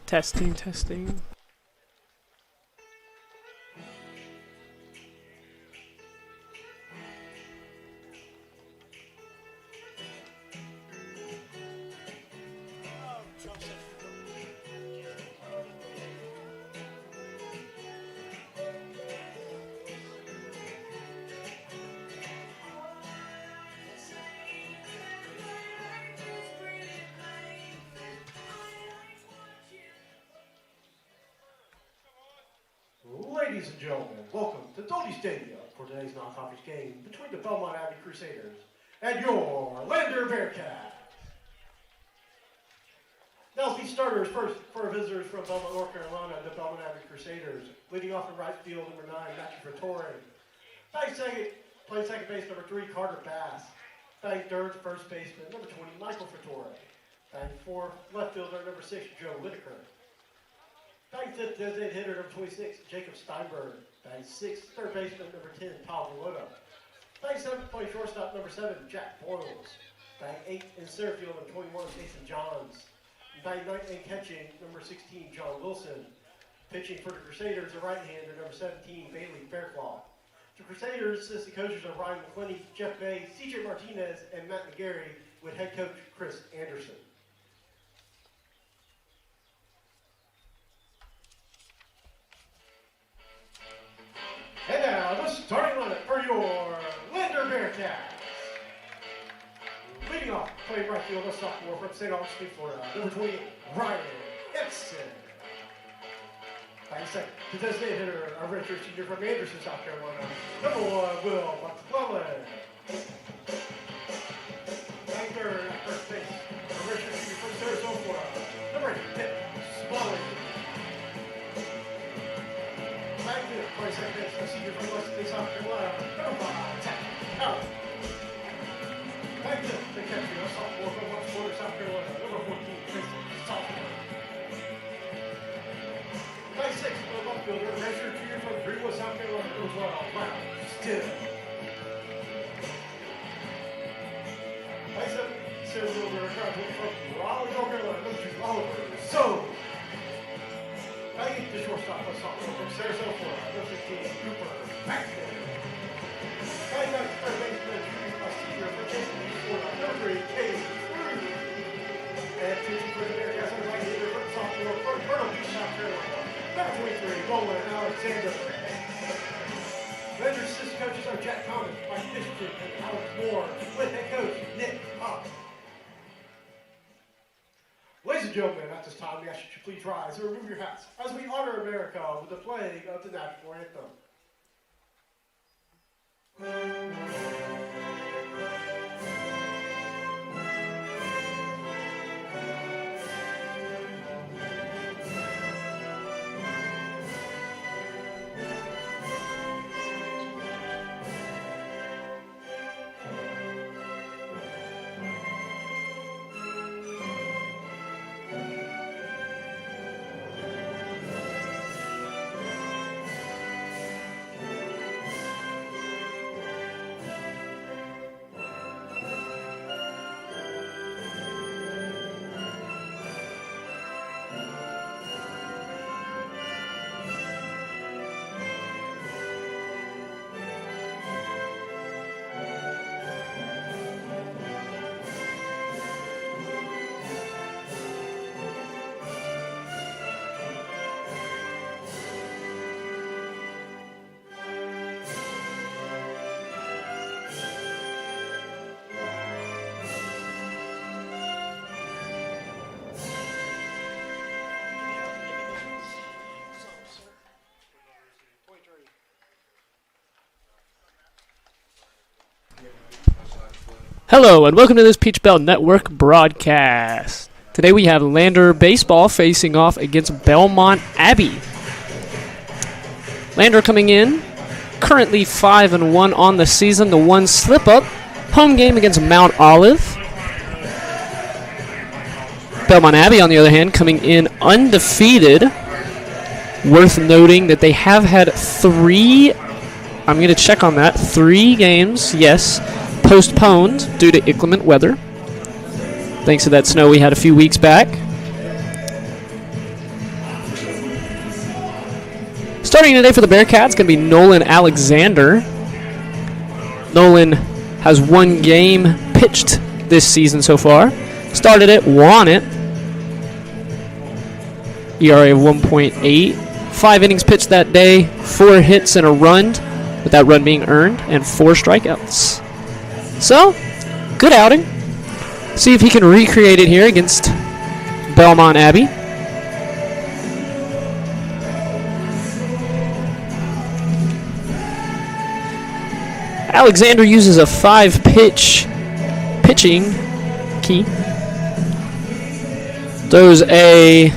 Testing, testing. Ladies and gentlemen, welcome to Dolny Stadium for today's non-conference game between the Belmont Abbey Crusaders and your Lander Bearcat. Now the starters first for our visitors from Belmont, North Carolina, the Belmont Abbey Crusaders. Leading off in right field, number 9, Matthew Frattore. Batting second, playing second base, number 3, Carter Bass. Batting third, first baseman, number 20, Michael Frattore. Batting fourth, left fielder, number 6, Joe Whitaker. Batting fifth, designated hitter, number 26, Jacob Steinberg. Batting sixth, third baseman, number 10, Paul Villota. Batting seventh, playing shortstop, number 7, Jack Boyles. Batting eighth in center field, number 21, Jason Johns. Batting ninth and catching, number 16, John Wilson. Pitching for the Crusaders, the right-hander, number 17, Bailey Fairclough. The Crusaders assistant coaches are Ryan McClinney, Jeff May, CJ Martinez, and Matt McGarry, with head coach Chris Anderson. And now, the starting lineup for your Lander Bearcats. Leading off, playing right field, a sophomore from St. Augustine, Florida, number 28, Ryan Edson. Batting second, the designated hitter, a redshirt senior from Anderson, South Carolina, number 1, Will McClellan. Batting third, at first base, a redshirt senior from Sarasota, Florida, number 8, Pitt Smalley. Batting fifth, playing second base, a senior from West South Carolina, number 5, Zach Allen. Batting fifth, the catcher, a sophomore from West South Carolina, number 14, Vincent Sophomore. Batting sixth, the left fielder, redshirt junior from Greenwood, South Carolina, number 12, Brown Still. Batting seventh, center fielder, a graduate from Raleigh, North Carolina, number 2, Oliver So. Batting eighth, the shortstop, a sophomore from Sarasota, Florida, number 15, Cooper Paxton. Batting ninth, third baseman, a senior from Jason, Florida, number 3, Katie Cruz. And pitching for the Bearcats, a right-hander from sophomore from Myrtle Beach, South Carolina, number 23, Roland Alexander. Vendor assistant coaches are Jack Thomas, Mike Fishkin, and Alex Moore, with head coach Nick Huff. Ladies and gentlemen, at this time, we ask you to please rise and remove your hats as we honor America with the playing of the national anthem. Hello and welcome to this Peach Bell Network broadcast. Today we have Lander Baseball facing off against Belmont Abbey. Lander coming in, currently 5-1 on the season. The one slip-up, home game against Mount Olive. Belmont Abbey, on the other hand, coming in undefeated. Worth noting that they have had three games, yes, postponed due to inclement weather, thanks to that snow we had a few weeks back. Starting today for the Bearcats, going to be Nolan Alexander. Nolan has one game pitched this season so far. Started it, won it. ERA of 1.8. 5 innings pitched that day, 4 hits and a run, with that run being earned, and 4 strikeouts. So, good outing. See if he can recreate it here against Belmont Abbey. Alexander uses a 5-pitch pitching key. Throws a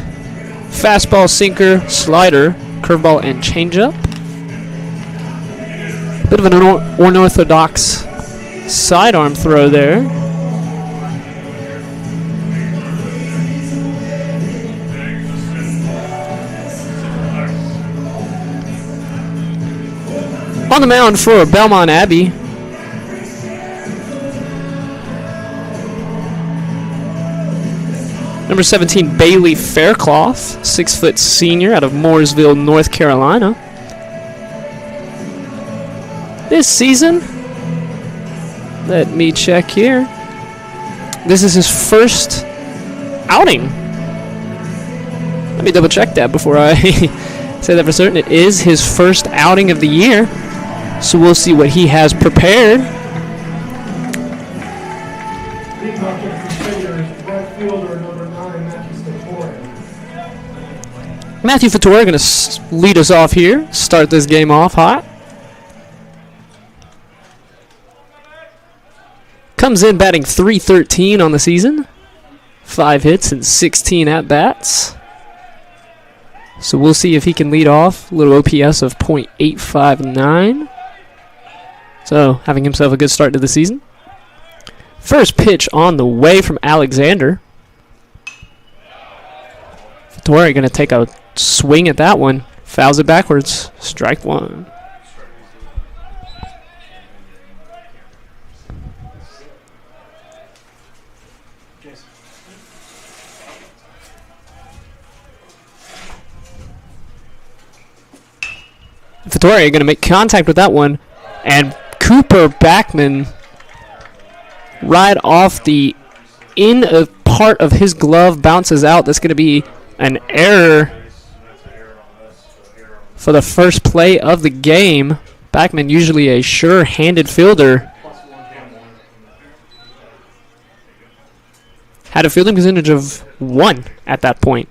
fastball, sinker, slider, curveball, and changeup. Bit of an unorthodox sidearm throw there. On the mound for Belmont Abbey, number 17, Bailey Faircloth, 6-foot senior out of Mooresville, North Carolina. This season, let me check here. This is his first outing. Let me double check that before I say that for certain. It is his first outing of the year, so we'll see what he has prepared. Matthew Fattori going to lead us off here, start this game off hot. Comes in batting .313 on the season. 5 hits and 16 at-bats. So we'll see if he can lead off. A little OPS of .859. So having himself a good start to the season. First pitch on the way from Alexander. Fattori going to take a swing at that one. Fouls it backwards. Strike one. Fattori going to make contact with that one, and Cooper Backman right off the in of part of his glove bounces out. That's going to be an error for the first play of the game. Backman, usually a sure-handed fielder, had a fielding percentage of 1 at that point.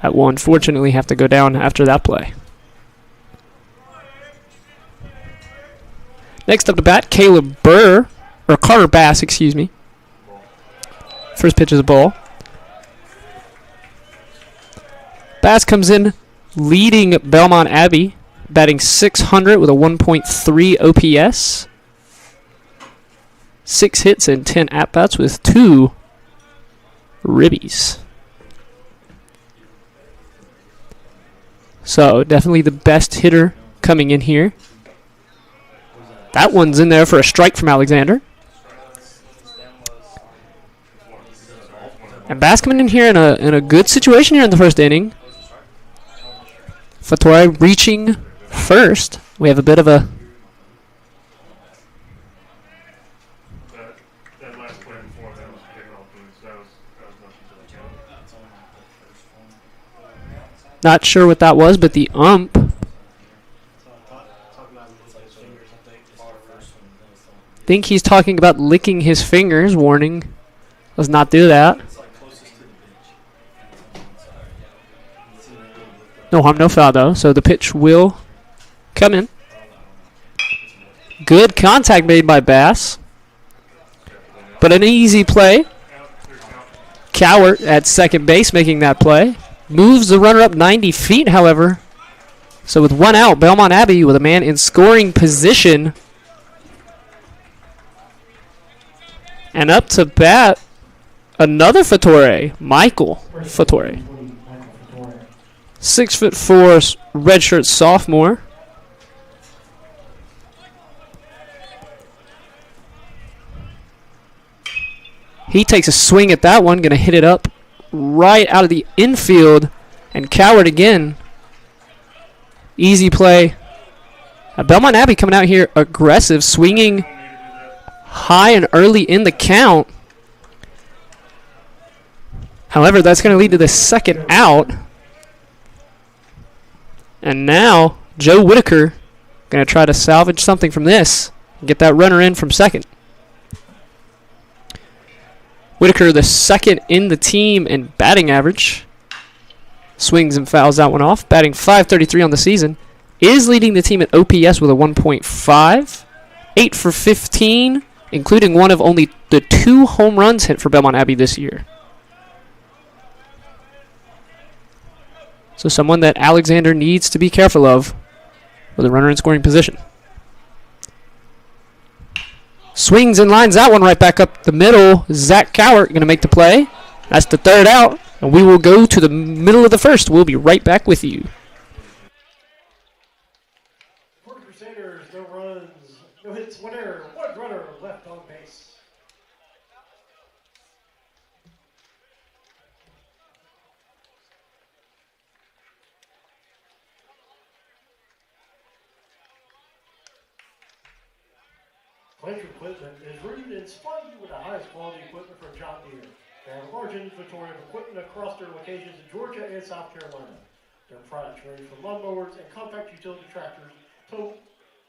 That will unfortunately have to go down after that play. Next up to bat, Carter Bass, excuse me. First pitch is a ball. Bass comes in leading Belmont Abbey, batting .600 with a 1.3 OPS. 6 hits and 10 at-bats with 2 ribbies. So definitely the best hitter coming in here. That one's in there for a strike from Alexander. And Bass coming in here in a good situation here in the first inning. Fattori reaching first. We have a bit of a... Not sure what that was, but the ump... think he's talking about licking his fingers. Warning. Let's not do that. No harm, no foul, though. So the pitch will come in. Good contact made by Bass. But an easy play. Cowart at second base making that play. Moves the runner up 90 feet, however. So with one out, Belmont Abbey with a man in scoring position. And up to bat, another Fattore, Michael Fattore. 6'4", redshirt sophomore. He takes a swing at that one, going to hit it up right out of the infield. And Cowart again. Easy play. Belmont Abbey coming out here aggressive, swinging high and early in the count. However, that's going to lead to the second out. And now, Joe Whitaker going to try to salvage something from this. Get that runner in from second. Whitaker, the second in the team in batting average. Swings and fouls that one off. Batting .533 on the season. Is leading the team at OPS with a 1.5. 8 for 15, including one of only the 2 home runs hit for Belmont Abbey this year. So someone that Alexander needs to be careful of with a runner in scoring position. Swings and lines that one right back up the middle. Zach Cowart going to make the play. That's the third out. And we will go to the middle of the first. We'll be right back with you. For the Crusaders, no runs, no hits, one error, one runner left on base. Fletcher Equipment is rooted and supplying you with the highest quality equipment from John Deere. They have a large inventory of equipment across their locations in Georgia and South Carolina. Their products range from lawnmowers and compact utility tractors to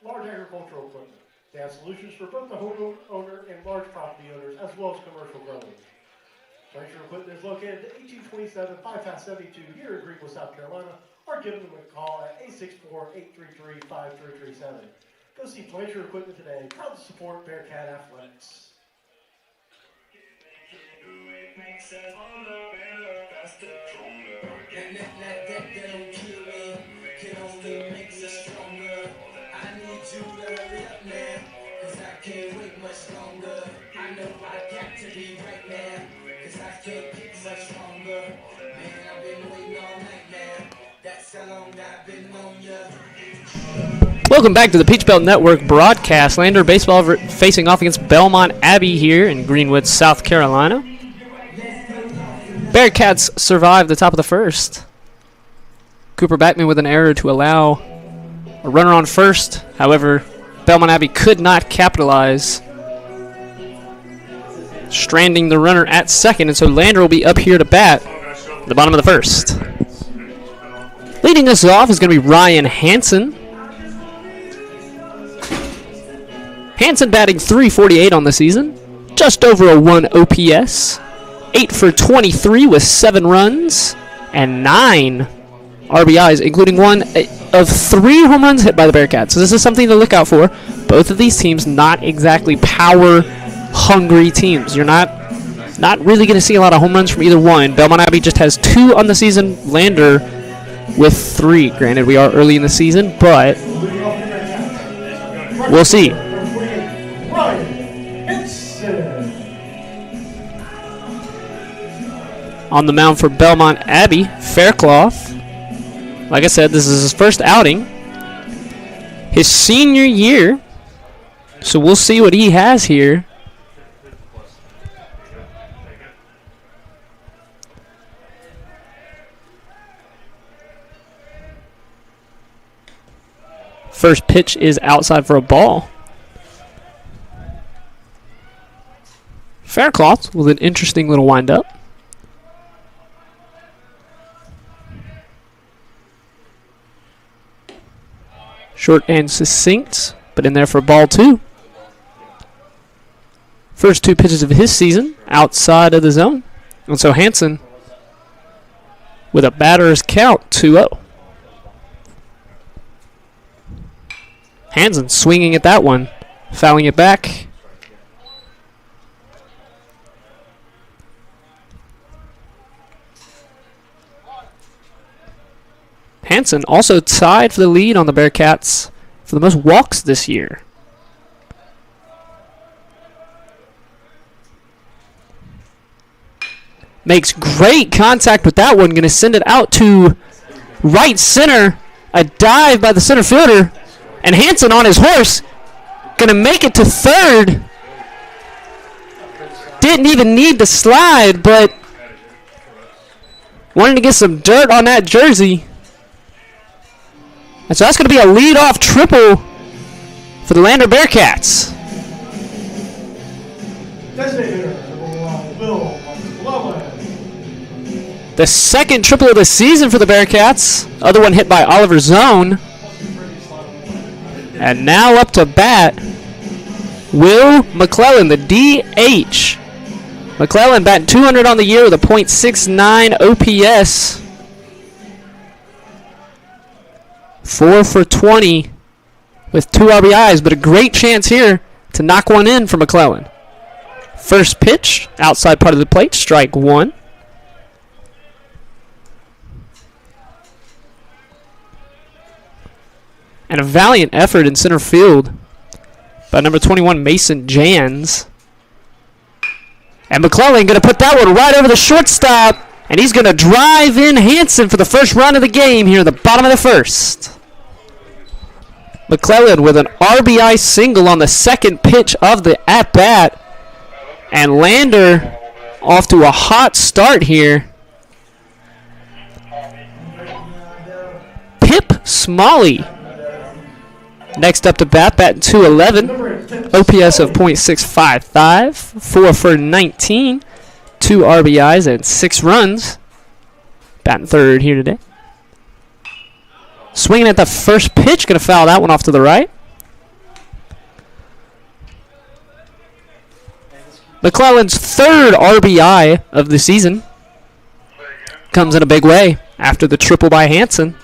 large agricultural equipment. They have solutions for both the homeowner and large property owners, as well as commercial growers. Fletcher Equipment is located at 1827 Bypass 72 here in Greenwood, South Carolina, or give them a call at 864-833-5337. Go see Fletcher Equipment today. Proud to support Bearcat Athletics. Makes us harder, better, faster, stronger. And that don't kill me, can only make us stronger. I need you to hurry up now, cause I can't wait much longer. I know I got to be right now, cause I can't get much longer. Man, I've been waiting all night now, that's how long I've been on ya. Welcome back to the Peach Belt Network broadcast. Lander baseball facing off against Belmont Abbey here in Greenwood, South Carolina. Bearcats survive the top of the first. Cooper Backman with an error to allow a runner on first. However, Belmont Abbey could not capitalize, stranding the runner at second, and so Lander will be up here to bat at the bottom of the first. Leading us off is going to be Ryan Hansen. Hansen batting .348 on the season, just over a 1 OPS, 8 for 23 with 7 runs and 9 RBIs, including one of 3 home runs hit by the Bearcats. So this is something to look out for. Both of these teams not exactly power-hungry teams. You're not really going to see a lot of home runs from either one. Belmont Abbey just has 2 on the season. Lander with 3. Granted, we are early in the season, but we'll see. On the mound for Belmont Abbey, Faircloth. Like I said, this is his first outing. His senior year. So we'll see what he has here. First pitch is outside for a ball. Faircloth with an interesting little windup. Short and succinct, but in there for ball 2. First 2 pitches of his season outside of the zone. And so Hansen with a batter's count 2-0. Hansen swinging at that one, fouling it back. Hansen also tied for the lead on the Bearcats for the most walks this year. Makes great contact with that one. Going to send it out to right center. A dive by the center fielder. And Hansen on his horse. Going to make it to third. Didn't even need to slide, but wanted to get some dirt on that jersey. And so that's going to be a leadoff triple for the Lander Bearcats. The second triple of the season for the Bearcats. Other one hit by Oliver Zone. And now up to bat, Will McClellan, the DH. McClellan batting 200 on the year with a .69 OPS. 4 for 20 with 2 RBIs, but a great chance here to knock one in for McClellan. First pitch, outside part of the plate, strike 1. And a valiant effort in center field by number 21, Mason Jans. And McClellan going to put that one right over the shortstop. And he's going to drive in Hansen for the first run of the game here at the bottom of the first. McClellan with an RBI single on the second pitch of the at-bat. And Lander off to a hot start here. Pip Smalley next up to bat, batting .211, OPS of .655, 4 for 19, 2 RBIs and 6 runs. Batting third here today. Swinging at the first pitch, going to foul that one off to the right. McClellan's third RBI of the season comes in a big way after the triple by Hansen.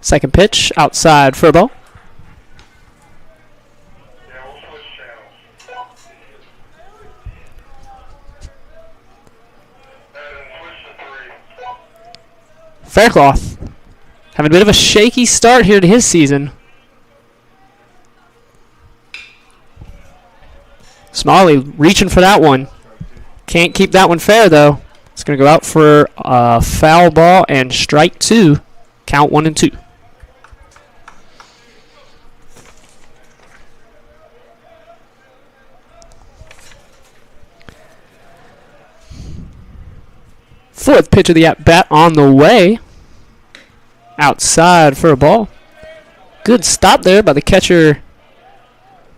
Second pitch, outside for a ball. Faircloth having a bit of a shaky start here to his season. Smalley reaching for that one. Can't keep that one fair, though. It's going to go out for a foul ball and strike 2. Count 1 and 2. Fourth pitch of the at-bat on the way. Outside for a ball. Good stop there by the catcher,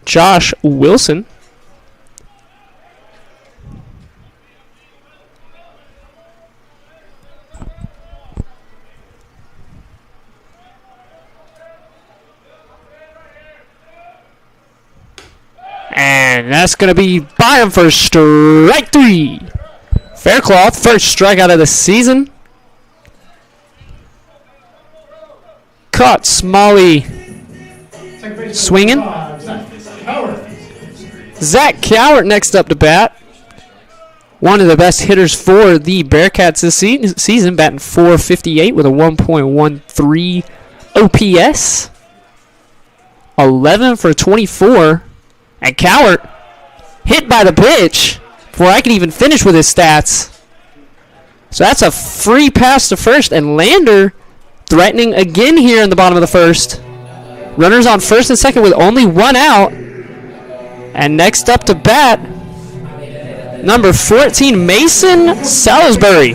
Josh Wilson. And that's going to be by him for strike 3. Faircloth, first strikeout of the season. Caught Smalley swinging. Zach Cowart next up to bat. One of the best hitters for the Bearcats this season, batting .458 with a 1.13 OPS. 11 for 24. And Cowart hit by the pitch before I can even finish with his stats. So that's a free pass to first, and Lander threatening again here in the bottom of the first. Runners on first and second with only 1 out. And next up to bat, number 14, Mason Salisbury.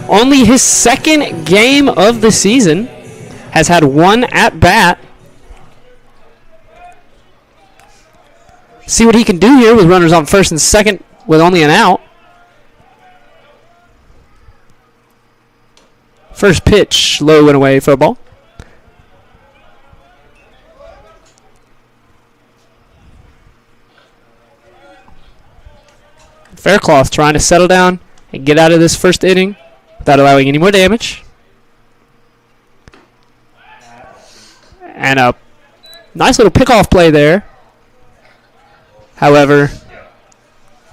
Only his second game of the season. Has had 1 at-bat. See what he can do here with runners on first and second with only an out. First pitch, low and away for a ball. Faircloth trying to settle down and get out of this first inning without allowing any more damage. And a nice little pickoff play there. However,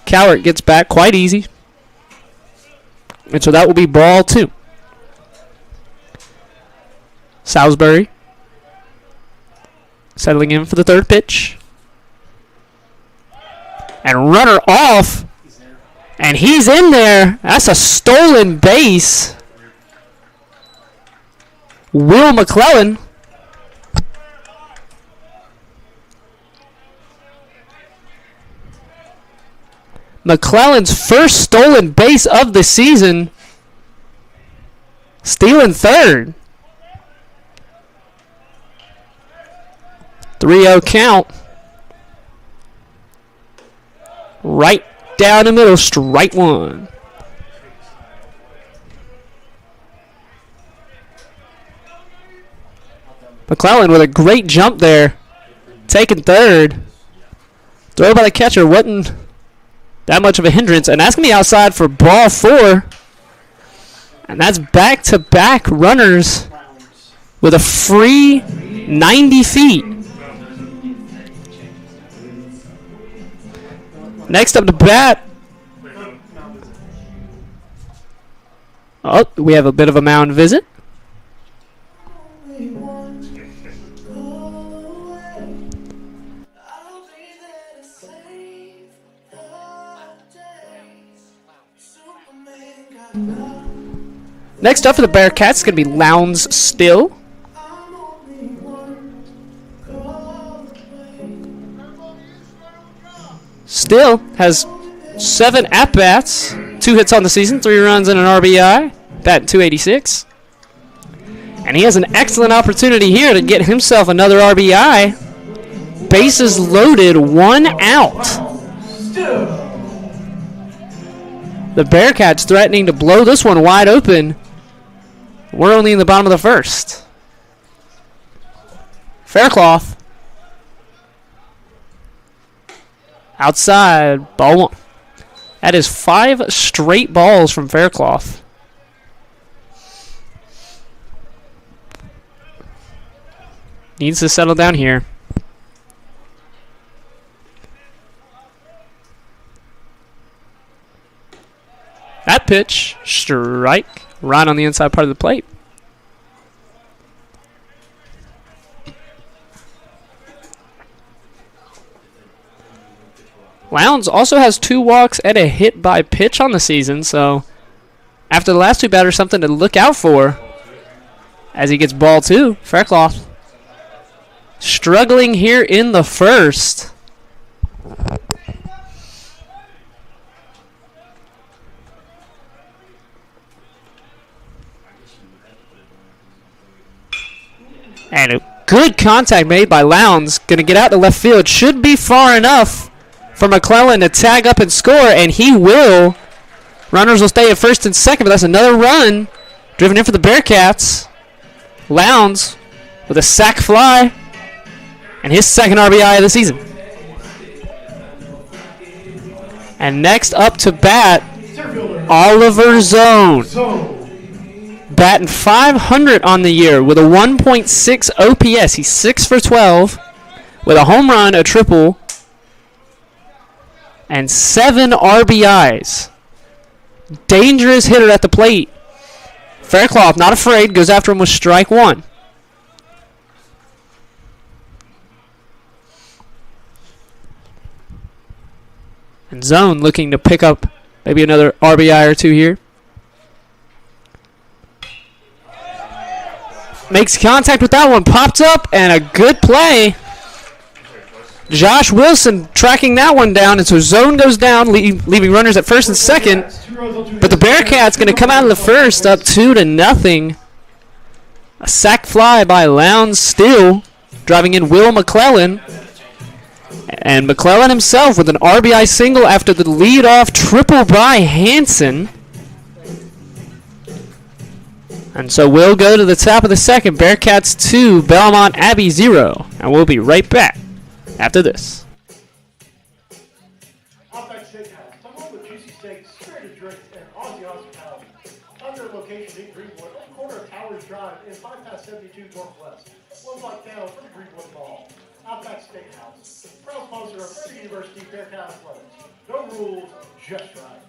Cowart gets back quite easy. And so that will be ball 2. Salisbury settling in for the third pitch. And runner off. And he's in there. That's a stolen base. Will McClellan. McClellan's first stolen base of the season. Stealing third. 3-0 count. Right down the middle, strike 1. McClellan with a great jump there. Taking third. Throw by the catcher wasn't that much of a hindrance. And that's going to be outside for ball 4. And that's back-to-back runners with a free 90 feet. Next up to bat. Oh, we have a bit of a mound visit. Next up for the Bearcats is going to be Lowndes Still. Still has 7 at-bats, 2 hits on the season, 3 runs and an RBI, batting .286. And he has an excellent opportunity here to get himself another RBI. Bases loaded, 1 out. The Bearcats threatening to blow this one wide open. We're only in the bottom of the first. Faircloth. Outside, ball 1. That is 5 straight balls from Faircloth. Needs to settle down here. That pitch, strike, right on the inside part of the plate. Lowndes also has 2 walks and a hit by pitch on the season, so after the last 2 batters, something to look out for as he gets ball 2. Faircloth struggling here in the first. And a good contact made by Lowndes. Going to get out to left field. Should be far enough for McClellan to tag up and score, and he will. Runners will stay at first and second, but that's another run driven in for the Bearcats. Lowndes with a sac fly and his second RBI of the season. And next up to bat, Oliver Zone. Batting .500 on the year with a 1.6 OPS. He's 6 for 12 with a home run, a triple, and 7 RBIs. Dangerous hitter at the plate. Faircloth, not afraid, goes after him with strike 1. And Zone looking to pick up maybe another RBI or 2 here. Makes contact with that one, popped up, and a good play. Josh Wilson tracking that one down, and so Zone goes down, leaving runners at first and second. But the Bearcats going to come out of the first up 2-0. A sac fly by Lowndes Still, driving in Will McClellan. And McClellan himself with an RBI single after the leadoff triple by Hansen. And so we'll go to the top of the second. Bearcats 2, Belmont Abbey 0. And we'll be right back after this. Outback Steakhouse, come home with juicy steaks, spirited drinks, and Aussie hospitality. Find their location in Greenwood, on the corner of Towers Drive and 5 past 72 Northwest. 1 block down from the Greenwood Mall. Outback Steakhouse. Proud sponsor of Further University Bearcat Athletics. No rules, just right.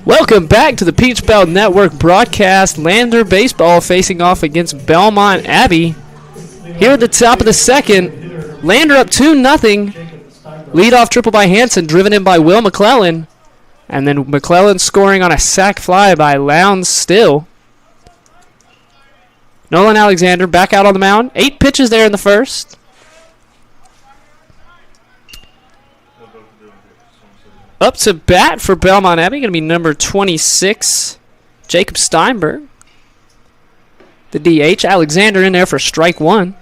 Welcome back to the Peach Belt Network broadcast. Lander baseball facing off against Belmont Abbey. Here at the top of the second, Lander up 2-0. Leadoff triple by Hanson, driven in by Will McClellan. And then McClellan scoring on a sac fly by Lowndes Still. Nolan Alexander back out on the mound. 8 pitches there in the first. Up to bat for Belmont Abbey, going to be number 26, Jacob Steinberg. The DH, Alexander in there for strike 1.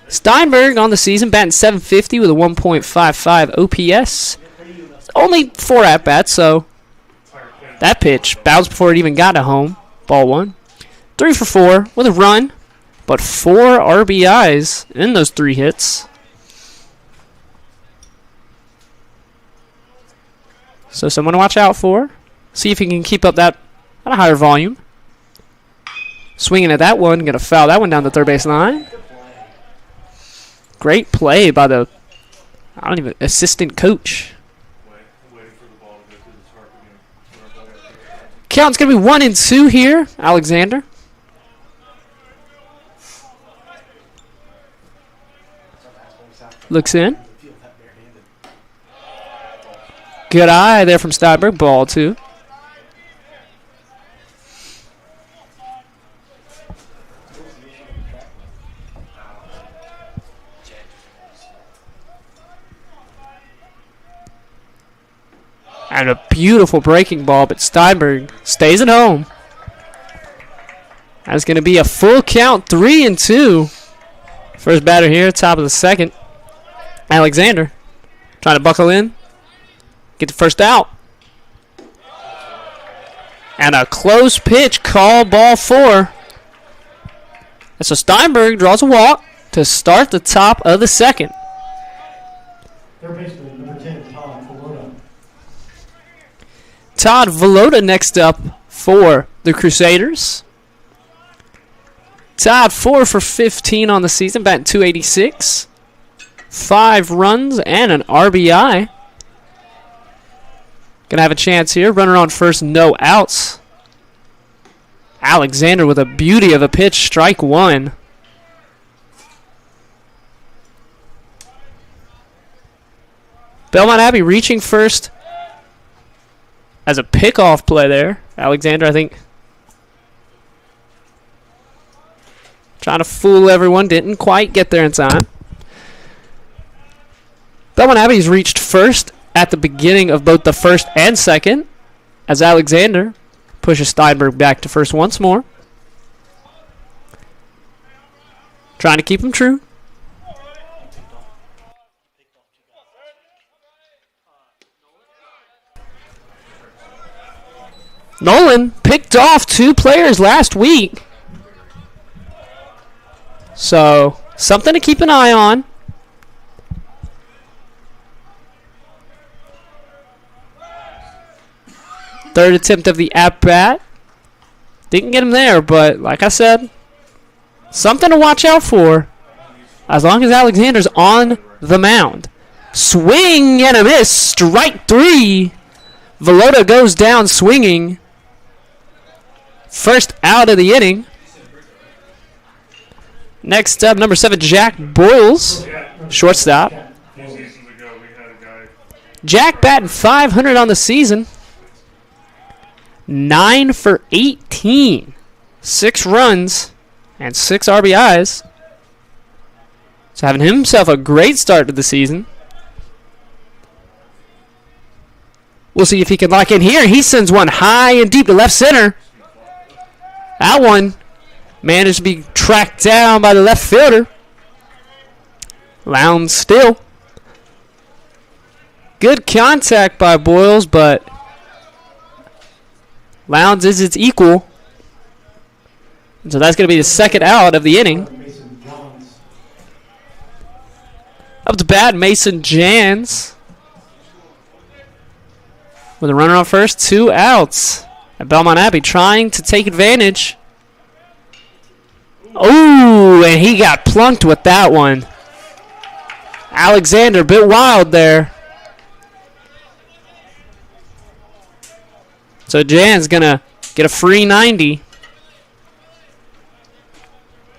Steinberg on the season, batting .750 with a 1.55 OPS. Only 4 at-bats, so that pitch bounced before it even got to home. Ball 1. 3 for 4 with a run, but 4 RBIs in those 3 hits. So someone to watch out for. See if he can keep up that at a higher volume. Swinging at that one. Going to foul that one down the third base line. Great play by the assistant coach. Count's going to be 1-2 here. Alexander. Looks in. Good eye there from Steinberg. Ball 2. And a beautiful breaking ball, but Steinberg stays at home. That's going to be a full count, 3-2. First batter here, top of the second. Alexander trying to buckle in. Get the first out. And a close pitch, call ball 4. And so Steinberg draws a walk to start the top of the second. They're basically number 10, Todd Velota. Todd Velota next up for the Crusaders. Todd 4 for 15 on the season, batting .286. 5 runs and an RBI. Gonna have a chance here. Runner on first, no outs. Alexander with a beauty of a pitch, strike 1. Belmont Abbey reaching first as a pickoff play there. Alexander, I think, trying to fool everyone. Didn't quite get there in time. Belmont Abbey's reached first at the beginning of both the first and second, as Alexander pushes Steinberg back to first once more. Trying to keep him true. Nolan picked off 2 players last week. So, something to keep an eye on. Third attempt of the at-bat. Didn't get him there, but like I said, something to watch out for as long as Alexander's on the mound. Swing and a miss. Strike 3. Velota goes down swinging. First out of the inning. Next up, number 7, Jack Boyles, shortstop. Jack batting .500 on the season. 9 for 18. 6 runs and 6 RBIs. So having himself a great start to the season. We'll see if he can lock in here. He sends one high and deep to left center. That one managed to be tracked down by the left fielder. Lowndes still. Good contact by Boyles, but Lowndes is its equal. And so that's going to be the second out of the inning. Up to bat, Mason Jans. With a runner on first, 2 outs. And Belmont Abbey trying to take advantage. Oh, and he got plunked with that one. Alexander, a bit wild there. So Jan's going to get a free 90.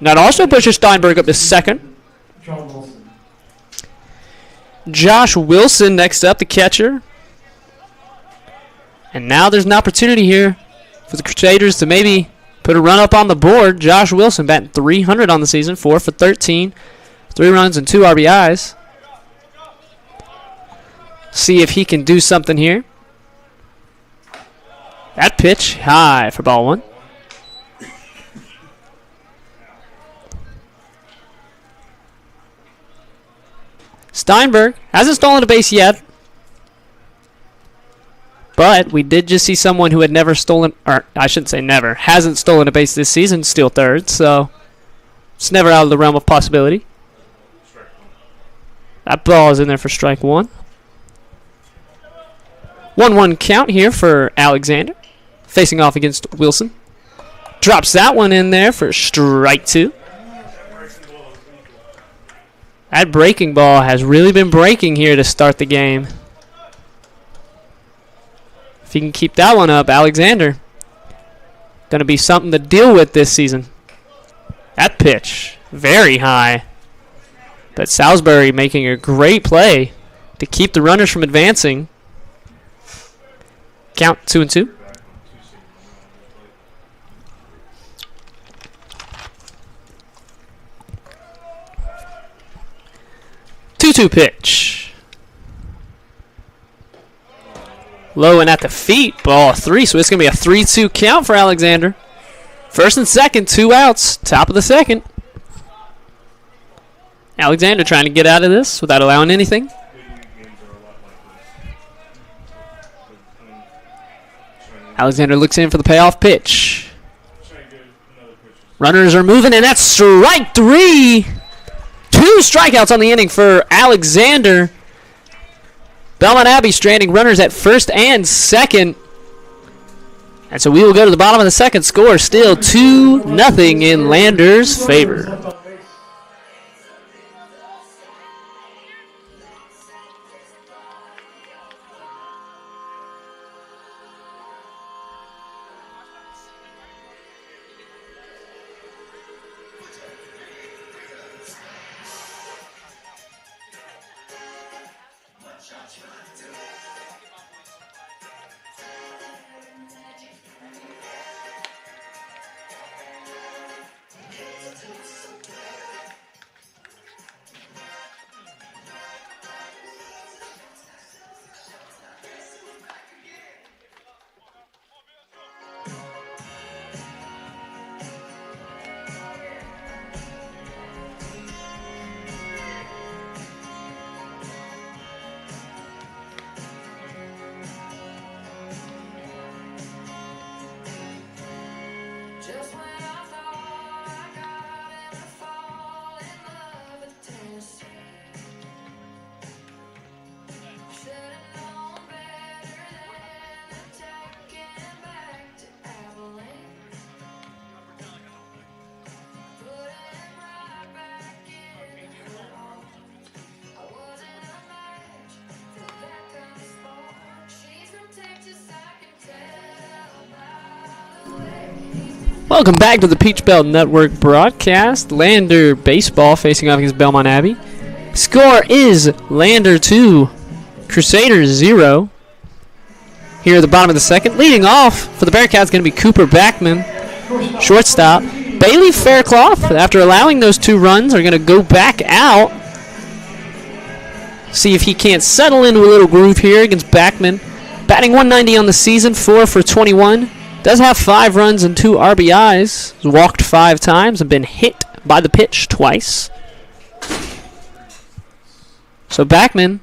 That also pushes Steinberg up to second. Josh Wilson next up, the catcher. And now there's an opportunity here for the Crusaders to maybe put a run up on the board. Josh Wilson batting .300 on the season, 4 for 13. 3 runs and 2 RBIs. See if he can do something here. That pitch high for ball 1. Steinberg hasn't stolen a base yet. But we did just see someone who had never stolen, or I shouldn't say never, hasn't stolen a base this season steal third. So it's never out of the realm of possibility. That ball is in there for strike 1. 1-1 count here for Alexander. Facing off against Wilson. Drops that one in there for strike 2. That breaking ball has really been breaking here to start the game. If he can keep that one up, Alexander going to be something to deal with this season. That pitch, very high. But Salisbury making a great play to keep the runners from advancing. Count 2-2. 2-2 pitch. Low and at the feet. Ball 3. So it's going to be a 3-2 count for Alexander. First and second, 2 outs. Top of the second. Alexander trying to get out of this without allowing anything. Alexander looks in for the payoff pitch. Runners are moving, and that's strike 3. 2 strikeouts on the inning for Alexander. Belmont Abbey stranding runners at first and second. And so we will go to the bottom of the second. Score still 2-0 in Lander's favor. Welcome back to the Peach Belt Network broadcast. Lander baseball facing off against Belmont Abbey. Score is Lander 2, Crusaders 0. Here at the bottom of the second. Leading off for the Bearcats is going to be Cooper Backman, shortstop. Bailey Faircloth, after allowing those 2 runs, are going to go back out. See if he can't settle into a little groove here against Backman. Batting 190 on the season, 4 for 21. Does have 5 runs and 2 RBIs. Has walked 5 times and been hit by the pitch twice. So Backman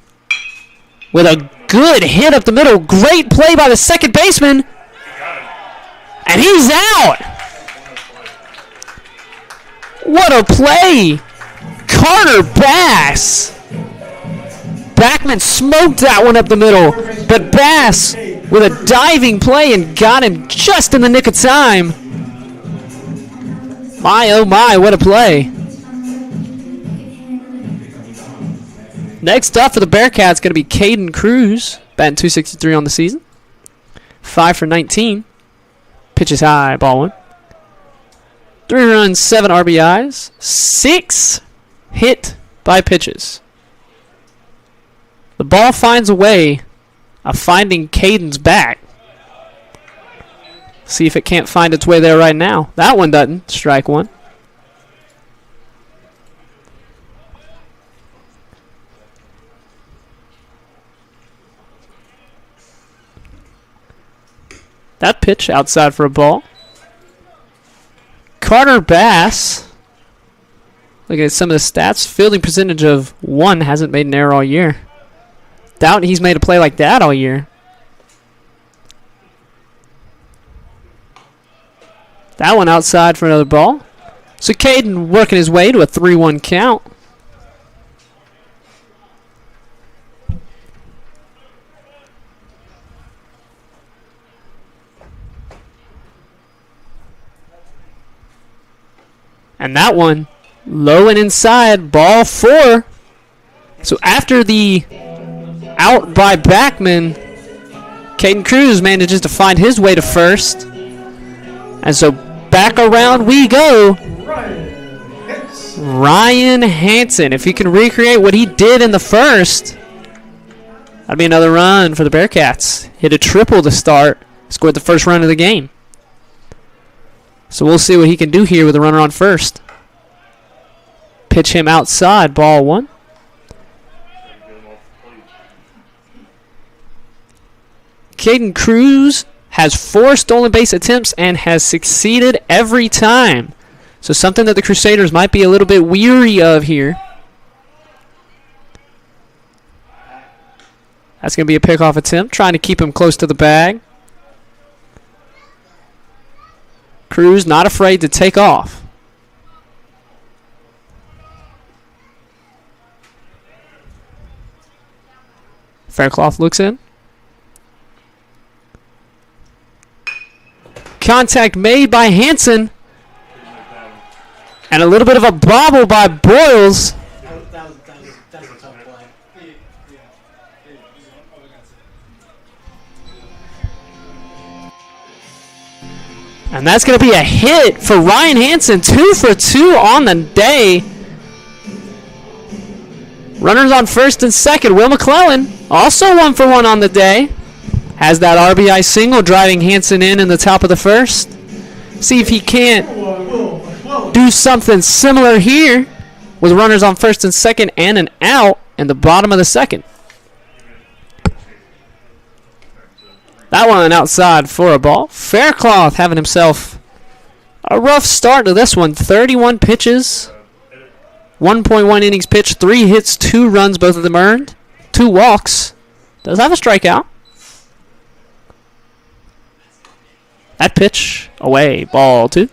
with a good hit up the middle. Great play by the second baseman. And he's out. What a play. Carter Bass. Backman smoked that one up the middle. But Bass with a diving play and got him just in the nick of time. My, oh my, what a play. Next up for the Bearcats going to be Caden Cruz, batting .263 on the season. 5 for 19. Pitches high, ball 1. 3 runs, 7 RBIs. 6 hit by pitches. The ball finds a way of finding Caden's back. See if it can't find its way there right now. That one doesn't. Strike 1. That pitch outside for a ball. Carter Bass. Look at some of the stats. Fielding percentage of 1, hasn't made an error all year. Doubt he's made a play like that all year. That one outside for another ball. So Caden working his way to a 3-1 count. And that one, low and inside, ball 4. So after the out by Backman, Caden Cruz manages to find his way to first. And so back around we go. Ryan Hansen, if he can recreate what he did in the first, that'd be another run for the Bearcats. Hit a triple to start, scored the first run of the game. So we'll see what he can do here with a runner on first. Pitch him outside, ball 1. Caden Cruz has 4 stolen base attempts and has succeeded every time. So something that the Crusaders might be a little bit weary of here. That's going to be a pickoff attempt, trying to keep him close to the bag. Cruz not afraid to take off. Faircloth looks in. Contact made by Hansen. And a little bit of a bobble by Boyles. That was a tough play. And that's going to be a hit for Ryan Hansen. 2 for 2 on the day. Runners on first and second. Will McClellan also 1 for 1 on the day. Has that RBI single driving Hansen in the top of the first. See if he can't do something similar here with runners on first and second and an out in the bottom of the second. That one outside for a ball. Faircloth having himself a rough start to this one. 31 pitches, 1.1 innings pitched, 3 hits, 2 runs, both of them earned, 2 walks. Does have a strikeout. That pitch away, ball 2.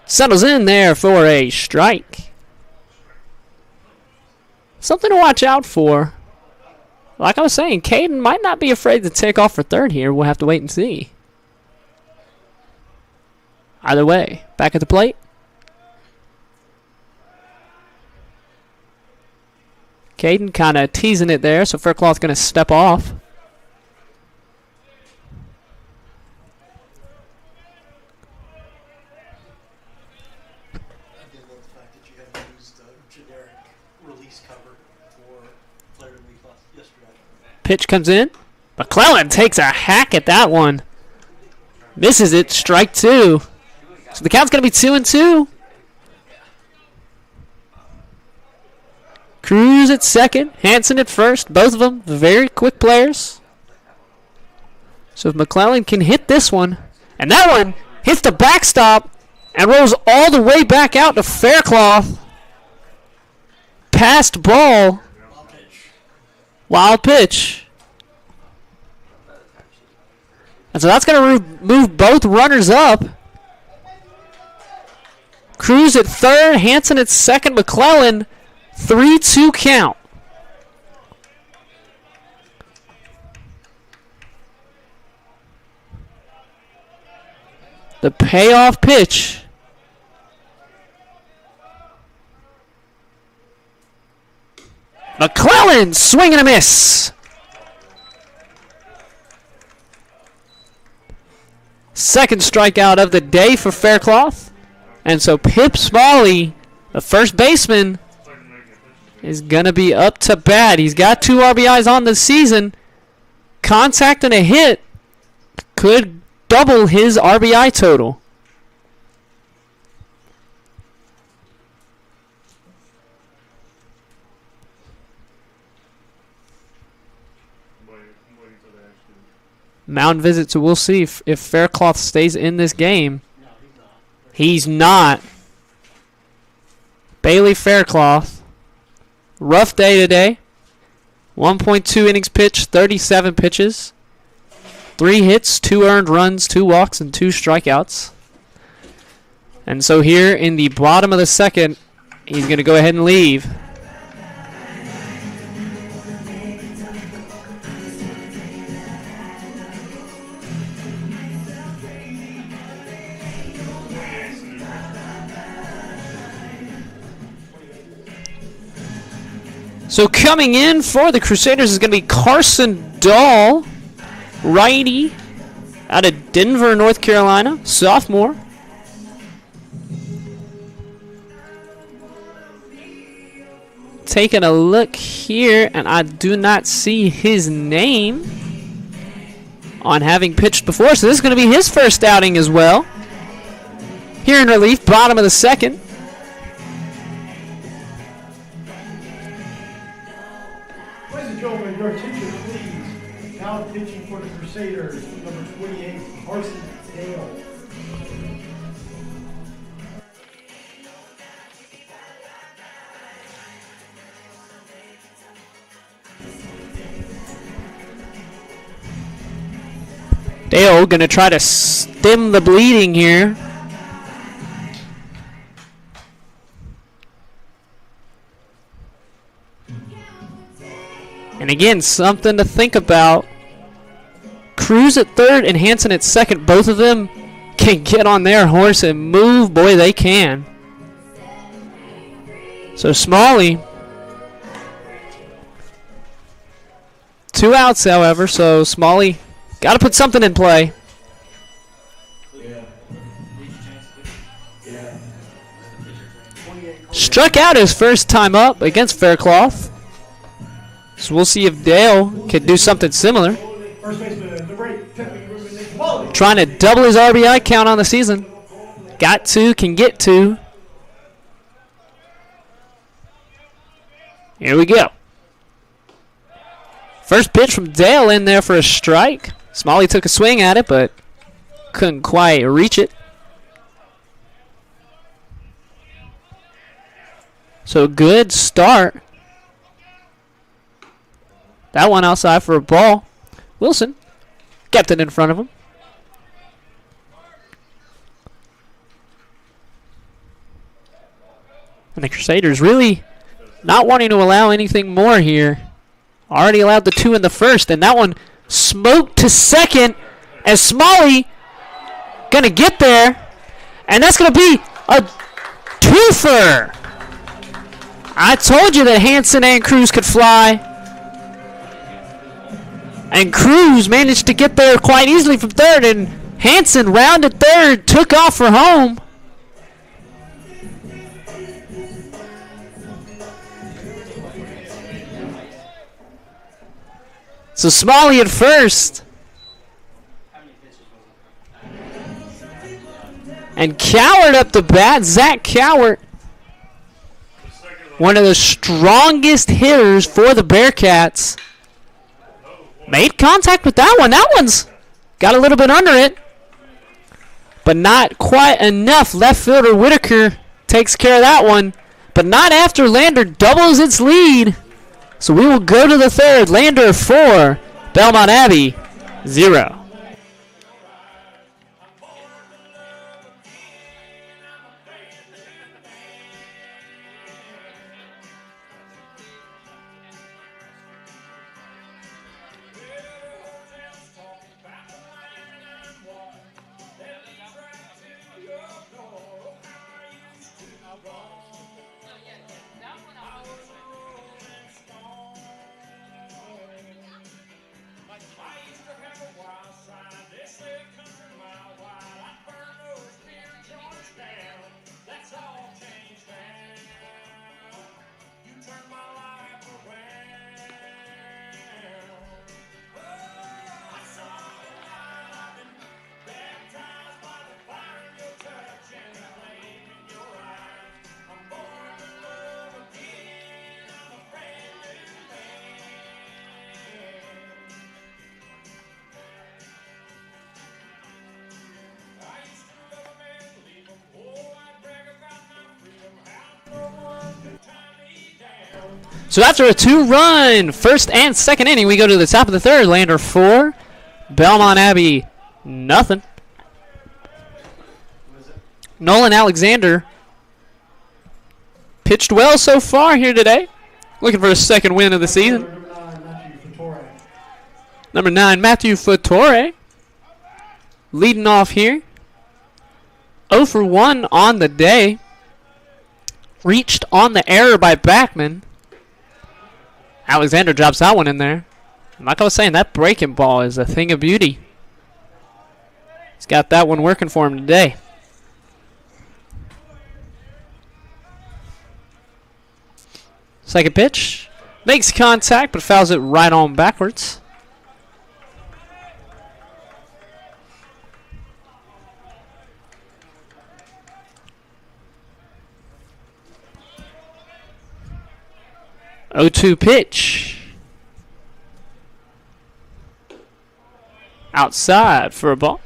Settles in there for a strike. Something to watch out for. Like I was saying, Caden might not be afraid to take off for third here. We'll have to wait and see. Either way, back at the plate. Caden kind of teasing it there, so Faircloth's going to step off. Pitch comes in. McClellan takes a hack at that one. Misses it. Strike 2. So the count's going to be 2-2. Cruz at second. Hansen at first. Both of them very quick players. So if McClellan can hit this one, and that one hits the backstop and rolls all the way back out to Faircloth. Passed ball. Wild pitch. And so that's going to move both runners up. Cruz at third, Hansen at second, McClellan 3-2 count. The payoff pitch. McClellan, swing and a miss. Second strikeout of the day for Faircloth. And so Pip Smalley, the first baseman, is going to be up to bat. He's got 2 RBIs on the season. Contact and a hit could double his RBI total. Mound visit, so we'll see if Faircloth stays in this game. He's not. Bailey Faircloth. Rough day today. 1.2 innings pitched, 37 pitches. 3 hits, 2 earned runs, 2 walks, and 2 strikeouts. And so here in the bottom of the second, he's going to go ahead and leave. So coming in for the Crusaders is going to be Carson Dahl, righty, out of Denver, North Carolina, sophomore. Taking a look here, and I do not see his name on having pitched before, so this is going to be his first outing as well. Here in relief, bottom of the second. Gentlemen, your attention, please. Now pitching for the Crusaders, number 28, Carson Dale. Dale going to try to stem the bleeding here. And again, something to think about. Cruz at third and Hansen at second. Both of them can get on their horse and move. Boy, they can. So Smalley. 2 outs, however. So Smalley got to put something in play. Struck out his first time up against Faircloth. So we'll see if Dale can do something similar. Trying to double his RBI count on the season. Got 2, can get 2. Here we go. First pitch from Dale in there for a strike. Smalley took a swing at it, but couldn't quite reach it. So good start. That one outside for a ball. Wilson kept it in front of him. And the Crusaders really not wanting to allow anything more here. Already allowed the 2 in the first, and that one smoked to second as Smalley gonna get there, and that's gonna be a twofer. I told you that Hansen and Cruz could fly. And Cruz managed to get there quite easily from third, and Hansen rounded third, took off for home. So Smalley at first. And Cowart up the bat. Zach Cowart. One of the strongest hitters for the Bearcats. Made contact with that one. That one's got a little bit under it. But not quite enough. Left fielder Whitaker takes care of that one. But not after Lander doubles its lead. So we will go to the third. Lander 4, Belmont Abbey 0. So after a 2-run first and second inning, we go to the top of the third. Lander 4, Belmont Abbey nothing. Nolan Alexander pitched well so far here today. Looking for a second win of the season. Number 9, Matthew Fattore. Leading off here. 0 for 1 on the day. Reached on the error by Backman. Alexander drops that one in there. Like I was saying, that breaking ball is a thing of beauty. He's got that one working for him today. Second pitch. Makes contact, but fouls it right on backwards. Oh-2 pitch. Outside for a ball.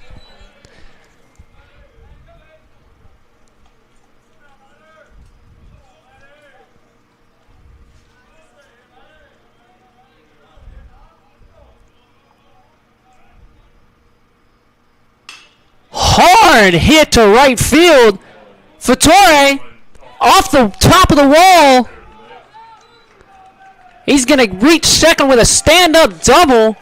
Hard hit to right field. Fattore off the top of the wall. He's going to reach second with a stand-up double.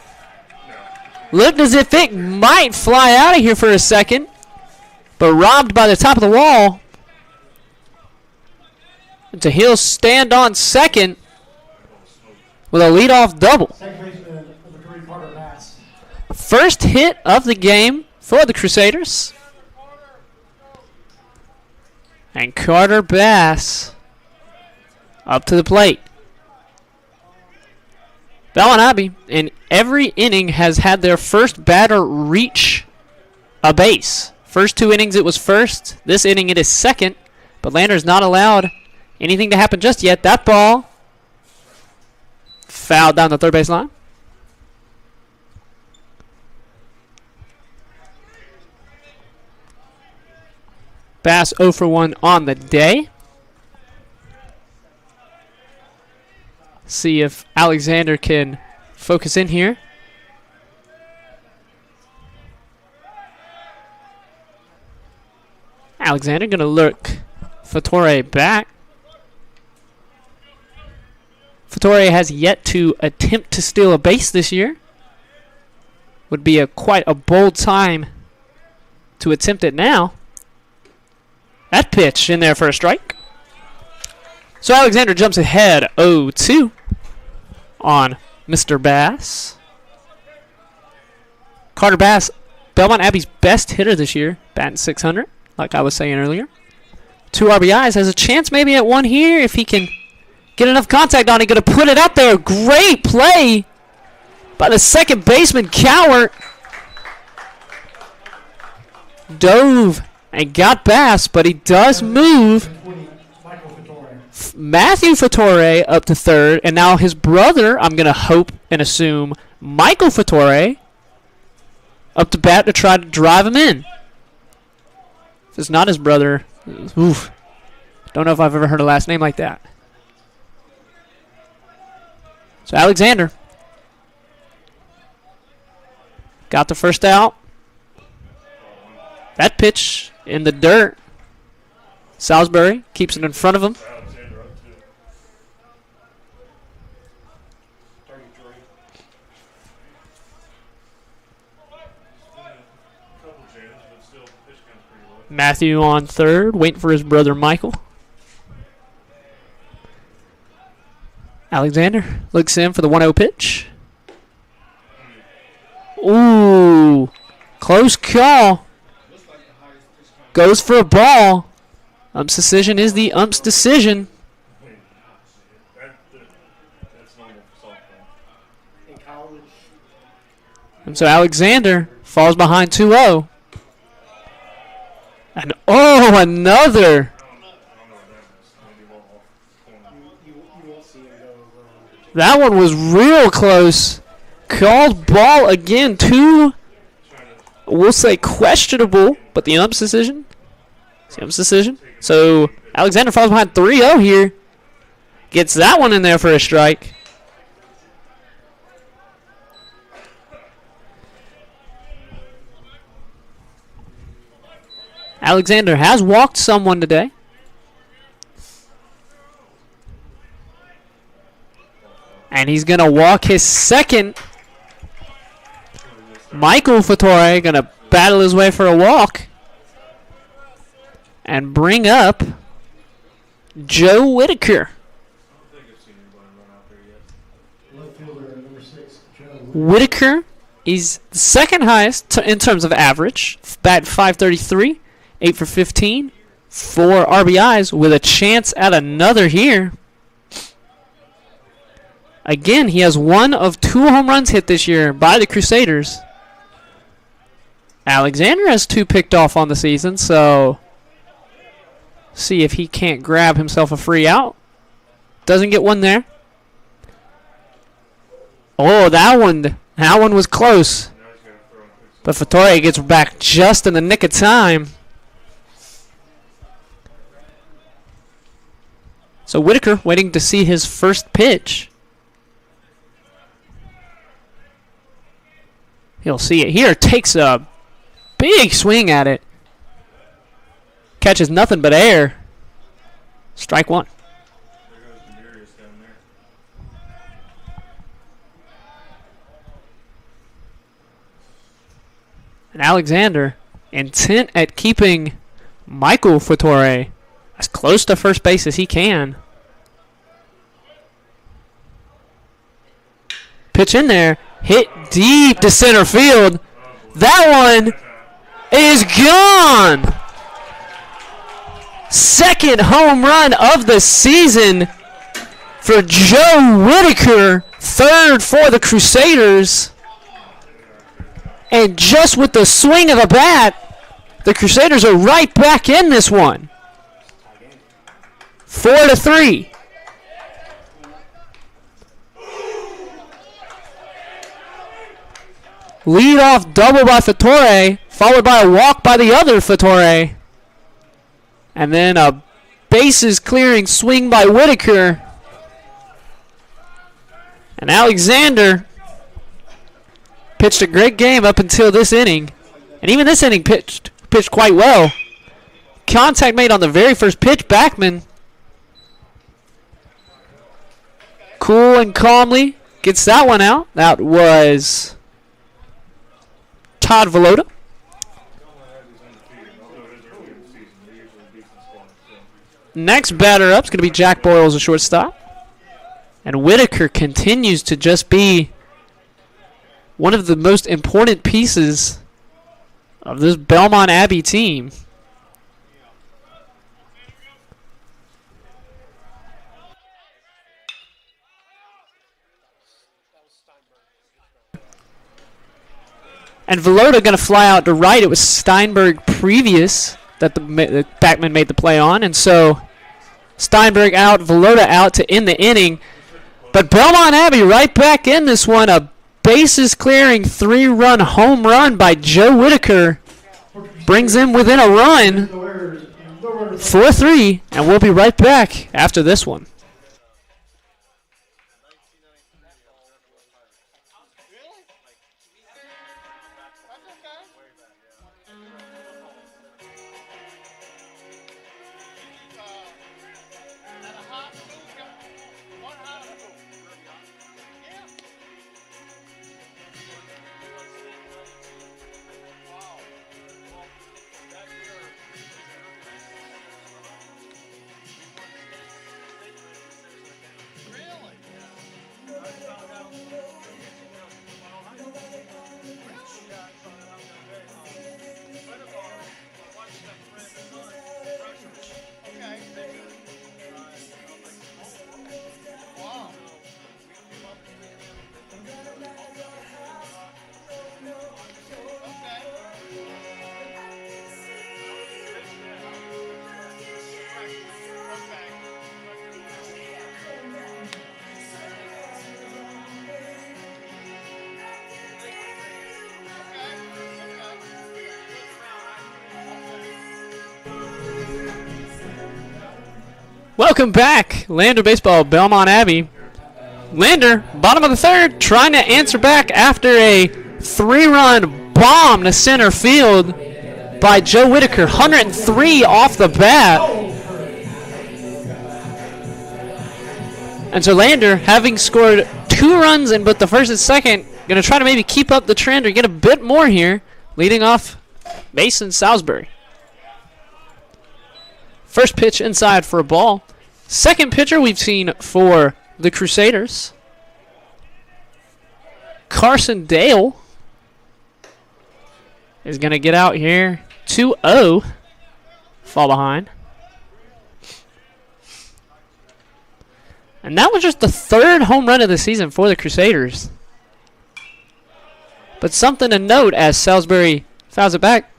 Looked as if it might fly out of here for a second, but robbed by the top of the wall. So he'll stand on second with a leadoff double. First hit of the game for the Crusaders. And Carter Bass up to the plate. Belmont Abbey in every inning has had their first batter reach a base. First 2 innings it was first. This inning it is second. But Lander's not allowed anything to happen just yet. That ball fouled down the third base line. Bass 0 for 1 on the day. See if Alexander can focus in here. Alexander going to look Fattore back. Fattore has yet to attempt to steal a base this year. Would be quite a bold time to attempt it now. That pitch in there for a strike. So Alexander jumps ahead 0-2 on Mr. Bass. Carter Bass, Belmont Abbey's best hitter this year, batting .600, like I was saying earlier. 2 RBIs, has a chance maybe at 1 here if he can get enough contact on it. Going to put it out there. Great play by the second baseman, Cowart. Dove and got Bass, but he does move Matthew Fattore up to third, and now his brother, I'm going to hope and assume, Michael Fattore, up to bat to try to drive him in. If it's not his brother, oof. Don't know if I've ever heard a last name like that. So Alexander got the first out. That pitch in the dirt. Salisbury keeps it in front of him. Matthew on third, waiting for his brother Michael. Alexander looks in for the 1-0 pitch. Ooh, close call. Goes for a ball. Ump's decision is the ump's decision. And so Alexander falls behind 2-0. And oh, another. That one was real close. Called ball again. We'll say questionable, but the ump's decision. It's the ump's decision. So Alexander falls behind 3-0 here. Gets that one in there for a strike. Alexander has walked someone today. And he's going to walk his second. Michael Fattore going to battle his way for a walk. And bring up Joe Whitaker. Whitaker is the second highest in terms of average. Bat .533, 8 for 15, 4 RBIs with a chance at another here. Again, he has 1 of 2 home runs hit this year by the Crusaders. Alexander has 2 picked off on the season, so see if he can't grab himself a free out. Doesn't get one there. Oh, that one was close. But Fattore gets back just in the nick of time. So Whitaker waiting to see his first pitch. He'll see it here. Takes a big swing at it. Catches nothing but air. Strike one. And Alexander, intent at keeping Michael Fattore as close to first base as he can. Pitch in there. Hit deep to center field. That one is gone. Second home run of the season for Joe Whitaker. Third for the Crusaders. And just with the swing of the bat, the Crusaders are right back in this one. 4-3. Lead off double by Fattore, followed by a walk by the other Fattore. And then a bases clearing swing by Whitaker. And Alexander pitched a great game up until this inning. And even this inning pitched quite well. Contact made on the very first pitch. Backman, cool and calmly, gets that one out. That was Todd Velota. Next batter up is going to be Jack Boyles, a shortstop. And Whitaker continues to just be one of the most important pieces of this Belmont Abbey team. And Velota going to fly out to right. It was Steinberg previous that the backman made the play on. And so Steinberg out, Velota out to end the inning. But Belmont Abbey right back in this one. A bases-clearing 3-run home run by Joe Whitaker brings him within a run, 4-3, and we'll be right back after this one. Welcome back. Lander Baseball, Belmont Abbey. Lander, bottom of the third, trying to answer back after a 3-run bomb to center field by Joe Whitaker. 103 off the bat. And so Lander, having scored 2 runs in both the first and second, going to try to maybe keep up the trend or get a bit more here, leading off Mason Salisbury. First pitch inside for a ball. Second pitcher we've seen for the Crusaders, Carson Dale, is going to get out here. 2-0. Fall behind. And that was just the 3rd home run of the season for the Crusaders. But something to note as Salisbury fouls it back,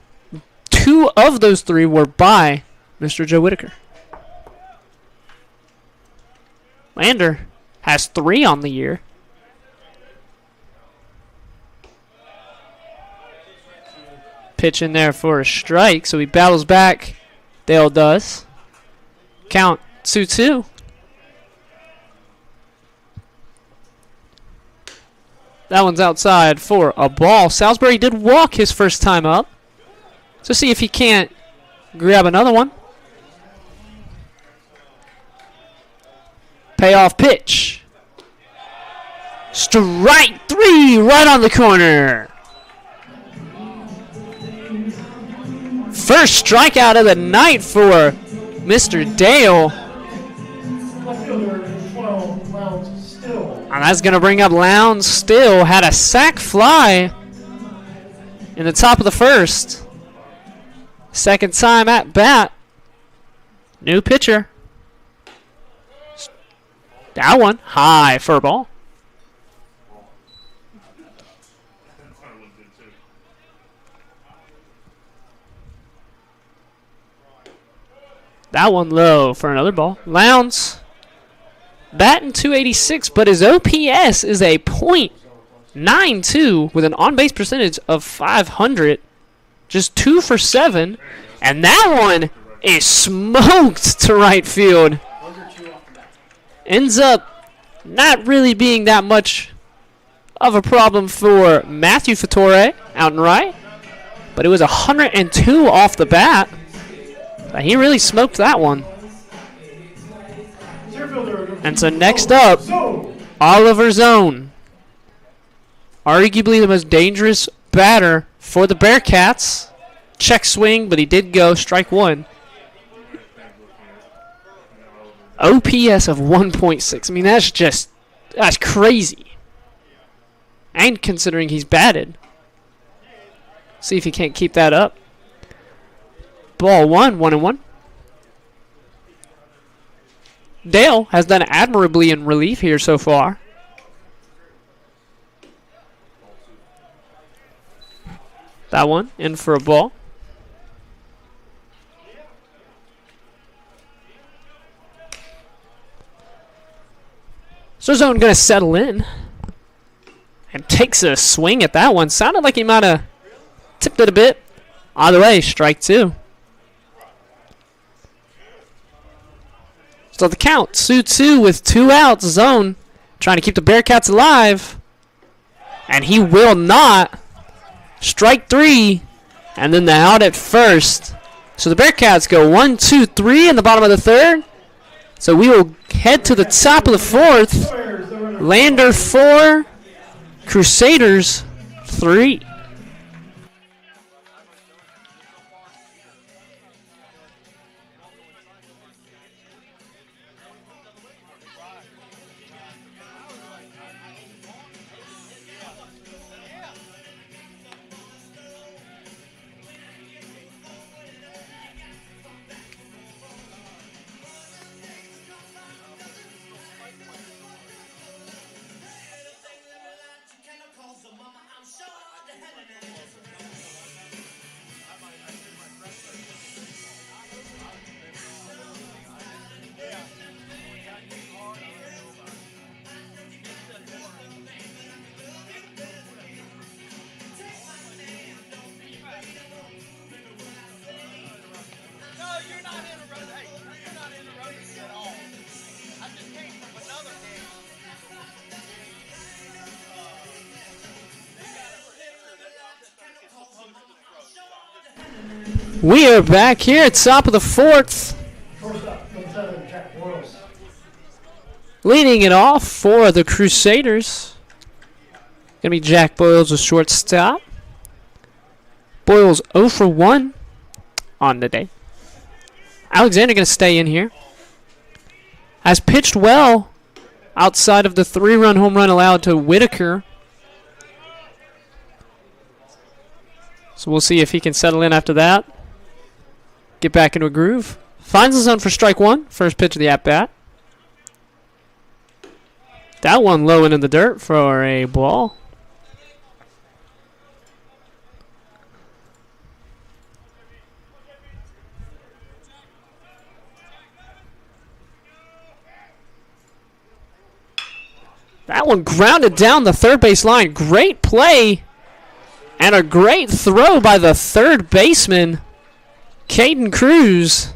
2 of those 3 were by Mr. Joe Whitaker. Lander has 3 on the year. Pitch in there for a strike, so he battles back. Dale does. Count 2-2. That one's outside for a ball. Salisbury did walk his first time up. So see if he can't grab another one. Payoff pitch. Strike 3 right on the corner. First strikeout of the night for Mr. Dale. And that's going to bring up Lowndes Still. Had a sac fly in the top of the first. Second time at bat. New pitcher. That one high for a ball. That one low for another ball. Lowndes batting .286, but his OPS is a .92 with an on-base percentage of .500. Just 2 for 7. And that one is smoked to right field. Ends up not really being that much of a problem for Matthew Fattore out and right. But it was 102 off the bat. He really smoked that one. And so next up, Oliver Zone. Arguably the most dangerous batter for the Bearcats. Check swing, but he did go. Strike 1. OPS of 1.6. I mean, that's crazy. And considering he's batted. See if he can't keep that up. Ball 1-1. Dale has done admirably in relief here so far. That one in for a ball. So zone going to settle in. And takes a swing at that one. Sounded like he might have tipped it a bit. Either way, strike 2. So the count, 2-2 with 2 outs. Zone trying to keep the Bearcats alive. And he will not. Strike 3. And then the out at first. So the Bearcats go 1, 2, 3 in the bottom of the 3rd. So we will head to the top of the 4th. Lander 4. Crusaders 3. We are back here at top of the 4th. First up, number 7, Jack Boyles. Leading it off for the Crusaders. Gonna be Jack Boyles, a shortstop. Boyles 0 for 1 on the day. Alexander gonna stay in here. Has pitched well outside of the 3-run home run allowed to Whitaker. So we'll see if he can settle in after that. Get back into a groove. Finds the zone for strike 1. First pitch of the at-bat. That one low into the dirt for a ball. That one grounded down the third base line. Great play. And a great throw by the third baseman, Caden Cruz.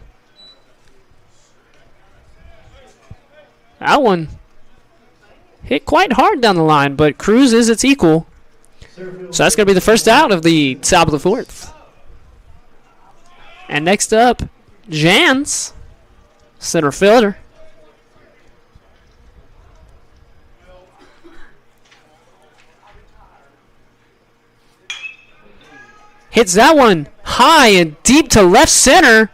That one hit quite hard down the line, but Cruz is its equal. So that's going to be the first out of the top of the 4th. And next up, Jans, center fielder. Hits that one high and deep to left center.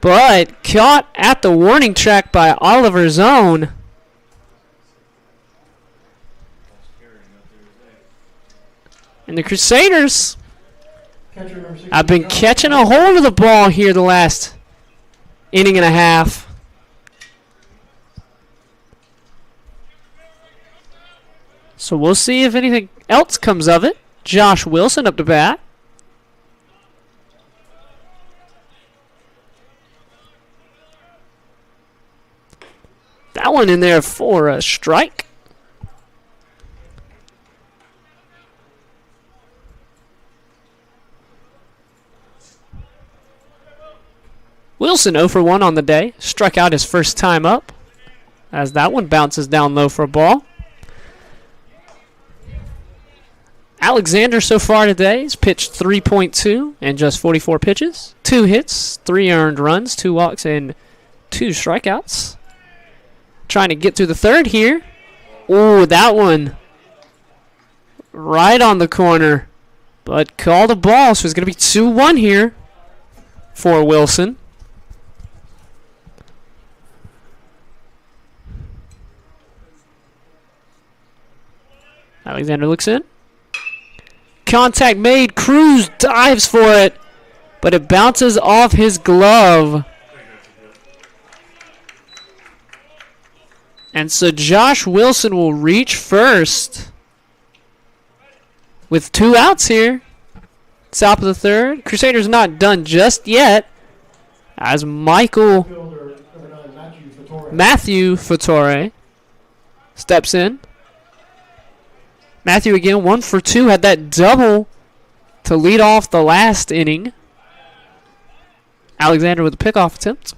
But caught at the warning track by Oliver Zone. And the Crusaders have been catching a hold of the ball here the last inning and a half. So we'll see if anything else comes of it. Josh Wilson up to bat. That one in there for a strike. Wilson 0 for 1 on the day. Struck out his first time up as that one bounces down low for a ball. Alexander so far today has pitched 3.2 and just 44 pitches. 2 hits, 3 earned runs, 2 walks, and 2 strikeouts. Trying to get through the 3rd here. Ooh, that one right on the corner. But called a ball, so it's going to be 2-1 here for Wilson. Alexander looks in. Contact made. Cruz dives for it, but it bounces off his glove. And so Josh Wilson will reach first. with 2 outs here. Top of the third. Crusaders not done just yet. As Michael Fielder, number 9, Matthew Fattore steps in. Matthew again, 1 for 2. Had that double to lead off the last inning. Alexander with a pickoff attempt.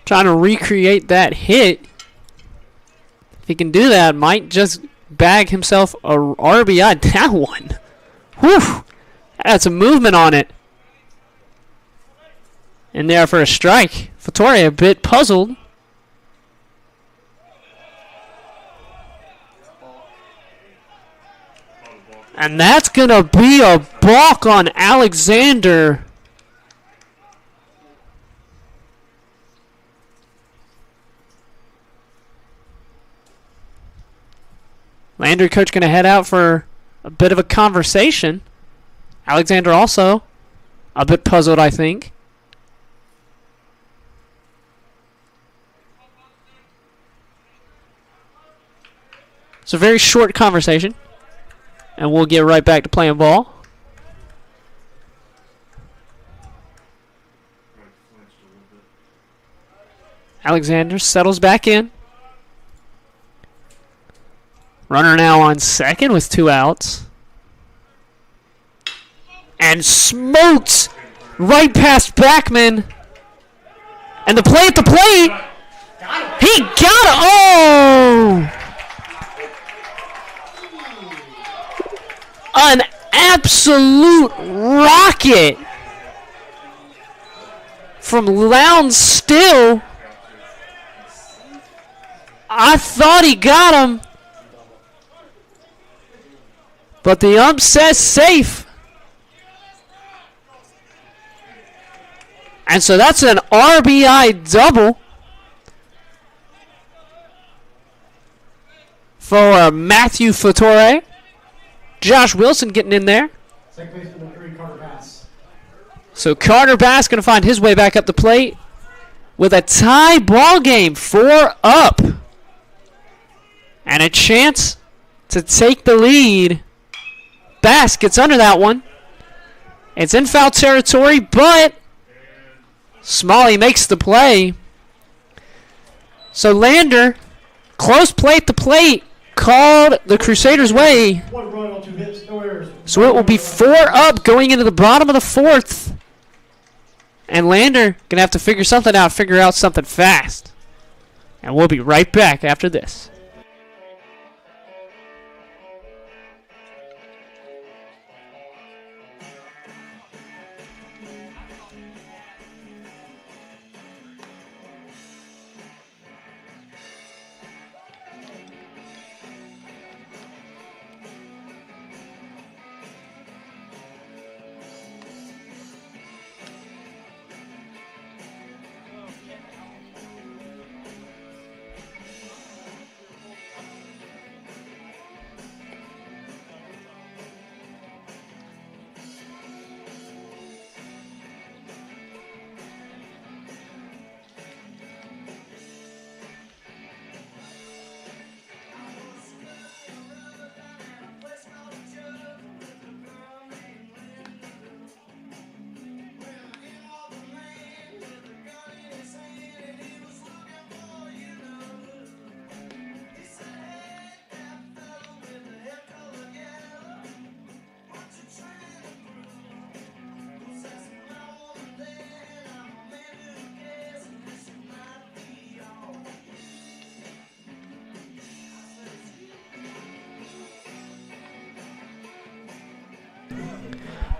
Trying to recreate that hit. If he can do that, might just bag himself a RBI. That one. Whew. That's some movement on it. And there for a strike. Fattore a bit puzzled. And that's going to be a balk on Alexander. Lander coach going to head out for a bit of a conversation. Alexander also a bit puzzled, I think. It's a very short conversation. And we'll get right back to playing ball. Alexander settles back in. Runner now on second with 2 outs. And smokes right past Backman. And the play at the plate. He got it. Oh! An absolute rocket from Lowndes Still. I thought he got him, but the ump says safe. And so that's an RBI double for Matthew Fattore. Josh Wilson getting in there. Second baseman number 3, Carter Bass. So Carter Bass going to find his way back up the plate with a tie ball game, 4 up. And a chance to take the lead. Bass gets under that one. It's in foul territory, but Smalley makes the play. So Lander, close play at the plate, called the Crusaders' way. 1 run on 2 hits, no errors. So it will be 4 up going into the bottom of the 4th. And Lander going to have to figure something out, figure out something fast. And we'll be right back after this.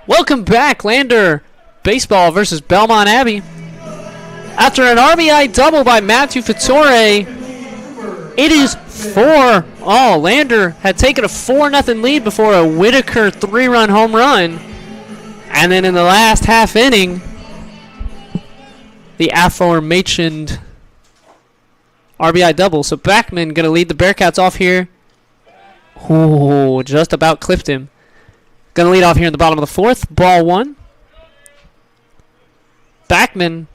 Welcome back, Lander baseball versus Belmont Abbey. After an RBI double by Matthew Fattore, it is 4-all. Lander had taken a 4-0 lead before a Whitaker 3-run home run. And then in the last half inning, the aforementioned RBI double. So Backman going to lead the Bearcats off here. Ooh, just about clipped him. Going to lead off here in the bottom of the 4th. Ball 1. Backman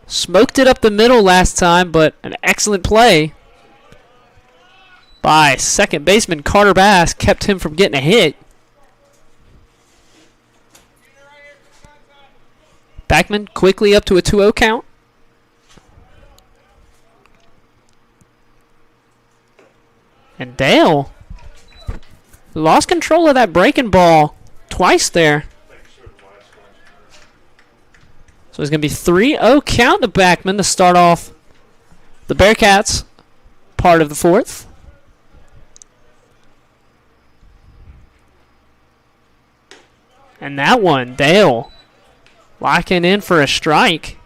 smoked it up the middle last time, but an excellent play. by second baseman Carter Bass kept him from getting a hit. Backman quickly up to a 2-0 count. And Dale lost control of that breaking ball twice there. So it's going to be 3-0 count to Backman to start off the Bearcats part of the fourth. And that one, Dale locking in for a strike.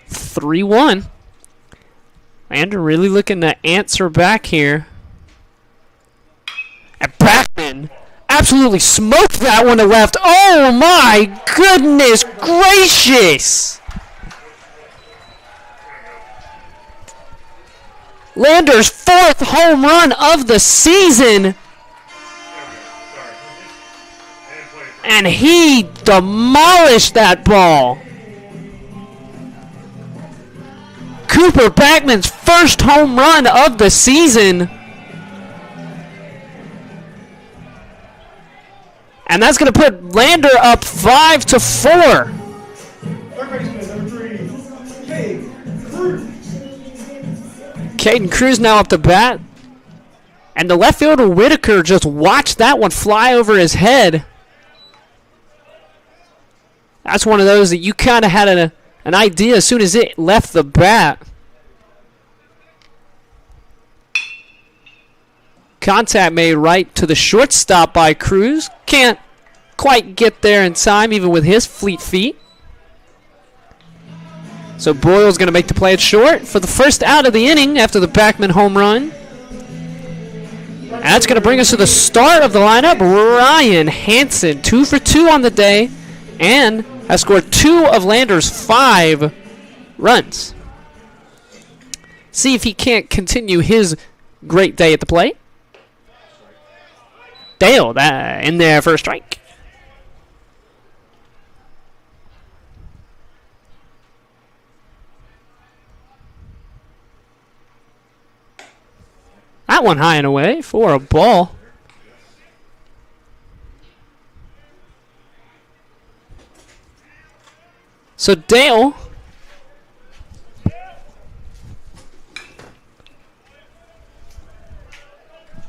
3-1. Lander really looking to answer back here. And Backman absolutely smoked that one to left. Oh my goodness gracious! Lander's 4th home run of the season. And he demolished that ball. Cooper Backman's 1st home run of the season. And that's going to put Lander up 5-4. Third baseman, number 3, Caden Cruz. Caden Cruz now up to bat. And the left fielder Whitaker just watched that one fly over his head. That's one of those that you kind of had an idea as soon as it left the bat. Contact made right to the shortstop by Cruz. Can't quite get there in time, even with his fleet feet. So Boyle's going to make the play at short for the first out of the inning after the Backman home run. And that's going to bring us to the start of the lineup. Ryan Hansen, 2 for 2 on the day, and has scored 2 of Lander's 5 runs. See if he can't continue his great day at the plate. Dale in there for a strike. That one high and away for a ball. So Dale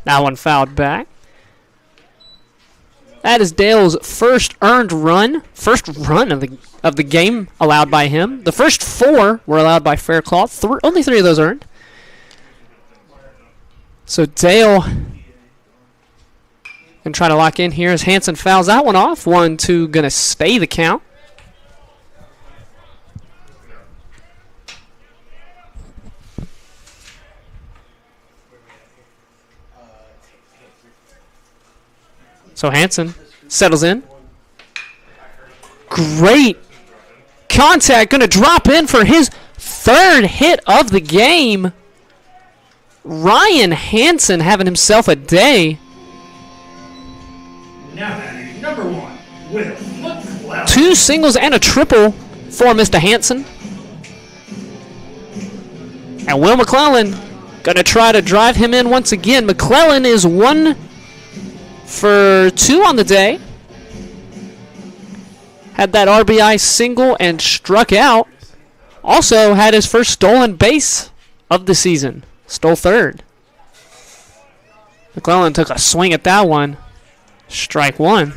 that one fouled back. That is Dale's first earned run, first run of the game allowed by him. The first 4 were allowed by Faircloth. Only 3 of those earned. So Dale can try to lock in here as Hansen fouls that one off. 1-2 going to stay the count. So Hansen settles in. Great contact. Going to drop in for his 3rd hit of the game. Ryan Hansen having himself a day. Now batting number 1, Will McClellan. 2 singles and a triple for Mr. Hansen. And Will McClellan going to try to drive him in once again. McClellan is 1 for 2 on the day. Had that RBI single and struck out. Also had his first stolen base of the season. Stole 3rd. McClellan took a swing at that one. Strike 1.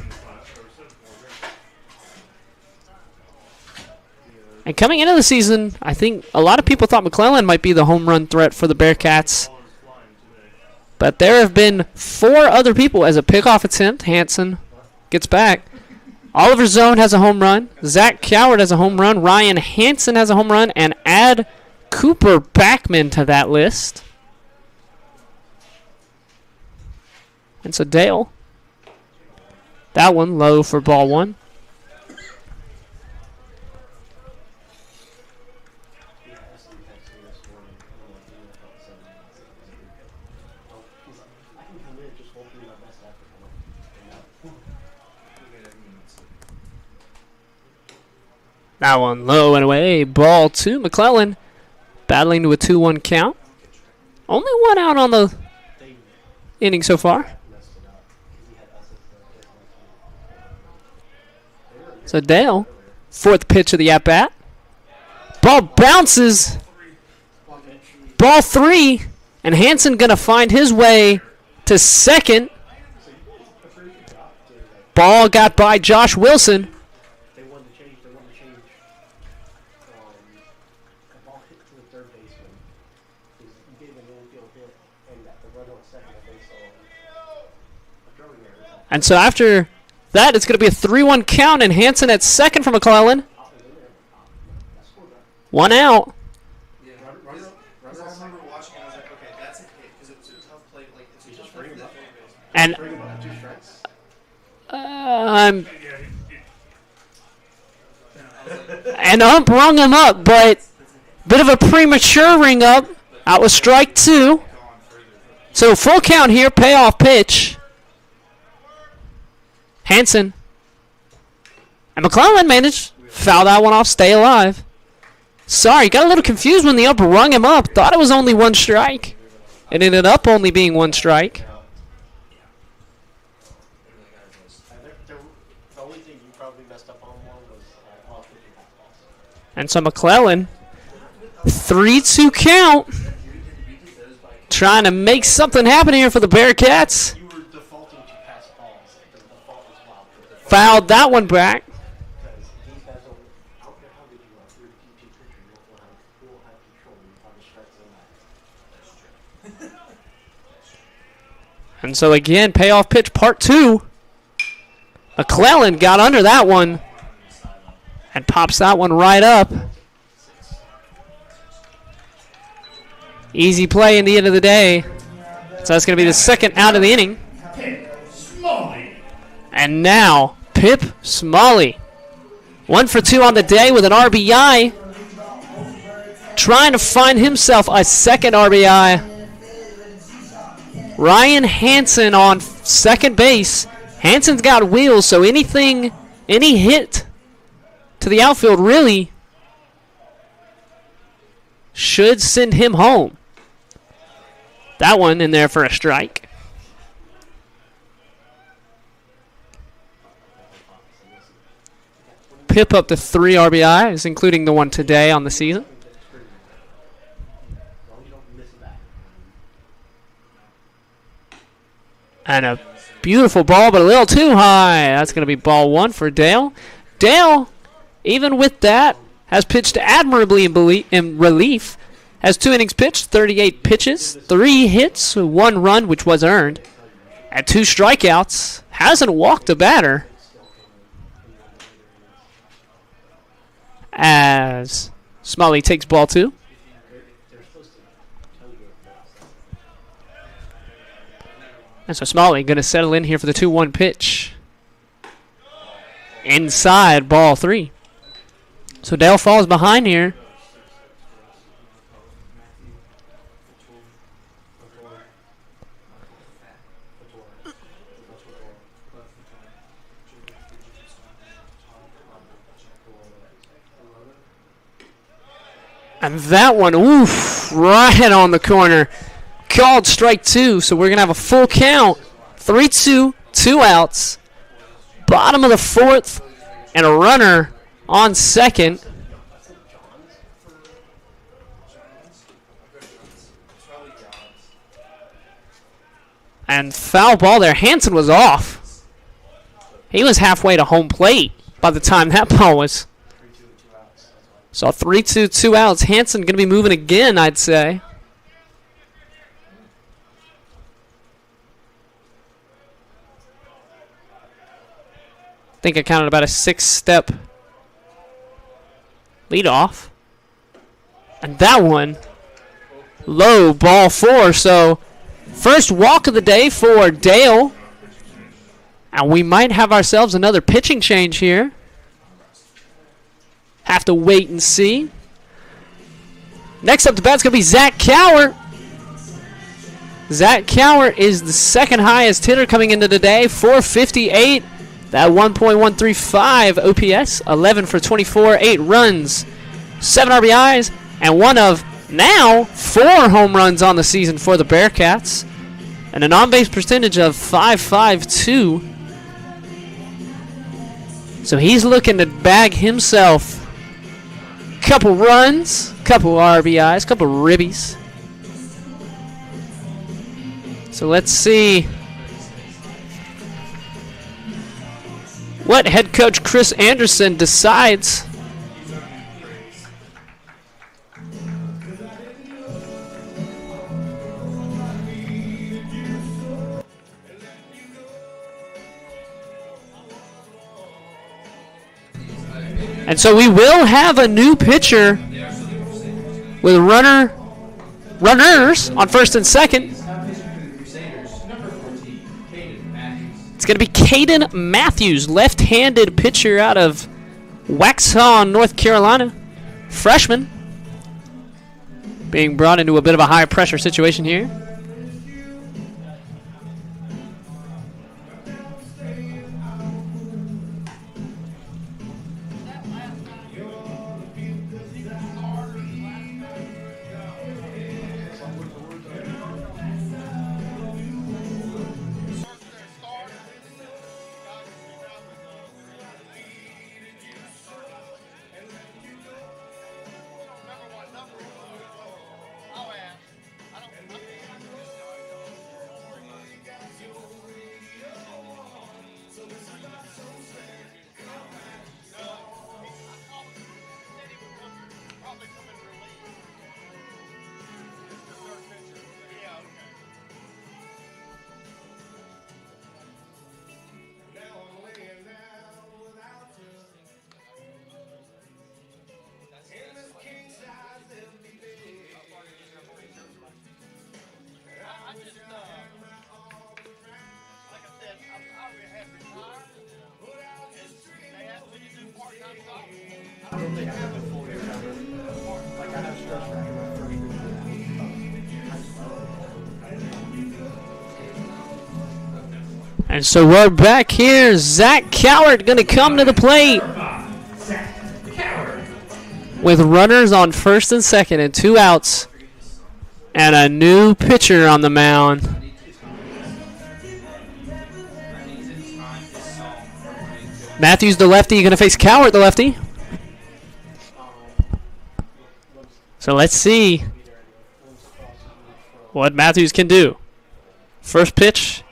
And coming into the season, I think a lot of people thought McClellan might be the home run threat for the Bearcats. But there have been 4 other people as a pickoff attempt. Hansen gets back. Oliver Zone has a home run. Zach Coward has a home run. Ryan Hansen has a home run. And add Cooper Backman to that list. And so Dale. That one low for ball 1. That one low and away. Ball 2. McClellan battling to a 2-1 count. Only 1 out on the inning so far. So Dale, fourth pitch of the at-bat. Ball bounces. Ball 3. And Hansen going to find his way to second. Ball got by Josh Wilson. They wanted to change. The ball hit to the third baseman. You gave an infield hit, and the run on second, they saw a throwing error. And so after that, it's going to be a 3-1 count, and Hansen at second for McClellan. 1 out. Yeah, I remember watching it. I was like, okay, that's a hit because it was a tough play. Like it's a tough play for the third baseman. And and ump rung him up, but bit of a premature ring up. That was strike 2. So full count here, payoff pitch. Hansen. And McClellan managed foul that one off, stay alive. Sorry, got a little confused when the ump rung him up. Thought it was only 1 strike. It ended up only being 1 strike. The only thing you probably messed up on was off pitching fastballs. And so McClellan, 3-2 count. Trying to make something happen here for the Bearcats. You were defaulting to pass balls. The default was wild. Fouled that one back. Because these guys don't, I don't care how good you are. If you're a DP pitcher, you don't have control. You find the strikes in that. And so again, payoff pitch part 2. McClellan got under that one and pops that one right up. Easy play in the end of the day. So that's going to be the second out of the inning. And now, Pip Smalley. 1 for 2 on the day with an RBI. Trying to find himself a second RBI. Ryan Hansen on second base. Hansen's got wheels, so any hit to the outfield really should send him home. That one in there for a strike. Pip up to 3 RBIs, including the one today on the season. And a beautiful ball, but a little too high. That's going to be ball 1 for Dale. Dale, even with that, has pitched admirably in relief. Has 2 innings pitched, 38 pitches, 3 hits, 1 run, which was earned, and 2 strikeouts. Hasn't walked a batter. As Smalley takes ball 2. And so Smalley going to settle in here for the 2-1 pitch. Inside ball 3. So Dale falls behind here. And that one, oof, right on the corner. Called strike 2, so we're going to have a full count. 3-2, 2 outs. Bottom of the 4th, and a runner on second. And foul ball there. Hansen was off. He was halfway to home plate by the time that ball was. So 3-2, 2 outs. Hansen going to be moving again, I'd say. I think I counted about a 6-step lead off. And that one, low, ball 4. So first walk of the day for Dale. And we might have ourselves another pitching change here. Have to wait and see. Next up to bat's going to be Zach Cower. Zach Cower is the second highest hitter coming into today, 458. That 1.135 OPS, 11 for 24, 8 runs, 7 RBIs, and one of now 4 home runs on the season for the Bearcats. and an on-base percentage of .552. So he's looking to bag himself a couple runs, couple RBIs, couple ribbies. So let's see what head coach Chris Anderson decides. And so we will have a new pitcher with runners on first and second. It's going to be Caden Matthews, left-handed pitcher out of Waxhaw, North Carolina. Freshman. Being brought into a bit of a high-pressure situation here. I don't think I have a full recovery. Like I have stress fracture my first week. And so we're back here. Zach Cowart going to come to the plate with runners on first and second and 2 outs. And a new pitcher on the mound. Matthews, the lefty, going to face Cowart, the lefty. So let's see what Matthews can do. First pitch,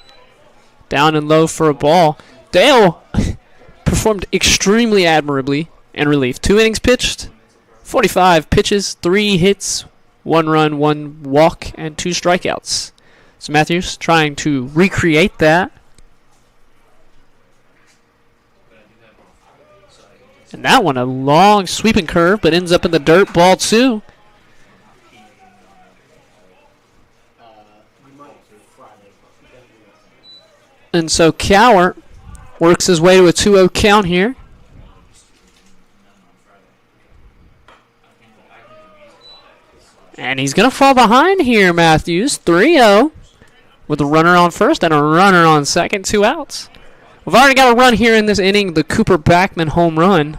down and low for a ball. Dale performed extremely admirably in relief. 2 innings pitched, 45 pitches, 3 hits, 1 run, 1 walk, and 2 strikeouts. So Matthews trying to recreate that. And that one, a long sweeping curve, but ends up in the dirt. Ball 2. And so Cowart works his way to a 2-0 count here. And he's going to fall behind here, Matthews. 3-0 with a runner on first and a runner on second. 2 outs. We've already got a run here in this inning, the Cooper Backman home run.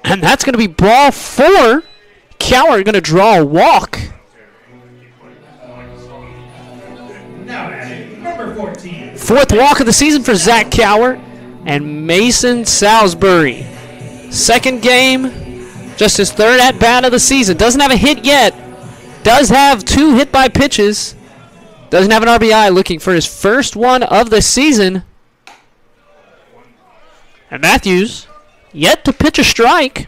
And that's going to be ball 4. Cowart going to draw a walk. Number 14. 4th walk of the season for Zach Cowart and Mason Salisbury. 2nd game, just his 3rd at-bat of the season. Doesn't have a hit yet. Does have 2 hit by pitches. Doesn't have an RBI, looking for his first one of the season. And Matthews, yet to pitch a strike.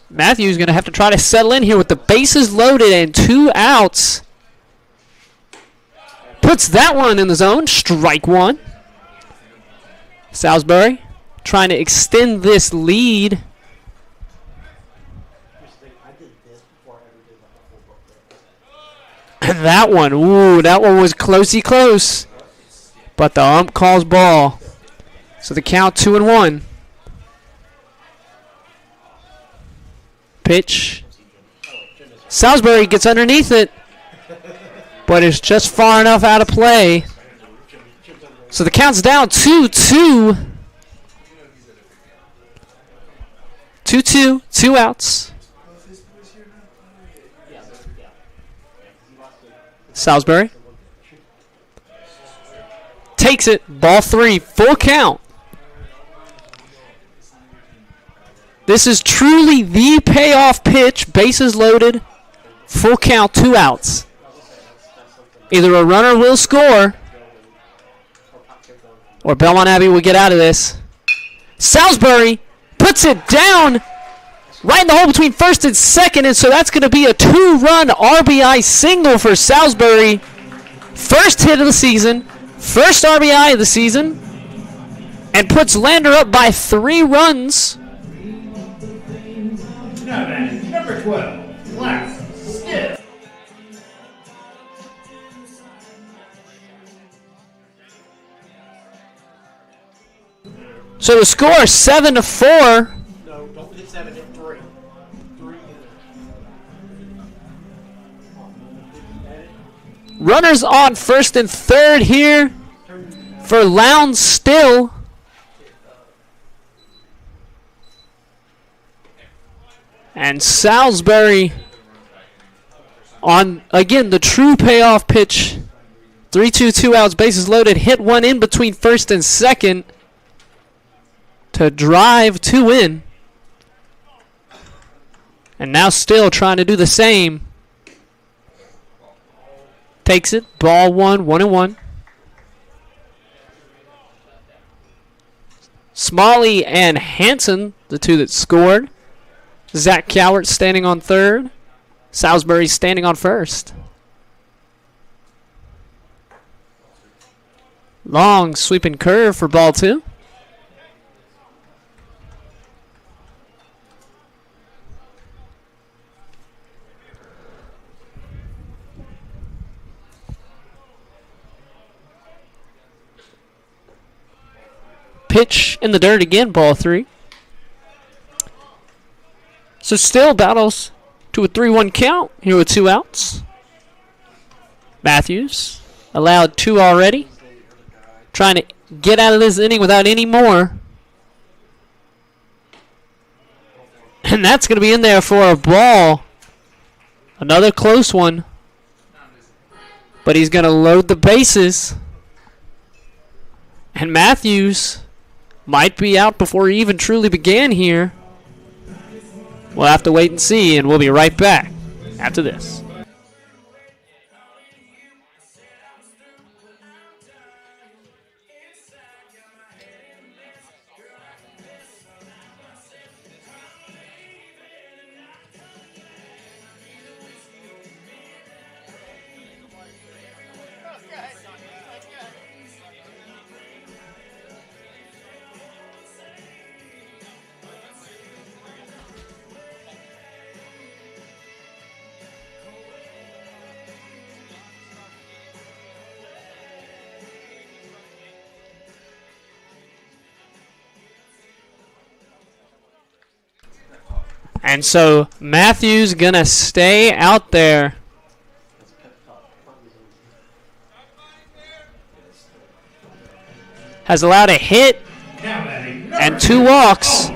Matthews going to have to try to settle in here with the bases loaded and 2 outs. Puts that one in the zone. Strike 1. Salisbury trying to extend this lead. And that one, that one was closey close. But the ump calls ball. So the count 2-1. Pitch. Salisbury gets underneath it, but it's just far enough out of play. So the count's down 2-2. 2-2, 2 outs. Salisbury takes it. Ball 3, full count. This is truly the payoff pitch. Bases loaded, full count, 2 outs. Either a runner will score or Belmont Abbey will get out of this. Salisbury puts it down right in the hole between first and second, and so that's going to be a 2-run RBI single for Salisbury. First hit of the season, first RBI of the season, and puts Lander up by 3 runs. Now batting, number 12, Last Stiff. So the score 7-4. No, don't hit 7, hit 3. 3 Runners on first and third here for Lowndes still. And Salisbury on, again, the true payoff pitch. 3-2, 2 outs, bases loaded. Hit one in between first and second to drive 2 in. And now still trying to do the same. Takes it. Ball 1, 1-1. Smalley and Hanson, the 2 that scored. Zach Cowart standing on third. Salisbury standing on first. Long sweeping curve for ball 2. Pitch in the dirt again, ball 3. So still battles to a 3-1 count here with 2 outs. Matthews allowed 2 already. Trying to get out of this inning without any more. And that's going to be in there for a ball. Another close one. But he's going to load the bases. And Matthews might be out before he even truly began here. We'll have to wait and see, and we'll be right back after this. And so Matthews gonna stay out there. Has allowed a hit and 2 walks.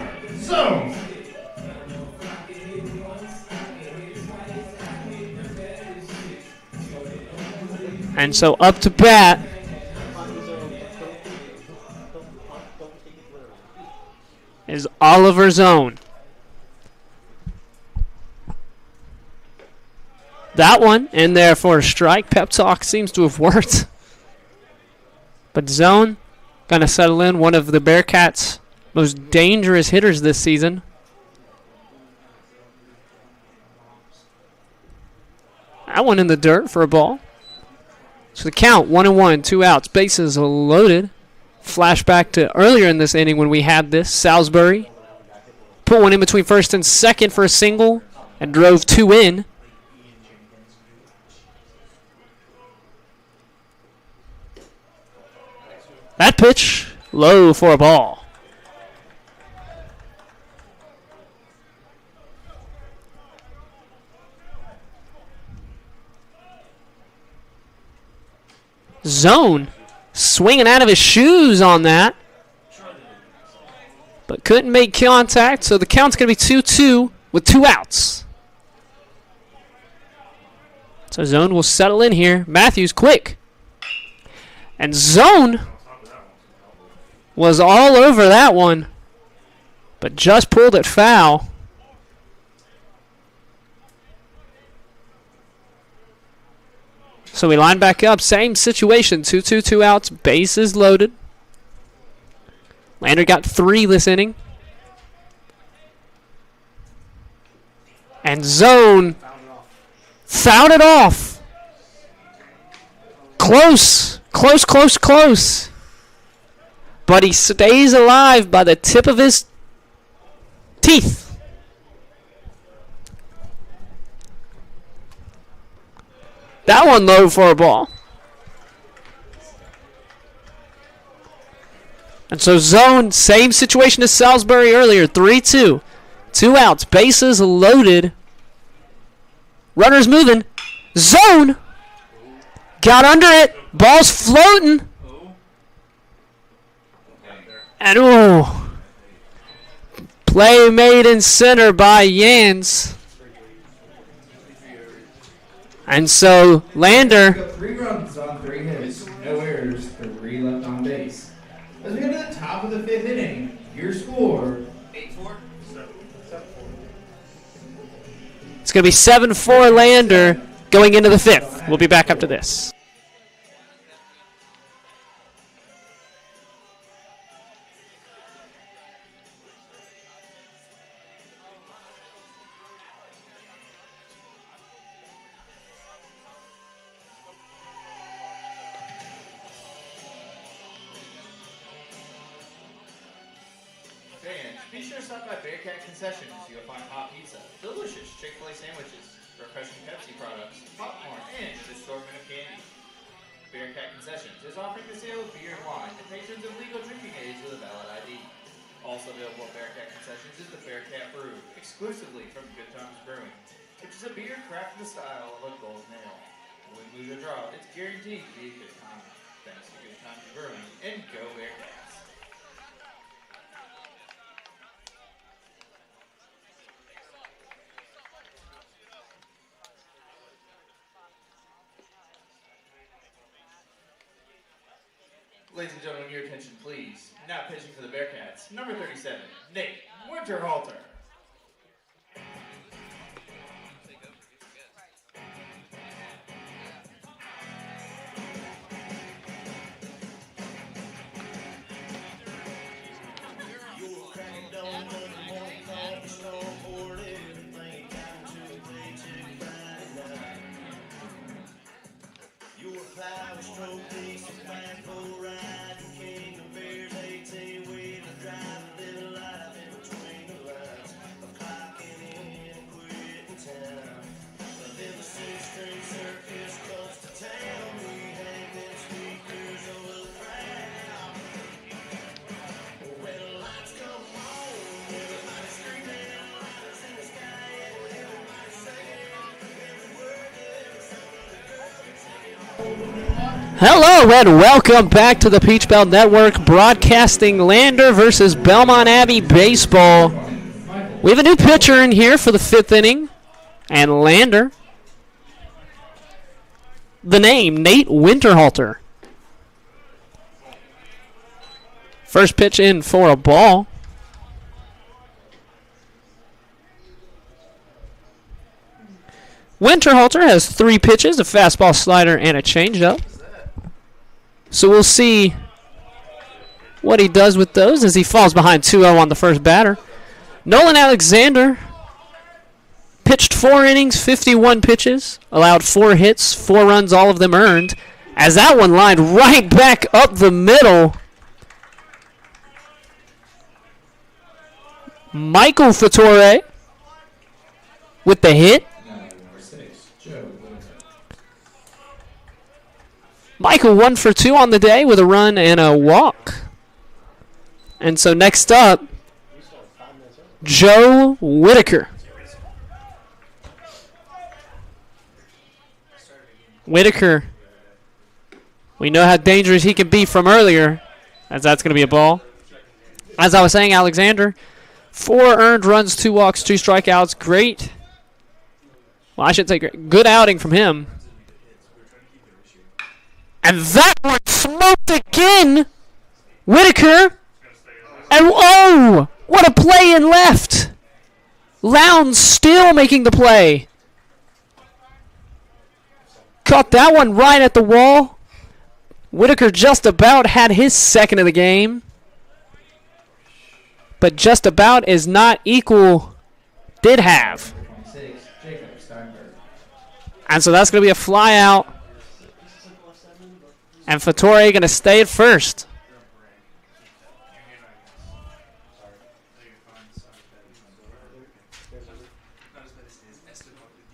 And so up to bat is Oliver Zone. That one in there for a strike. Pep talk seems to have worked. But Zone going to settle in, one of the Bearcats' most dangerous hitters this season. That one in the dirt for a ball. So the count, 1-1, 2 outs, bases loaded. Flashback to earlier in this inning when we had this. Salisbury put one in between first and second for a single and drove 2 in. That pitch, low for a ball. Zone swinging out of his shoes on that. But couldn't make contact, so the count's going to be 2-2 with 2 outs. So zone will settle in here. Matthews quick. And zone was all over that one, but just pulled it foul. So we line back up. Same situation. 2-2, 2 outs. Bases loaded. Lander got 3 this inning. And zone fouled it off. Close. Close, close, close. But he stays alive by the tip of his teeth. That one low for a ball. And so zone, same situation as Salisbury earlier. 3-2. 2 outs. Bases loaded. Runners moving. Zone. Got under it. Ball's floating. And play made in center by Yans. And so Lander. 3 runs on 3 hits, no errors, 3 left on base. As we get to the top of the 5th inning, your score 8-4. It's going to be 7-4 Lander going into the 5th. We'll be back after this. Be sure to stop by Bearcat Concessions. You'll find hot pizza, delicious Chick-fil-A sandwiches, refreshing Pepsi products, popcorn, and an assortment of candy. Bearcat Concessions is offering the sale of beer and wine to patrons of legal drinking age with a valid ID. Also available at Bearcat Concessions is the Bearcat Brew, exclusively from Good Times Brewing, which is a beer crafted in the style of a golden ale. When we lose a draw, it's guaranteed to be a good time. Thanks to Good Times Brewing, and go Bearcats! Ladies and gentlemen, your attention please. Now pitching for the Bearcats, number 37, Nate Winterhalter. Hello and welcome back to the Peach Belt Network, broadcasting Lander versus Belmont Abbey baseball. We have a new pitcher in here for the 5th inning, and Lander. The name, Nate Winterhalter. First pitch in for a ball. Winterhalter has 3 pitches, a fastball, slider, and a changeup. So we'll see what he does with those as he falls behind 2-0 on the first batter. Nolan Alexander pitched 4 innings, 51 pitches, allowed 4 hits, 4 runs, all of them earned, as that one lined right back up the middle. Michael Fattore with the hit. Michael 1 for 2 on the day with a run and a walk. And so next up, Joe Whitaker. Whitaker, we know how dangerous he can be from earlier, as that's going to be a ball. As I was saying, Alexander, 4 earned runs, 2 walks, 2 strikeouts. Great. Well, I should say great. Good outing from him. And that one smoked again. Whitaker. And oh, what a play in left. Lowndes still making the play. Caught that one right at the wall. Whitaker just about had his second of the game. But just about is not equal. Did have. And so that's going to be a fly out. And Fattore going to stay at first.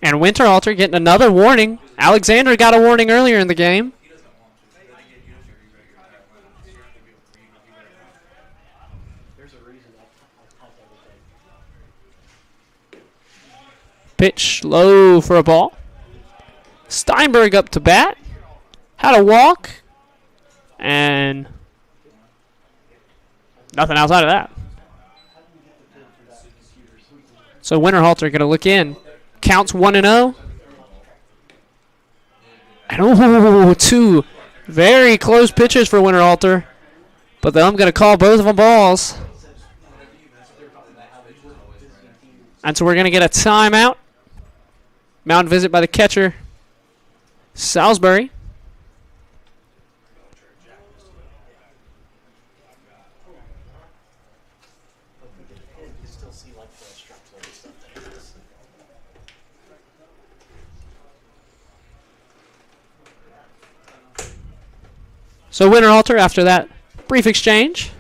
And Winterhalter getting another warning. Alexander got a warning earlier in the game. Pitch low for a ball. Steinberg up to bat. Had a walk. And nothing outside of that. So Winterhalter going to look in. Counts 1-0. And oh, 2 very close pitches for Winterhalter. But then I'm going to call both of them balls. And so we're going to get a timeout. Mound visit by the catcher, Salisbury. So Winterhalter after that brief exchange.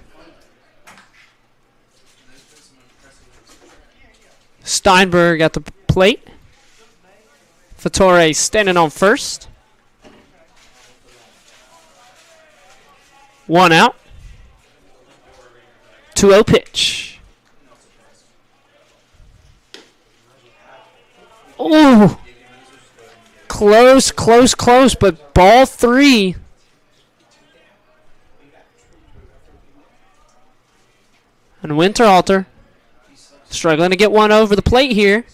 Steinberg at the plate. Fattore standing on first. 1 out. 2-0 pitch. Ooh. Close, close, close, but ball 3. And Winterhalter struggling to get one over the plate here.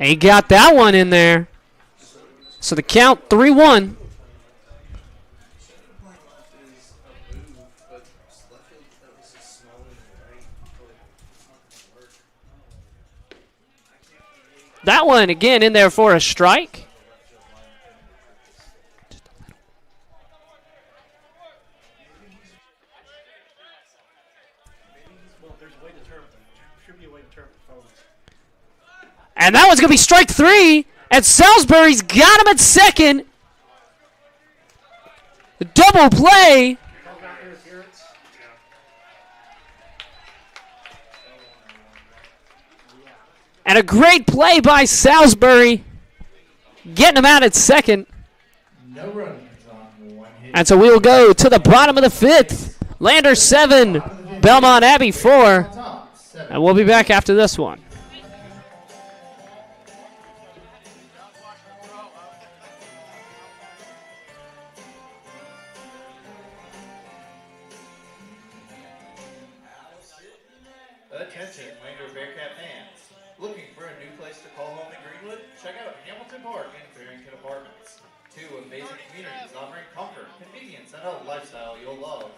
And he got that one in there. So the count 3-1. That one again in there for a strike. And that one's going to be strike 3. And Salisbury's got him at second. Double play. And a great play by Salisbury. Getting him out at second. No runners on 1 hit. And so we'll go to the bottom of the 5th. Lander 7, Belmont Abbey 4. And we'll be back after this one. Attention, Lander Bearcat fans. Looking for a new place to call home in Greenwood? Check out Hamilton Park and Farrington Apartments. 2 amazing communities offering comfort, convenience, and a lifestyle you'll love.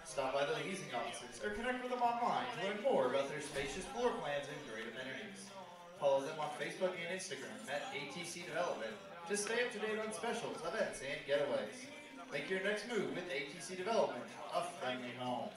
Stop by the leasing offices or connect with them online to learn more about their spacious floor plans and great amenities. Follow them on Facebook and Instagram at ATC Development to stay up to date on specials, events, and getaways. Make your next move with ATC Development, a friendly home.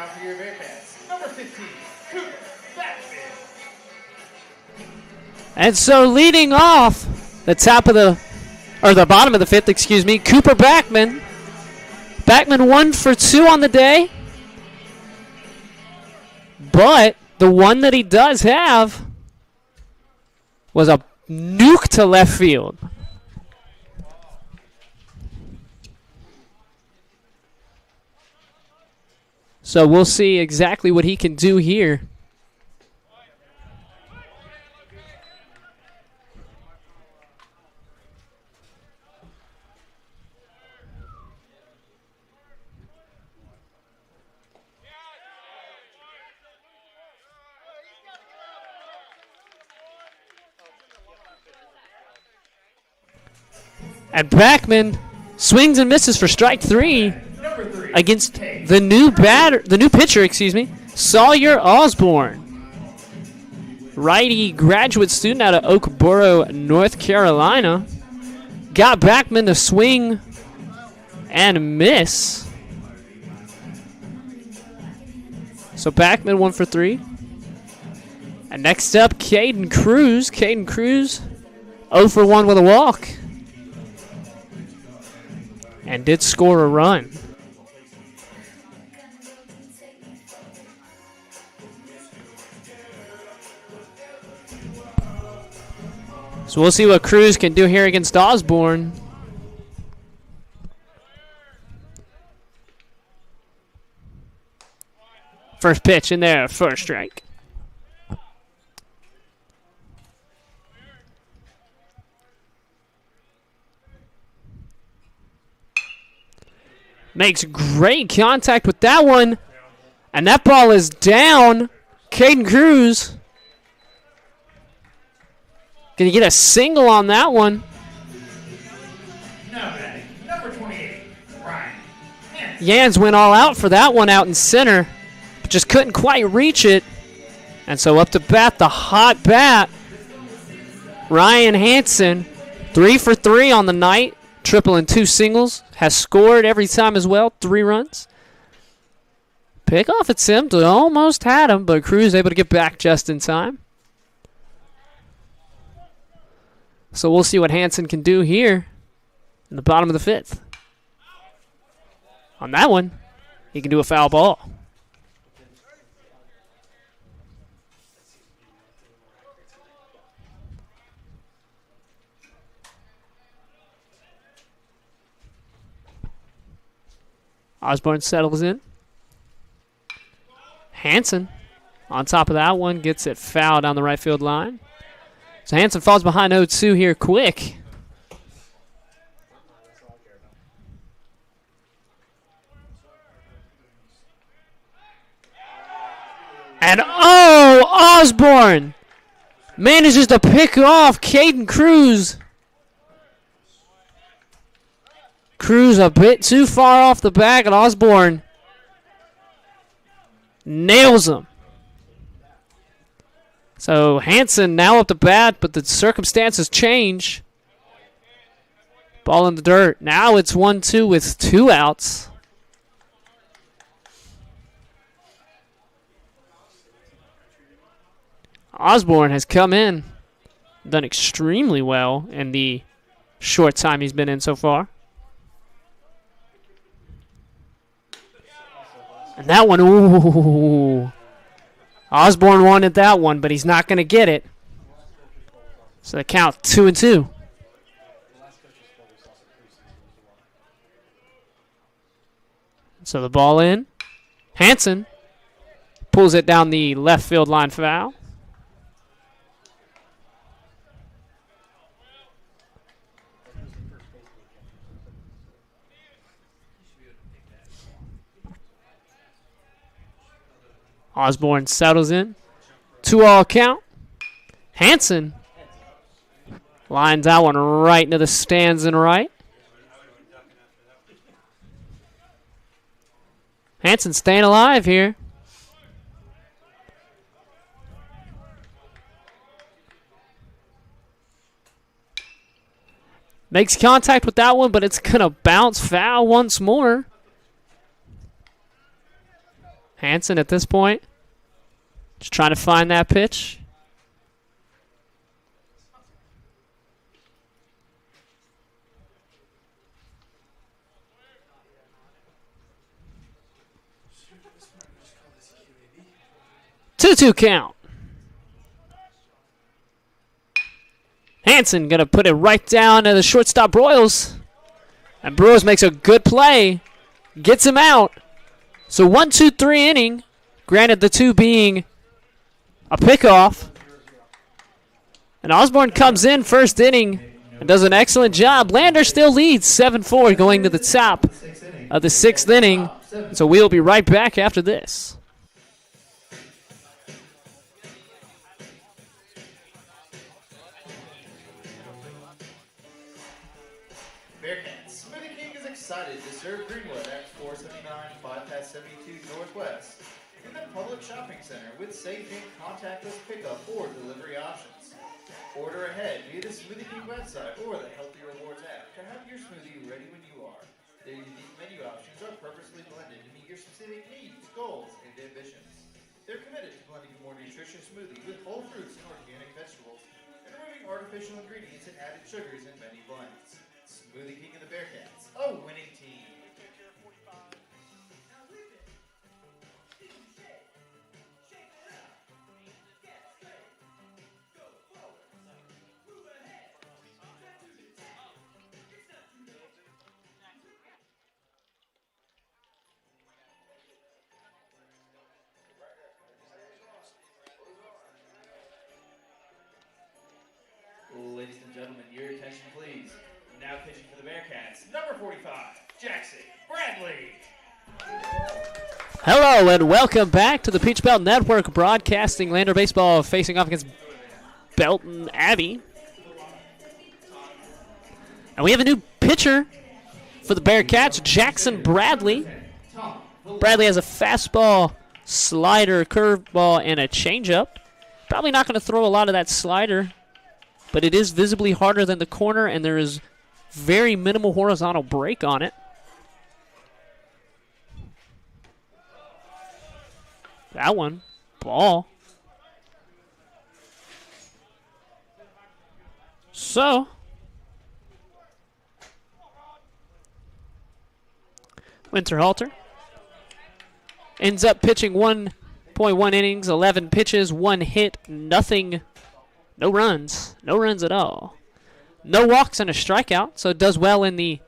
out for your Bearcats. Number 15, Cooper Backman. And so leading off the bottom of the fifth, excuse me, Cooper Backman. Backman 1 for 2 on the day. But the one that he does have was a nuke to left field. So we'll see exactly what he can do here. And Backman swings and misses for strike 3 against the new pitcher, Sawyer Osborne. Righty graduate student out of Oakboro, North Carolina. Got Backman to swing and miss. So Backman 1 for 3. And next up, Caden Cruz. Caden Cruz 0 for 1 with a walk. And did score a run. So we'll see what Cruz can do here against Osborne. First pitch in there, first strike. Makes great contact with that one. And that ball is down. Caden Cruz. Gonna get a single on that one. Number 28, Ryan. Yans went all out for that one out in center. But just couldn't quite reach it. And so up to bat, the hot bat. Ryan Hansen, 3 for 3 on the night. Triple and 2 singles. Has scored every time as well. 3 runs. Pickoff attempt. Almost had him, but Cruz able to get back just in time. So we'll see what Hansen can do here in the bottom of the 5th. On that one, he can do a foul ball. Osborne settles in. Hansen on top of that one gets it foul down the right field line. So Hansen falls behind 0-2 here quick. And Osborne manages to pick off Caden Cruz. Cruz a bit too far off the bag, and Osborne nails him. So Hansen now up to bat, but the circumstances change. Ball in the dirt. Now it's 1-2 with 2 outs. Osborne has come in, done extremely well in the short time he's been in so far. And that one, ooh. Osborne wanted that one, but he's not going to get it. So the count 2-2. So the ball in. Hansen pulls it down the left field line foul. Osborne settles in. 2-all count. Hansen lines that one right into the stands and right. Hansen staying alive here. Makes contact with that one, but it's going to bounce foul once more. Hansen at this point, just trying to find that pitch. Two count. Hansen gonna put it right down to the shortstop Broyles. And Broyles makes a good play. Gets him out. So 1-2-3 inning. Granted, the 2 being a pickoff. And Osborne comes in first inning and does an excellent job. Lander still leads 7-4 going to the top of the 6th inning. So we'll be right back after this. Bearcats. Smoothie King is excited to serve Greenwood at 479 5 past 72 Northwest in the public shopping center with safe and contactless pickup or delivery options. Order ahead via the Smoothie King website or the Healthy Rewards app to have your smoothie ready when you are. Their unique menu options are purposely blended to meet your specific needs, goals, and ambitions. They're committed to blending a more nutritious smoothie with whole fruits and organic vegetables and removing artificial ingredients and added sugars in many blends. Smoothie King and the Bearcats, a winning team. Ladies and gentlemen, your attention please. Now pitching for the Bearcats, number 45, Jackson Bradley. Hello and welcome back to the Peach Belt Network broadcasting Lander baseball facing off against Belton Abbey. And we have a new pitcher for the Bearcats, Jackson Bradley. Bradley has a fastball, slider, curveball, and a changeup. Probably not going to throw a lot of that slider, but it is visibly harder than the corner, and there is very minimal horizontal break on it. That one, ball. So, Winterhalter ends up pitching 1.1 innings, 11 pitches, 1 hit, nothing, no runs at all. No walks and a strikeout, so it does well in the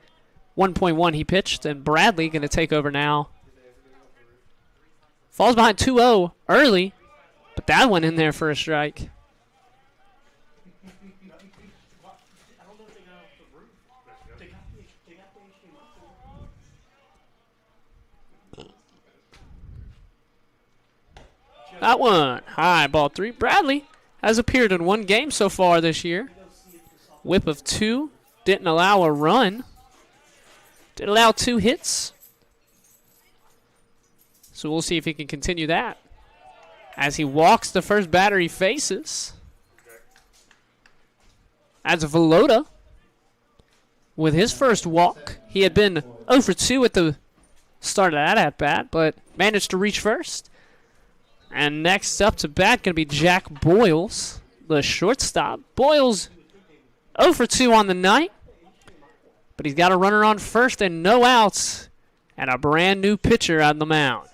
1.1 he pitched, and Bradley going to take over now. Falls behind 2-0 early, but that went in there for a strike. That one, high, ball 3. Bradley has appeared in 1 game so far this year. Whip of 2, didn't allow a run. Did allow 2 hits. So we'll see if he can continue that. As he walks the first batter he faces. As Velota with his first walk. He had been 0 for 2 at the start of that at-bat, but managed to reach first. And next up to bat going to be Jack Boyles, the shortstop. Boyles 0 for 2 on the night, but he's got a runner on first and no outs, and a brand new pitcher on the mound.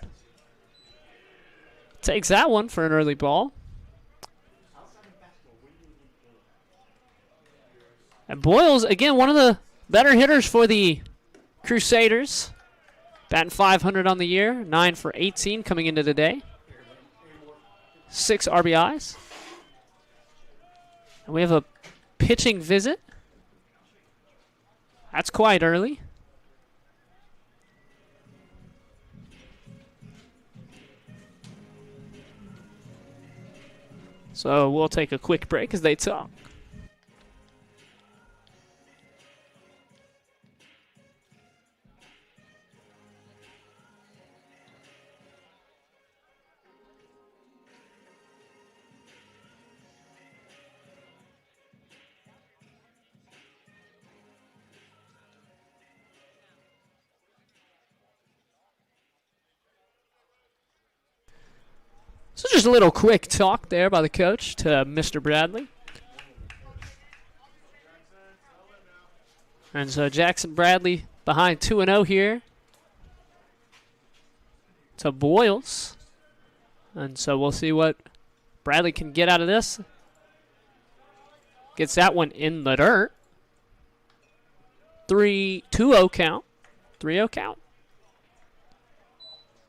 Takes that one for an early ball. And Boyles, again, one of the better hitters for the Crusaders. Batting .500 on the year, 9 for 18 coming into today. 6 RBIs. And we have a pitching visit. That's quite early. So we'll take a quick break as they talk. So just a little quick talk there by the coach to Mr. Bradley. And so Jackson Bradley behind 2-0 here to Boyles. And so we'll see what Bradley can get out of this. Gets that one in the dirt. 2-0 count. 3-0 count.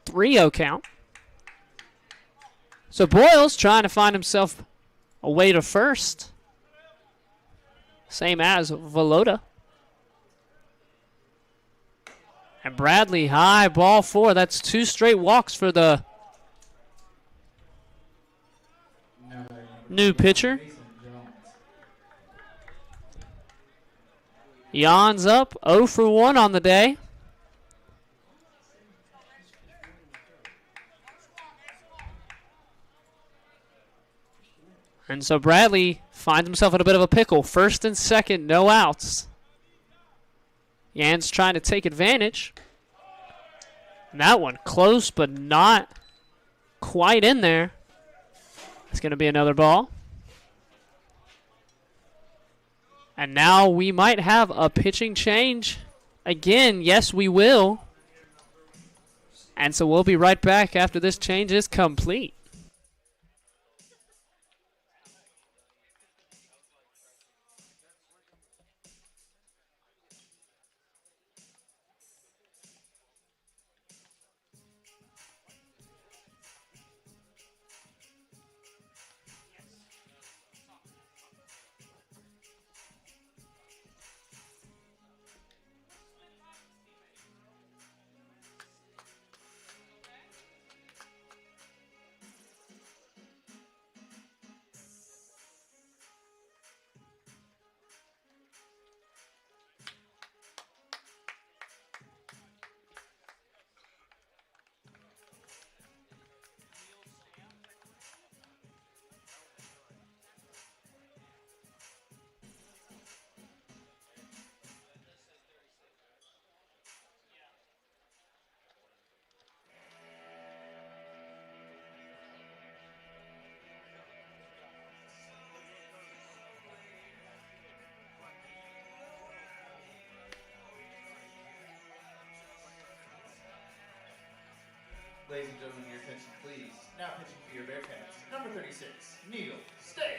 3-0 count. So Boyles trying to find himself a way to first. Same as Volota. And Bradley high, ball 4. That's 2 straight walks for the new pitcher. Jan's up, 0 for 1 on the day. And so Bradley finds himself in a bit of a pickle. First and second, no outs. Jan's trying to take advantage. And that one close, but not quite in there. It's going to be another ball. And now we might have a pitching change. Again, yes, we will. And so we'll be right back after this change is complete. Ladies and gentlemen, your attention please. Now pitching for your Bearcats, number 36, Neil Stay.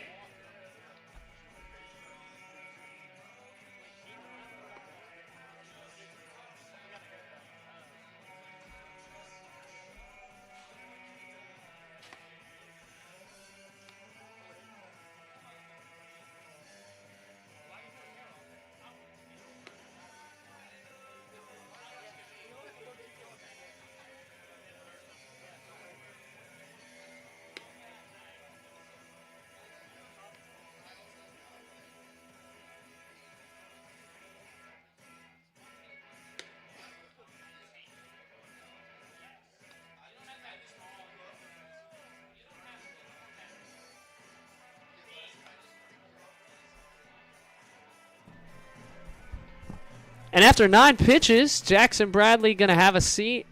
And after 9 pitches, Jackson Bradley going to have a seat.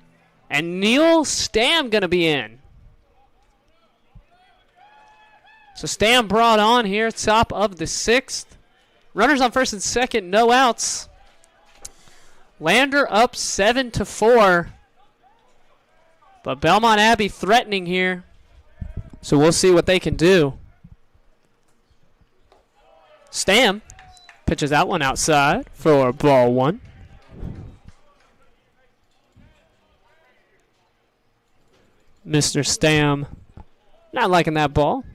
And Neil Stam going to be in. So Stam brought on here, top of the 6th. Runners on first and second, no outs. Lander up 7-4. But Belmont Abbey threatening here. So we'll see what they can do. Stam pitches that one outside for ball 1. Mr. Stam not liking that ball.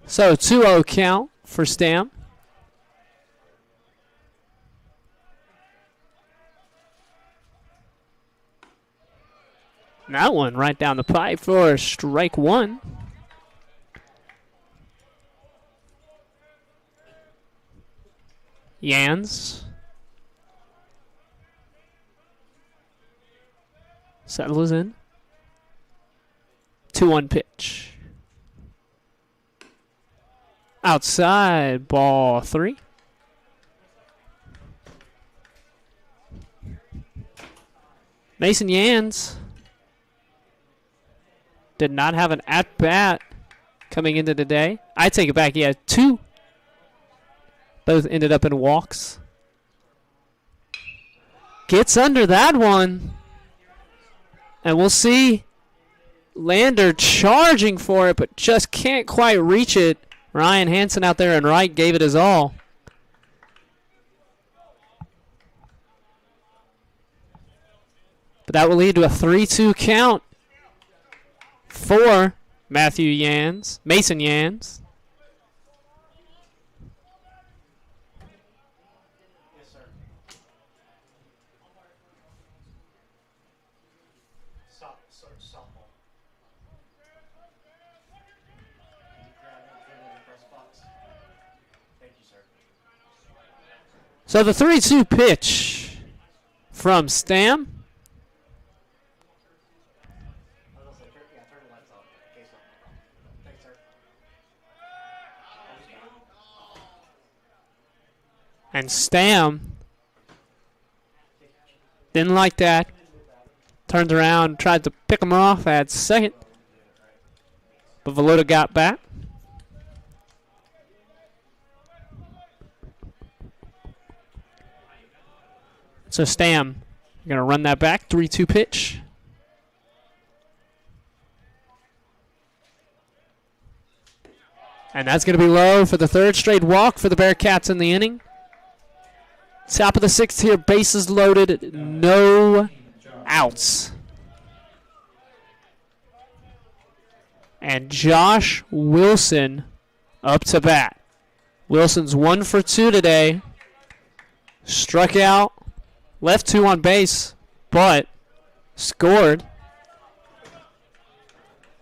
So 2-0 count for Stam. That one right down the pipe for strike 1. Jans settles in. 2-1 pitch. outside, ball 3. Mason Yans did not have an at-bat coming into today. I take it back. He had 2. Both ended up in walks. Gets under that one. And we'll see Lander charging for it, but just can't quite reach it. Ryan Hansen out there in right gave it his all. But that will lead to a 3-2 count for Mason Yans. Yes, sir. Softball. Can you grab that in the press box? Thank you, sir. So the 3-2 pitch from Stam. I was gonna say, turn the lights off. Okay, sir. Thanks, sir. And Stam didn't like that. Turned around, tried to pick him off at second. But Velota got back. So Stam, you're going to run that back. 3-2 pitch. And that's going to be low for the 3rd straight walk for the Bearcats in the inning. Top of the 6th here, bases loaded, no outs. And Josh Wilson up to bat. Wilson's 1 for 2 today. Struck out, left 2 on base, but scored.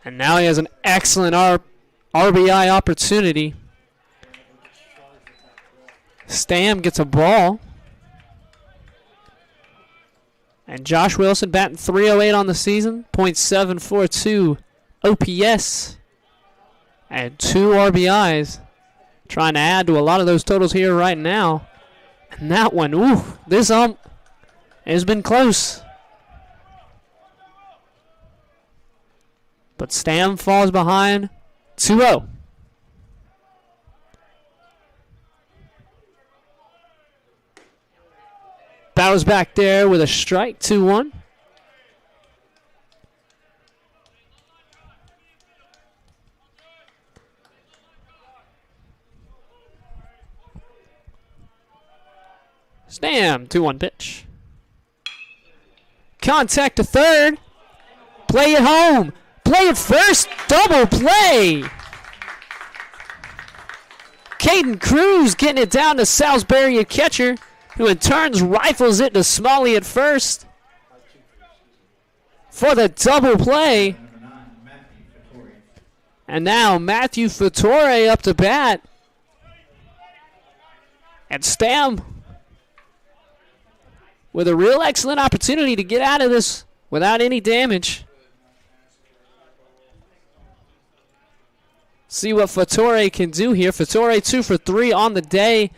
And now he has an excellent RBI opportunity. Stam gets a ball. And Josh Wilson batting .308 on the season, .742 OPS, and 2 RBIs. Trying to add to a lot of those totals here right now. And that one, ooh, this has been close. But Stam falls behind 2-0. Bowers back there with a strike, 2-1. Stam, 2-1 pitch. Contact to third. Play it home. Play it first. Double play. Caden Cruz getting it down to Salisbury at catcher, who in turns rifles it to Smalley at first for the double play. And now Matthew Fattore up to bat. And Stam with a real excellent opportunity to get out of this without any damage. See what Fattore can do here. Fattore 2 for 3 on the day,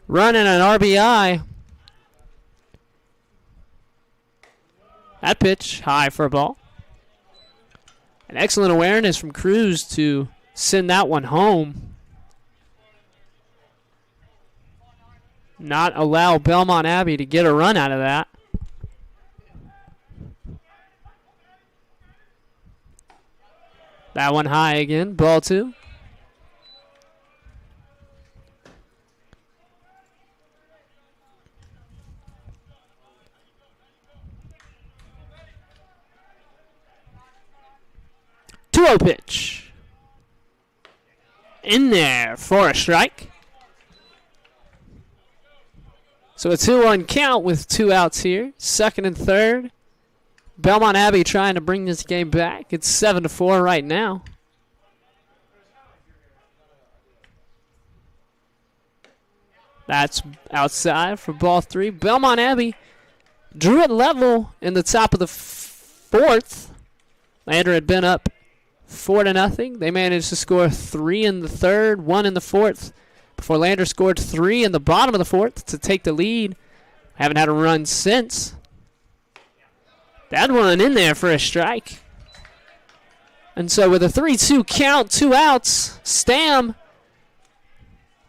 running an RBI. That pitch high for a ball. An excellent awareness from Cruz to send that one home. Not allow Belmont Abbey to get a run out of that. That one high again, ball 2. Two-0 pitch. In there for a strike. So a 2-1 count with 2 outs here. Second and third. Belmont Abbey trying to bring this game back. It's 7-4 right now. That's outside for ball 3. Belmont Abbey drew it level in the top of the 4th. Lander had been up 4-0. They managed to score 3 in the third, 1 in the fourth, before Lander scored 3 in the bottom of the fourth to take the lead. Haven't had a run since. That one in there for a strike. And so with a 3-2 count, 2 outs, Stam.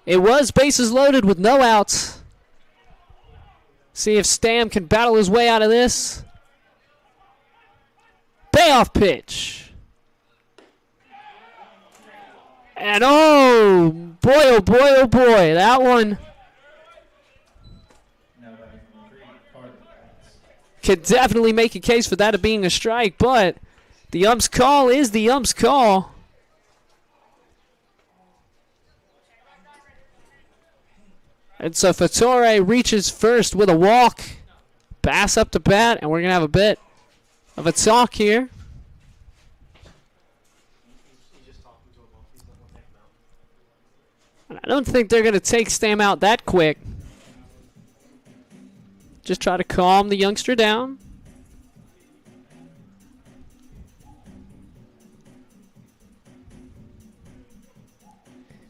It was bases loaded with no outs. See if Stam can battle his way out of this. Payoff pitch. And oh boy, oh boy, oh boy. That one could definitely make a case for that being a strike, but the ump's call is the ump's call. And so Fattore reaches first with a walk. Bass up to bat, and we're going to have a bit of a talk here. And I don't think they're going to take Stam out that quick. Just try to calm the youngster down.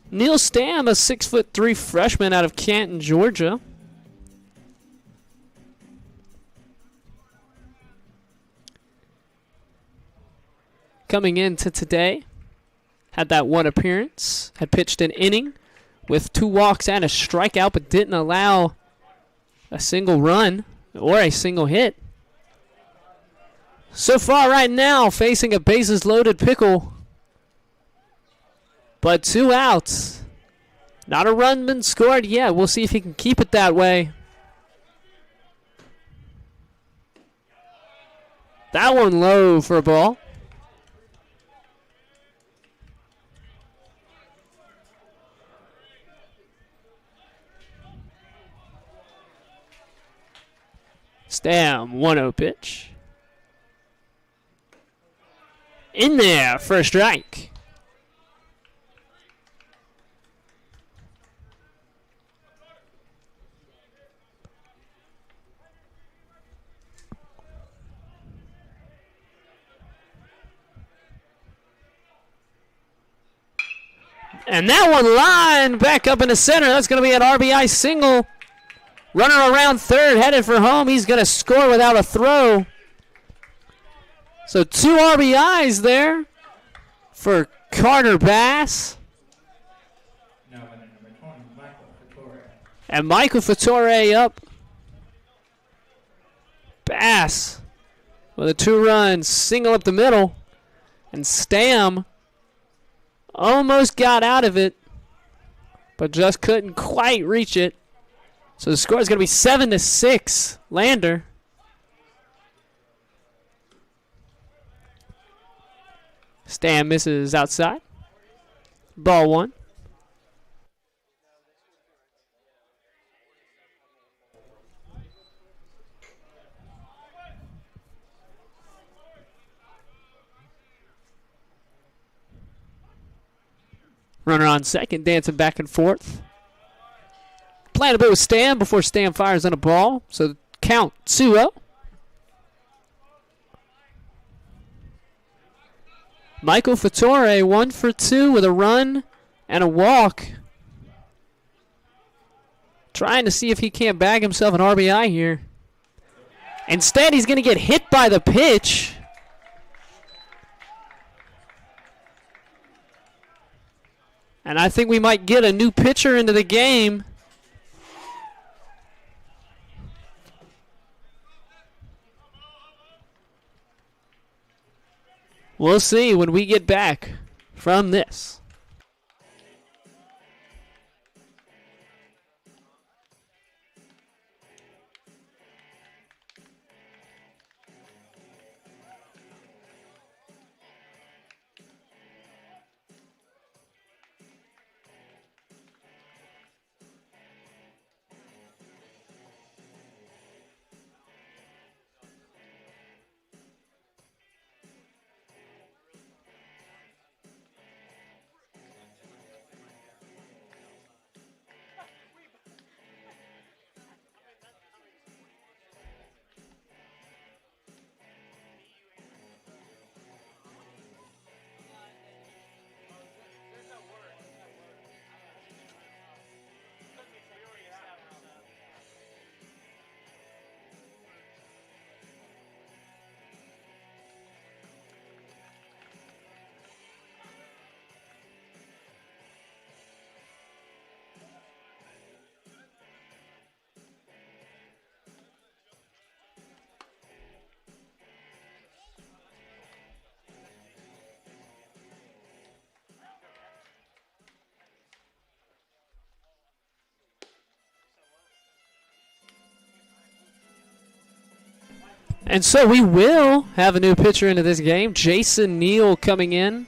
Neil Stam, a 6'3" freshman out of Canton, Georgia. Coming into today, had that one appearance, had pitched an inning with 2 walks and a strikeout, but didn't allow a single run or a single hit. So far right now, facing a bases loaded Pickle. But 2 outs. Not a run been scored yet. We'll see if he can keep it that way. That one low for a ball. Stam, 1-0 pitch. In there for a strike. And that one lined back up in the center. That's going to be an RBI single. Runner around third, headed for home. He's going to score without a throw. So 2 RBIs there for Carter Bass. And Michael Fattore up. Bass with a 2-run single up the middle. And Stam almost got out of it, but just couldn't quite reach it. So the score is going to be 7-6, Lander. Stam misses outside. Ball 1. Runner on second, dancing back and forth. Playing a bit with Stam before Stam fires on a ball. So count 2-0. Michael Fattore 1 for 2 with a run and a walk. Trying to see if he can't bag himself an RBI here. Instead, he's going to get hit by the pitch. And I think we might get a new pitcher into the game. We'll see when we get back from this. And so we will have a new pitcher into this game. Jason Neal coming in.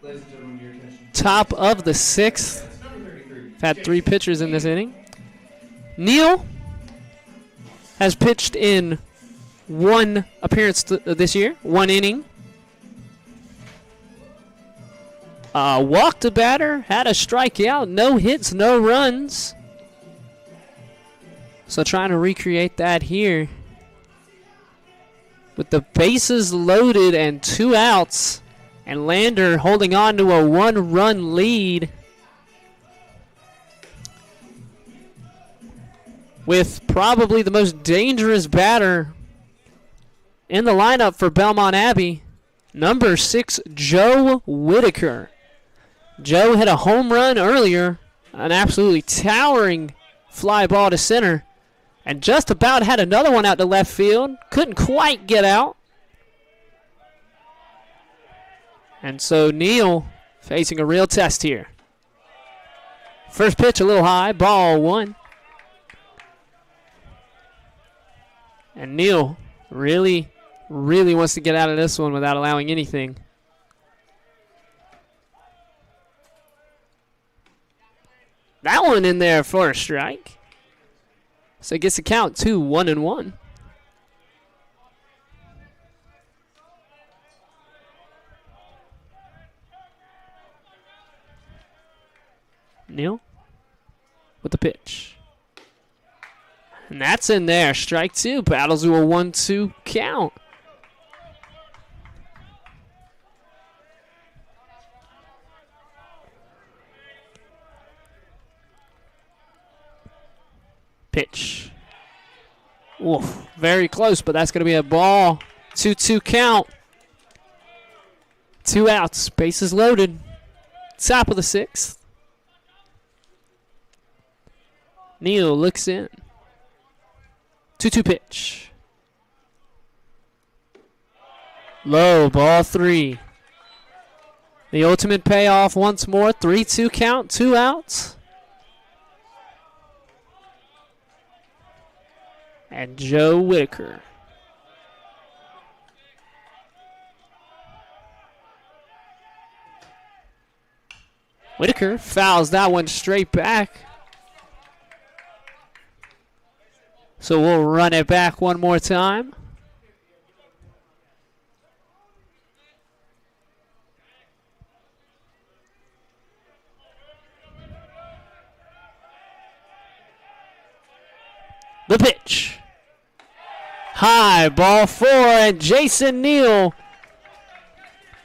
Ladies and gentlemen, your attention. Top of the sixth. That's number 33. Had 3 pitchers in this inning. Neal has pitched in 1 appearance this year, 1 inning. Walked a batter, had a strikeout, no hits, no runs. So trying to recreate that here. With the bases loaded and 2 outs, and Lander holding on to a 1-run lead. With probably the most dangerous batter in the lineup for Belmont Abbey, number 6, Joe Whitaker. Joe hit a home run earlier, an absolutely towering fly ball to center, and just about had another one out to left field. Couldn't quite get out. And so Neal facing a real test here. First pitch a little high, ball 1. And Neal really wants to get out of this one without allowing anything. That one in there for a strike. So it gets the count 2-1-1. Neal with the pitch. And that's in there. Strike 2. Battles to a 1-2 count. Pitch. Oof, very close, but that's going to be a ball. 2-2 count. 2 outs. Bases loaded. Top of the 6th. Neal looks in. 2-2 pitch. Low, ball 3. The ultimate payoff once more. 3-2 count, 2 outs. And Joe Whitaker. Whitaker fouls that one straight back. So we'll run it back one more time. The pitch. High, ball 4, and Jason Neal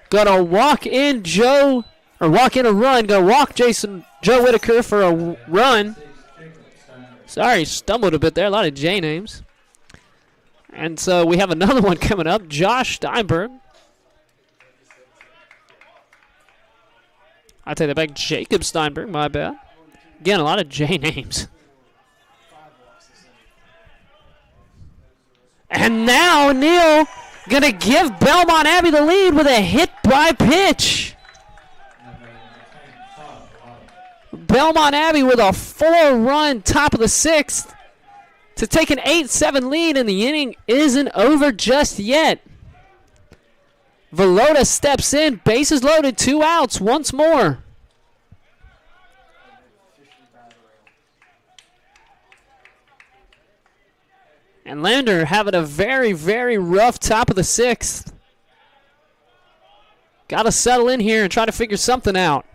gonna walk in a run, gonna walk Joe Whitaker for a run. Sorry, stumbled a bit there, a lot of J names. And so we have another one coming up, Josh Steinberg. I take that back, Jacob Steinberg, my bad. Again, a lot of J names. And now Neal gonna give Belmont Abbey the lead with a hit by pitch. Belmont Abbey with a 4-run top of the 6th to take an 8-7 lead, and the inning isn't over just yet. Velota steps in, bases loaded, 2 outs once more. And Lander having a very, very rough top of the 6th. Got to settle in here and try to figure something out.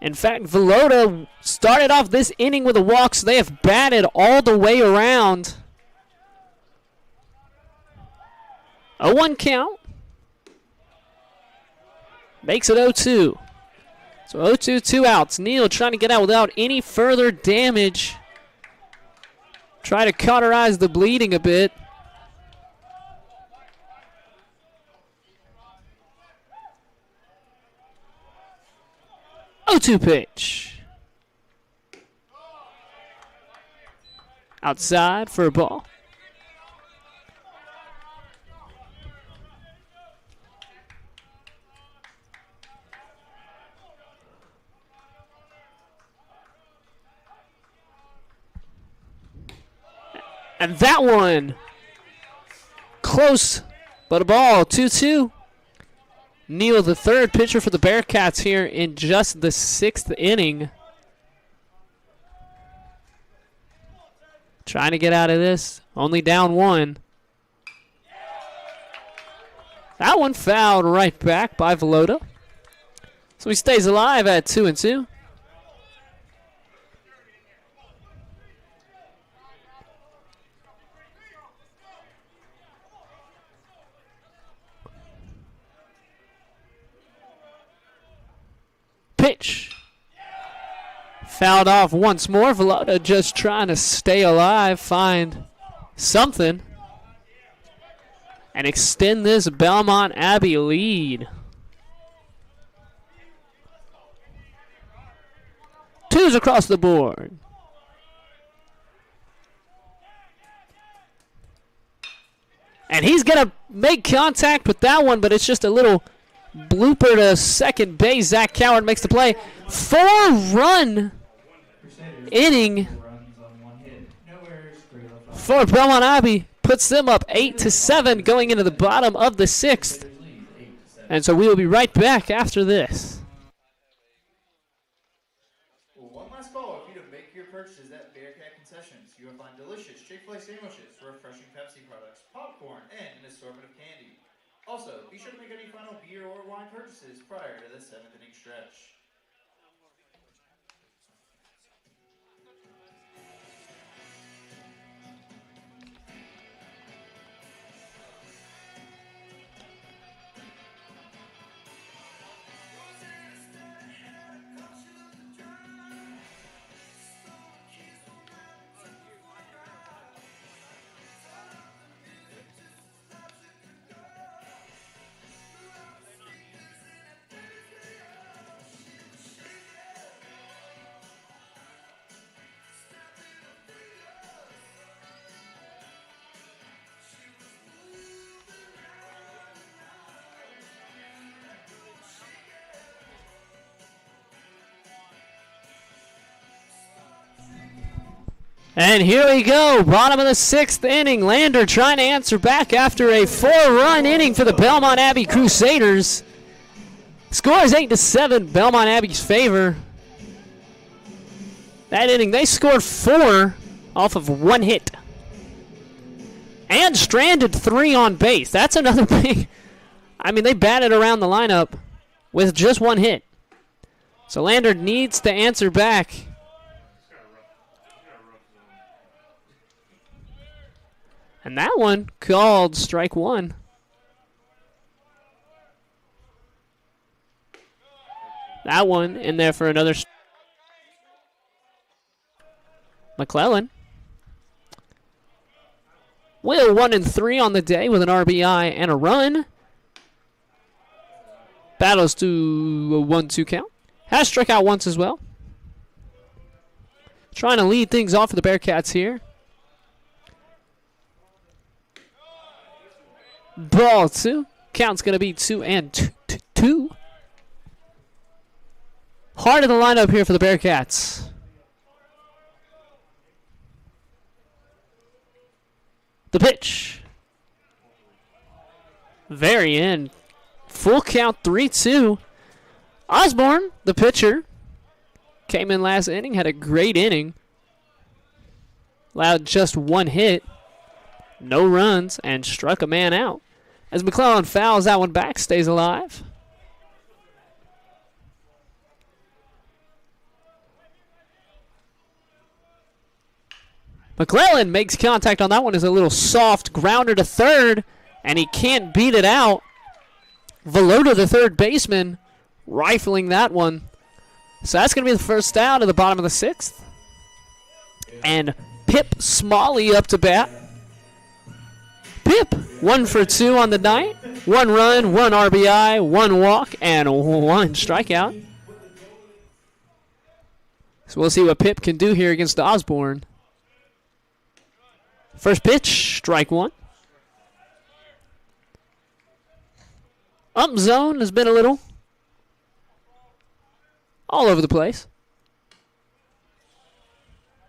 In fact, Velota started off this inning with a walk, so they have batted all the way around. 0-1 count. Makes it 0-2. So 0-2, 2 outs. Neal trying to get out without any further damage. Try to cauterize the bleeding a bit. Oh, 2 pitch. Outside for a ball. And that one, close, but a ball, 2-2. Neal, the third pitcher for the Bearcats here in just the 6th inning. Trying to get out of this, only down 1. That one fouled right back by Velota. So he stays alive at 2-2. Pitch. Fouled off once more. Velota just trying to stay alive, find something, and extend this Belmont Abbey lead. 2s across the board. And he's going to make contact with that one, but it's just a little blooper to second base. Zach Coward makes the play. 4-run inning for Belmont Abbey. Puts them up 8-7 going into the bottom of the 6th. And so we will be right back after this. One last call for you to make your purchases at Bearcat Concessions. You will find delicious Chick-fil-A sandwiches, refreshing Pepsi products, popcorn, and an assortment of candy. Also, be sure to make any final beer or wine purchases prior to the 7th inning stretch. And here we go, bottom of the 6th inning. Lander trying to answer back after a 4-run inning for the Belmont Abbey Crusaders. Score is 8-7, Belmont Abbey's favor. That inning, they scored 4 off of 1 hit. And stranded 3 on base. That's another big... I mean, they batted around the lineup with just 1 hit. So Lander needs to answer back. And that one called strike 1. That one in there for another. McClellan. Will 1-3 on the day with an RBI and a run. Battles to a 1-2 count. Has struck out once as well. Trying to lead things off for the Bearcats here. Ball 2. Count's going to be 2-2. Hard in the lineup here for the Bearcats. The pitch. Very in. Full count 3-2. Osborne, the pitcher, came in last inning, had a great inning. Allowed just 1 hit. No runs, and struck a man out. As McClellan fouls that one back, stays alive. McClellan makes contact on that one as a little soft grounder to third, and he can't beat it out. Velota, the third baseman, rifling that one. So that's going to be the first out of the bottom of the 6th. And Pip Smalley up to bat. Pip, 1 for 2 on the night. 1 run, 1 RBI, 1 walk, and 1 strikeout. So we'll see what Pip can do here against Osborne. First pitch, strike 1. Ump zone has been a little all over the place.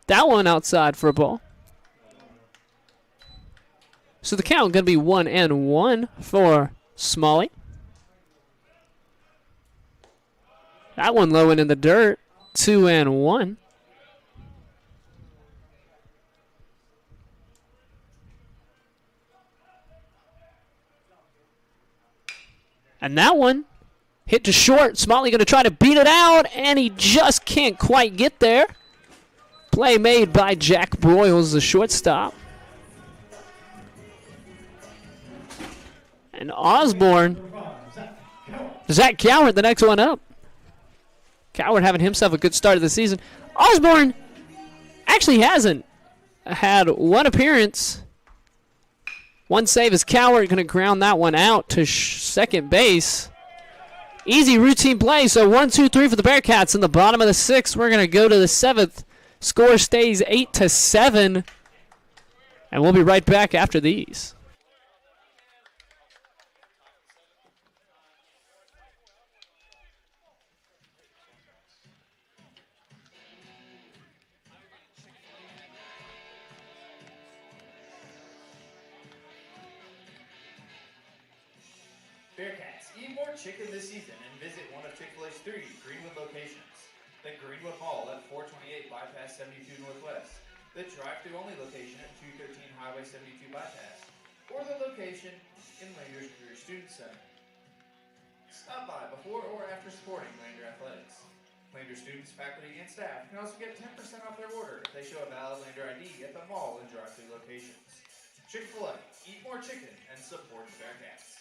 That one outside for a ball. So the count going to be 1-1 for Smalley. That one low and in the dirt. 2-1. And that one hit to short. Smalley going to try to beat it out, and he just can't quite get there. Play made by Jack Broyles, the shortstop. And Osborne, Zach Coward, the next one up. Coward having himself a good start of the season. Osborne actually hasn't had one appearance. One save is Coward going to ground that one out to second base. Easy routine play. So 1-2-3 for the Bearcats in the bottom of the sixth. We're going to go to the seventh. Score stays 8-7. And we'll be right back after these. Bearcats, eat more chicken this season and visit one of Chick-fil-A's 3 Greenwood locations. The Greenwood Mall at 428 Bypass 72 Northwest, the drive-thru only location at 213 Highway 72 Bypass, or the location in Lander's Career Student Center. Stop by before or after supporting Lander Athletics. Lander students, faculty, and staff can also get 10% off their order if they show a valid Lander ID at the mall and drive-thru locations. Chick-fil-A, eat more chicken and support the Bearcats.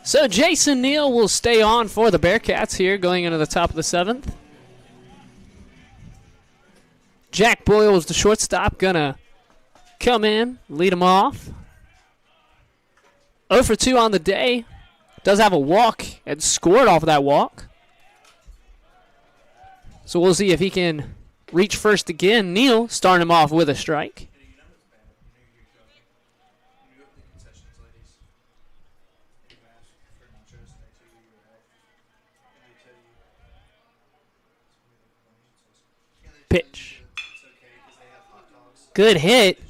So Jason Neal will stay on for the Bearcats here going into the top of the seventh. Jack Boyles, the shortstop, gonna come in, lead him off. 0 for 2 on the day. Does have a walk and scored off of that walk. So we'll see if he can reach first again. Neal starting him off with a strike. Pitch. Good hit.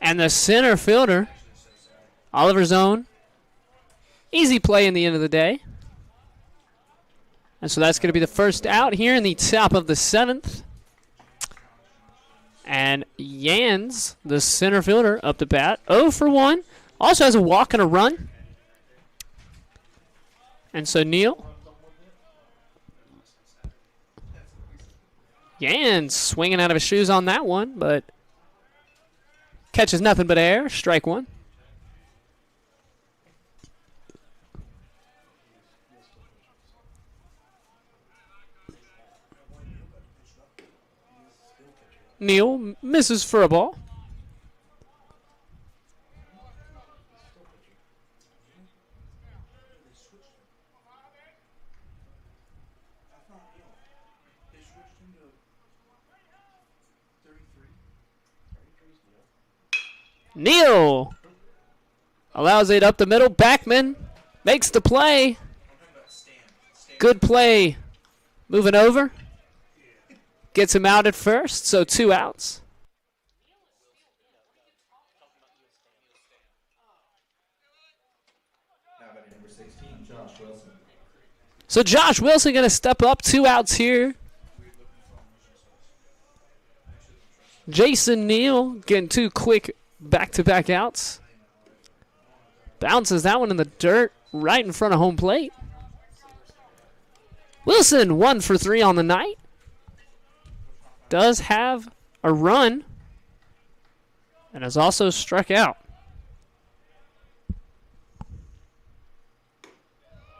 And the center fielder, Oliver Zone. Easy play in the end of the day. And so that's going to be the first out here in the top of the seventh. And Yans, the center fielder, up to bat. 0 for 1. Also has a walk and a run. And so Neal. Yans swinging out of his shoes on that one, but catches nothing but air. Strike one. Neal misses for a ball. Neal allows it up the middle. Backman makes the play. Good play. Moving over. Gets him out at first, so 2 outs. So Josh Wilson going to step up. 2 outs here. Jason Neal getting 2 quick back-to-back outs. Bounces that one in the dirt right in front of home plate. Wilson 1 for 3 on the night. Does have a run. and has also struck out.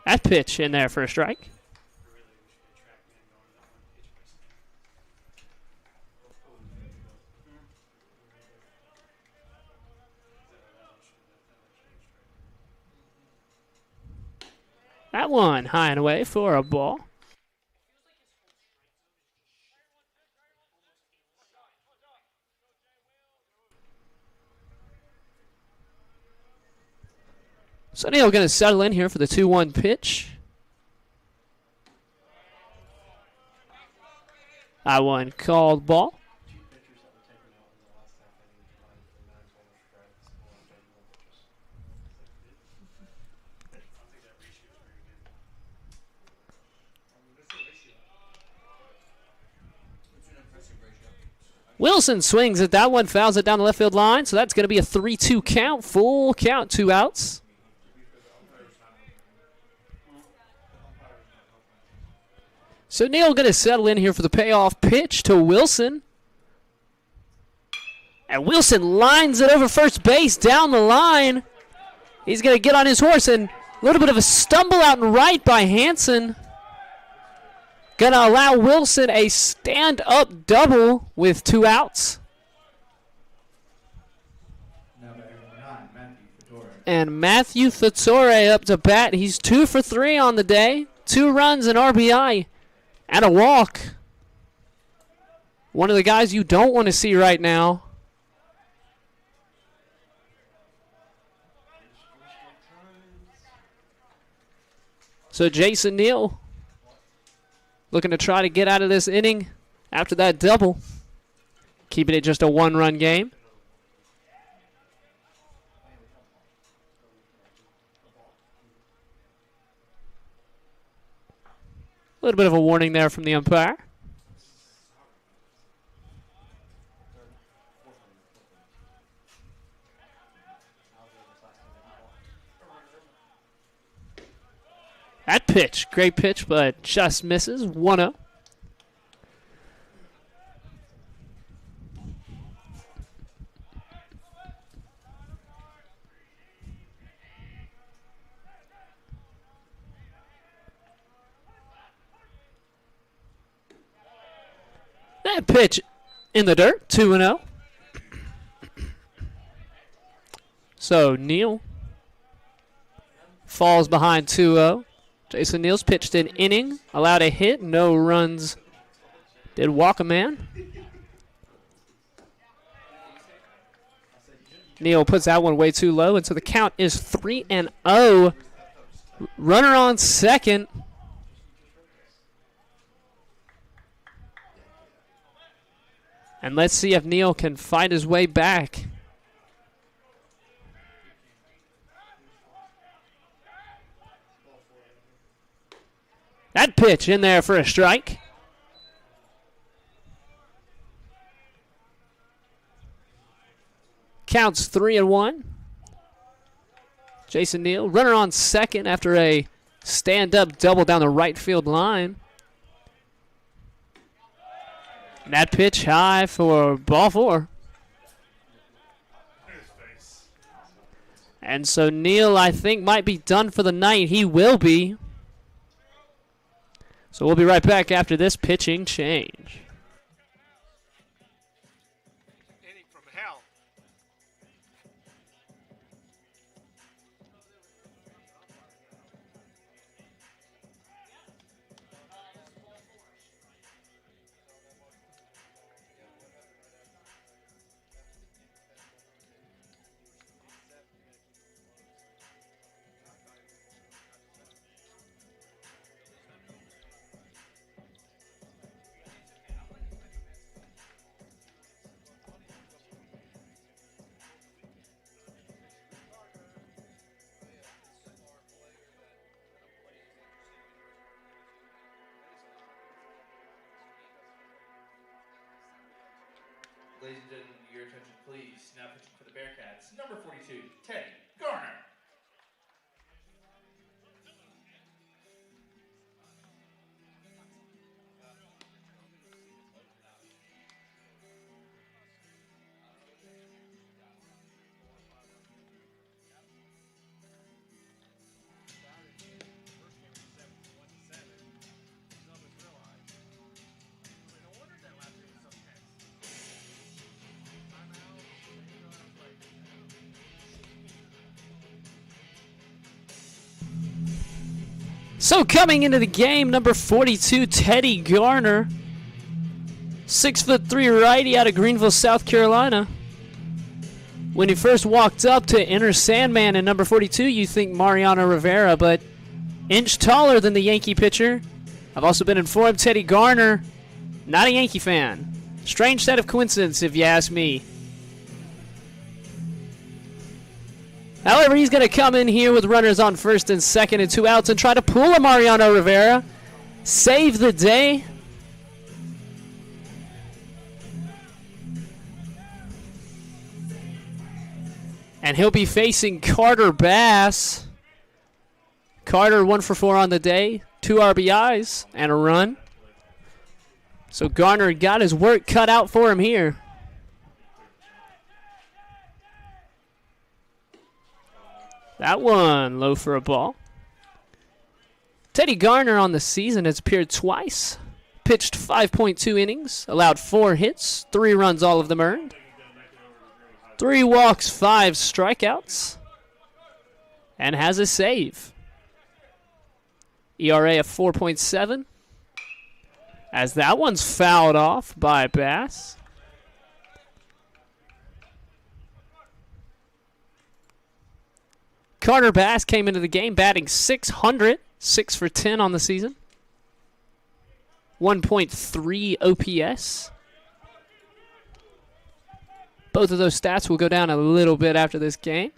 That pitch in there for a strike. That one high and away for a ball. So Neil going to settle in here for the 2-1 pitch. That one called ball. Wilson swings at that one, fouls it down the left field line, so that's going to be a 3-2 count, full count, 2 outs. So Neil going to settle in here for the payoff pitch to Wilson. And Wilson lines it over first base down the line. He's going to get on his horse, and a little bit of a stumble out and right by Hansen. Going to allow Wilson a stand-up double with 2 outs. And Matthew Fattore up to bat. He's 2 for 3 on the day. 2 runs, an RBI, and a walk. One of the guys you don't want to see right now. So Jason Neal looking to try to get out of this inning after that double. Keeping it just a 1-run game. A little bit of a warning there from the umpire. That pitch, great pitch, but just misses. 1-0. That pitch in the dirt, 2-0. So Neal falls behind 2-0. Jason Neal's pitched an inning, allowed a hit, no runs. Did walk a man. Neal puts that one way too low, and so the count is 3-0. Runner on second. And let's see if Neal can find his way back. That pitch in there for a strike. Counts 3-1. Jason Neal, runner on second after a stand-up double down the right field line. And that pitch high for ball 4. And so Neal, I think, might be done for the night. He will be. So we'll be right back after this pitching change. Inning from hell. Ladies and gentlemen, your attention please. Now pitching for the Bearcats, number 42, Teddy Garner. So coming into the game, number 42, Teddy Garner. 6'3" righty out of Greenville, South Carolina. When he first walked up to enter Sandman in number 42, you think Mariano Rivera, but inch taller than the Yankee pitcher. I've also been informed Teddy Garner, not a Yankee fan. Strange set of coincidence, if you ask me. However, he's going to come in here with runners on first and second and 2 outs and try to pull a Mariano Rivera. Save the day. And he'll be facing Carter Bass. Carter 1 for 4 on the day. 2 RBIs and a run. So Garner got his work cut out for him here. That one low for a ball. Teddy Garner on the season has appeared twice. Pitched 5.2 innings. Allowed 4 hits. 3 runs, all of them earned. 3 walks, 5 strikeouts. And has a save. ERA of 4.7. As that one's fouled off by Bass. Carter Bass came into the game batting .600, 6 for 10 on the season. 1.3 OPS. Both of those stats will go down a little bit after this game.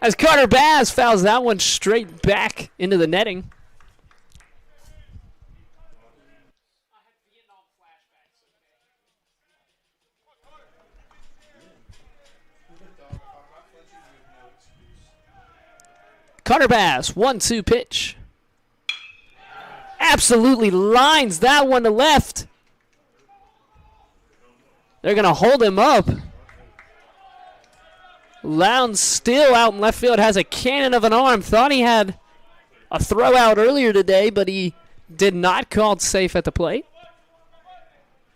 As Carter Bass fouls that one straight back into the netting. Carter Bass, 1-2 pitch. Absolutely lines that one to left. They're going to hold him up. Lowndes still out in left field, has a cannon of an arm. Thought he had a throw out earlier today, but he did not call it safe at the plate.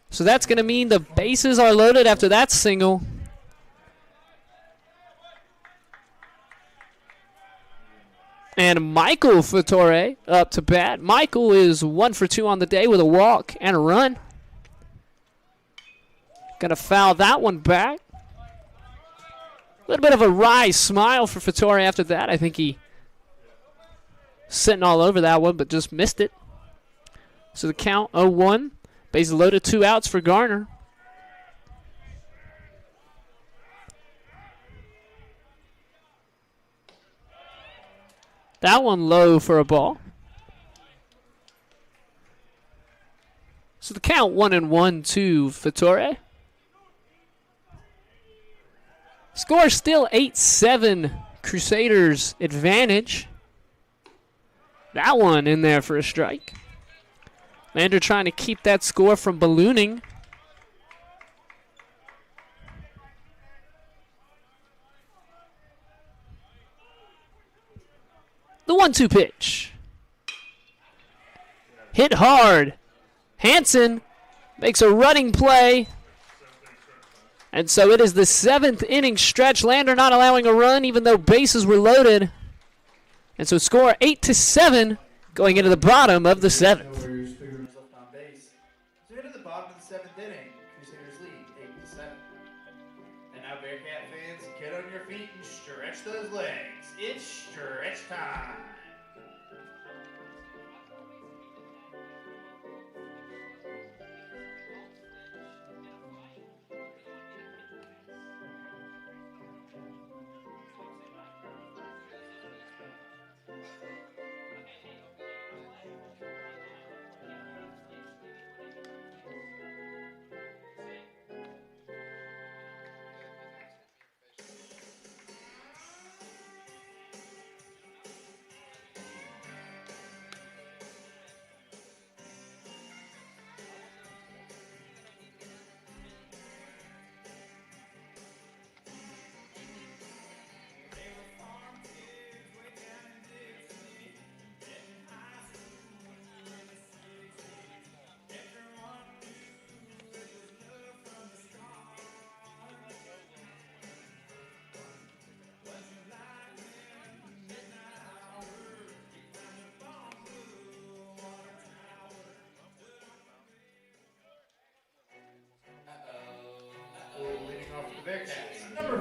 So that's going to mean the bases are loaded after that single. And Michael Fattore up to bat. Michael is 1 for 2 on the day with a walk and a run. Going to foul that one back. A little bit of a wry smile for Fattore after that. I think he sitting all over that one, but just missed it. So the count 0-1. Bases loaded, 2 outs for Garner. That one low for a ball. So the count 1-1 to Fattore. Score still 8-7 Crusaders advantage. That one in there for a strike. Lander trying to keep that score from ballooning. The 1-2 pitch. Hit hard. Hansen makes a running play. And so it is the 7th inning stretch. Lander not allowing a run even though bases were loaded. And so score 8-7 going into the bottom of the 7th. Left on base. So into the bottom of the 7th inning. Crusaders lead 8-7. And now Bearcat fans, get on your feet and stretch those legs. It's stretch time.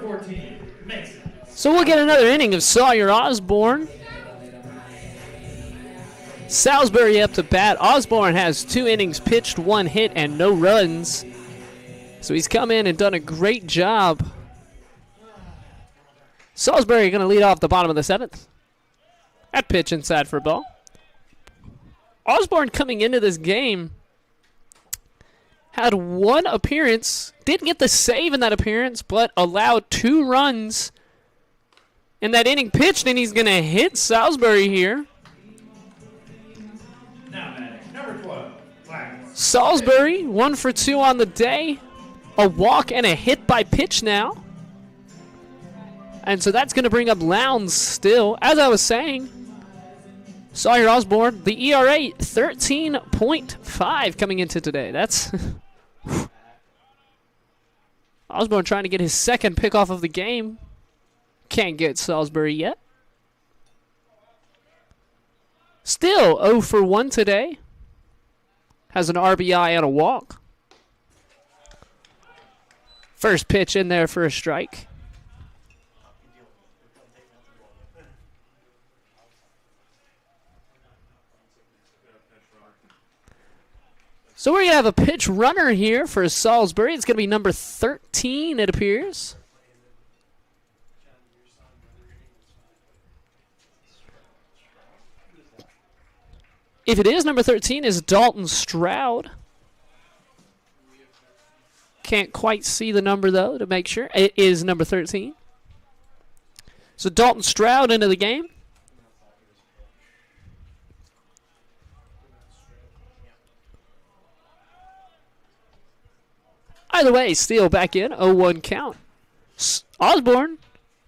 14, Mason. So we'll get another inning of Sawyer Osborne. Salisbury up to bat. Osborne has 2 innings pitched, 1 hit, and no runs. So he's come in and done a great job. Salisbury going to lead off the bottom of the 7th. At pitch inside for a ball. Osborne coming into this game had 1 appearance. Didn't get the save in that appearance, but allowed 2 runs in that inning pitched, and he's going to hit Salisbury here. Now batting, number 12, Wagner. Salisbury, 1 for 2 on the day. A walk and a hit by pitch now. And so that's going to bring up Lowndes still. As I was saying, Sawyer Osborne, the ERA 13.5 coming into today. That's Osborne trying to get his 2nd pickoff of the game. Can't get Salisbury yet. Still 0 for 1 today. Has an RBI and a walk. First pitch in there for a strike. So we're going to have a pitch runner here for Salisbury. It's going to be number 13, it appears. If it is number 13, is Dalton Stroud. Can't quite see the number, though, to make sure. It is number 13. So Dalton Stroud into the game. Either way, Steele back in, 0-1 count. Osborne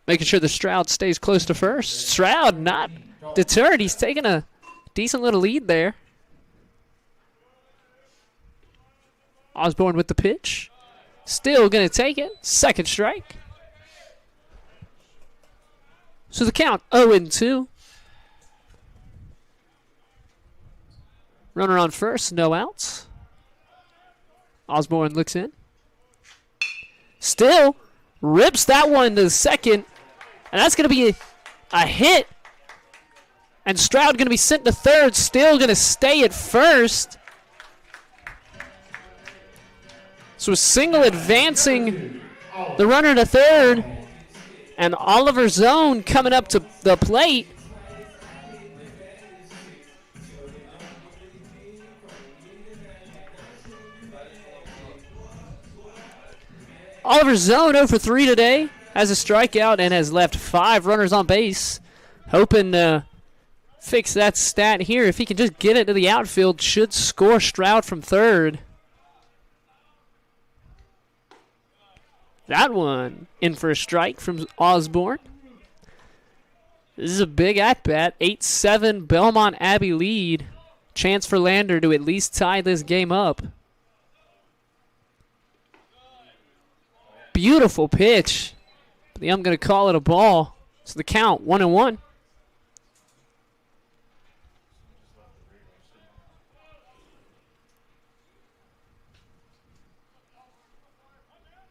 making sure the Stroud stays close to first. Stroud not deterred. He's taking a decent little lead there. Osborne with the pitch. Still going to take it. 2nd strike. So the count 0-2. Runner on first, no outs. Osborne looks in. Still rips that one to the 2nd. And that's going to be a hit. And Stroud going to be sent to 3rd. Still going to stay at 1st. So a single advancing the runner to 3rd. And Oliver Zone coming up to the plate. Oliver Zone 0 for 3 today. Has a strikeout and has left 5 runners on base. Hoping to fix that stat here. If he can just get it to the outfield, should score Stroud from 3rd. That one in for a strike from Osborne. This is a big at-bat. 8-7 Belmont Abbey lead. Chance for Lander to at least tie this game up. Beautiful pitch. But I'm going to call it a ball. So the count, 1-1.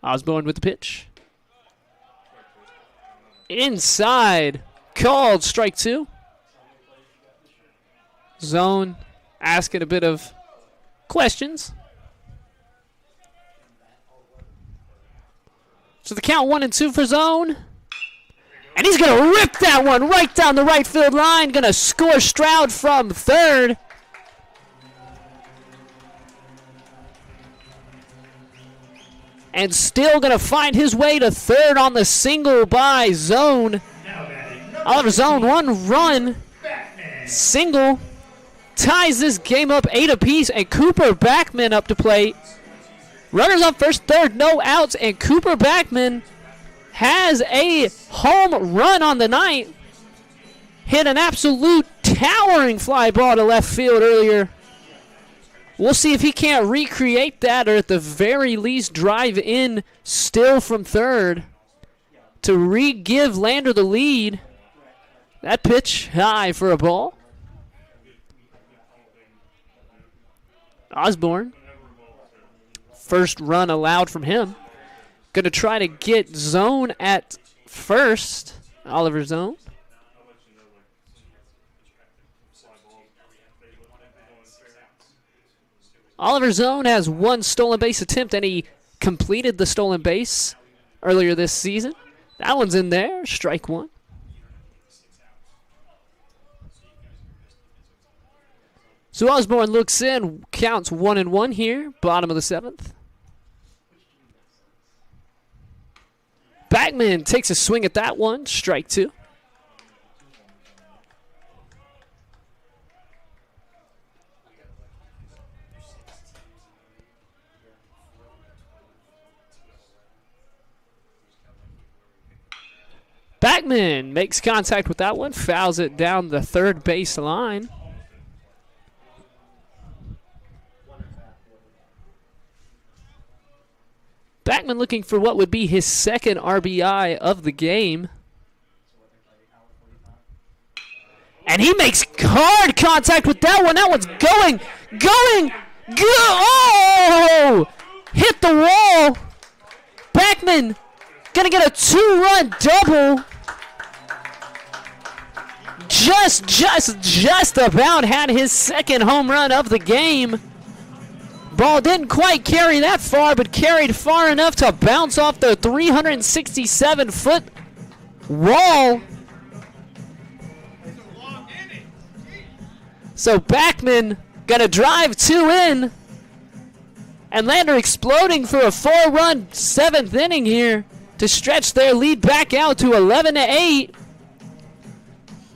Osborne with the pitch. Inside. Called strike 2. Zone asking a bit of questions. So the count 1-2 for Zone. And he's going to rip that one right down the right field line. Going to score Stroud from 3rd. And still going to find his way to 3rd on the single by Zone. Oliver Zone, 1 run. Single. Ties this game up 8 apiece. And Cooper Backman up to plate. Runners on first, 3rd, no outs. And Cooper Backman has a home run on the night. Hit an absolute towering fly ball to left field earlier. We'll see if he can't recreate that or at the very least drive in still from 3rd to re-give Lander the lead. That pitch high for a ball. Osborne. First run allowed from him. Going to try to get zone at first. Oliver zone. Oliver zone has one stolen base attempt, and he completed the stolen base earlier this season. That one's in there. Strike one. So Osborne looks in, counts 1-1 here, bottom of the 7th. Backman takes a swing at that one, strike two. Backman makes contact with that one, fouls it down the third base line. Backman looking for what would be his second RBI of the game. And he makes hard contact with that one. That one's going. Oh! Hit the wall. Backman gonna get a 2-run double. Just about had his second home run of the game. Ball didn't quite carry that far, but carried far enough to bounce off the 367-foot wall. So Backman gonna drive two in. And Lander exploding for a 4-run 7th inning here to stretch their lead back out to 11-8.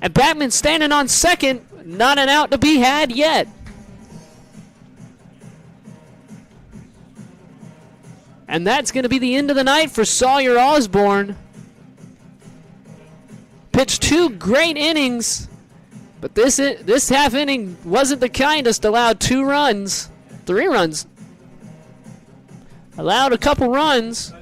And Backman standing on second, not an out to be had yet. And that's going to be the end of the night for Sawyer Osborne. Pitched 2 great innings, but this half inning wasn't the kindest. Allowed 2 runs, 3 runs. Allowed a couple runs.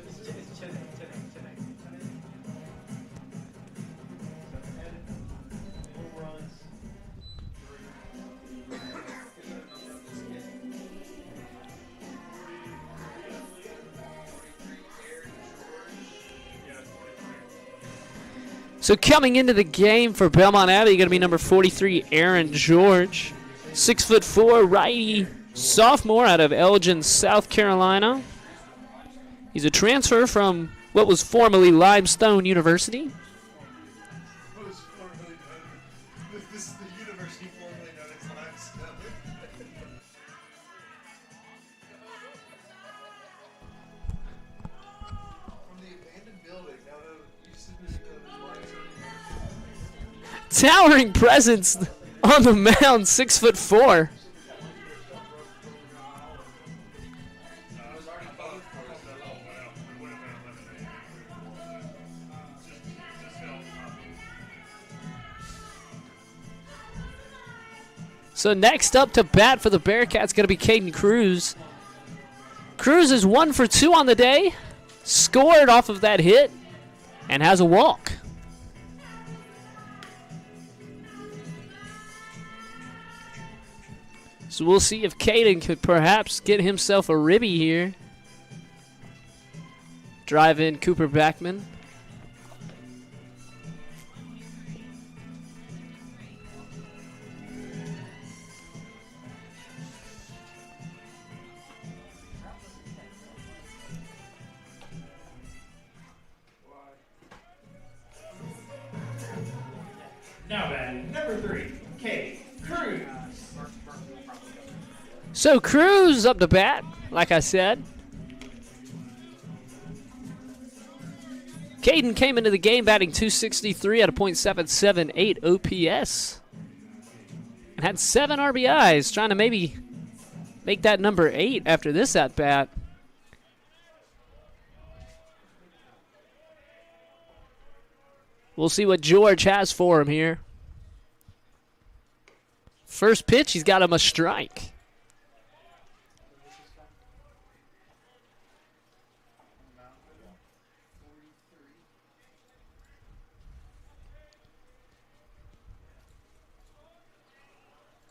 So coming into the game for Belmont Abbey, going to be number 43, Aaron George. 6'4", righty sophomore out of Elgin, South Carolina. He's a transfer from what was formerly Limestone University. This is the university formerly known as Limestone. From the abandoned building, now that used to be Limestone. Towering presence on the mound, 6'4". So next up to bat for the Bearcats going to be Caden Cruz. Cruz is 1 for 2 on the day, scored off of that hit, and has a walk. So we'll see if Caden could perhaps get himself a ribby here. Drive in Cooper Backman. Now batting, number 3, Kate Cruz. So Cruz up to bat, like I said. Caden came into the game batting .263 at a .778 OPS. And had 7 RBIs, trying to maybe make that number 8 after this at-bat. We'll see what George has for him here. First pitch, he's got him a strike.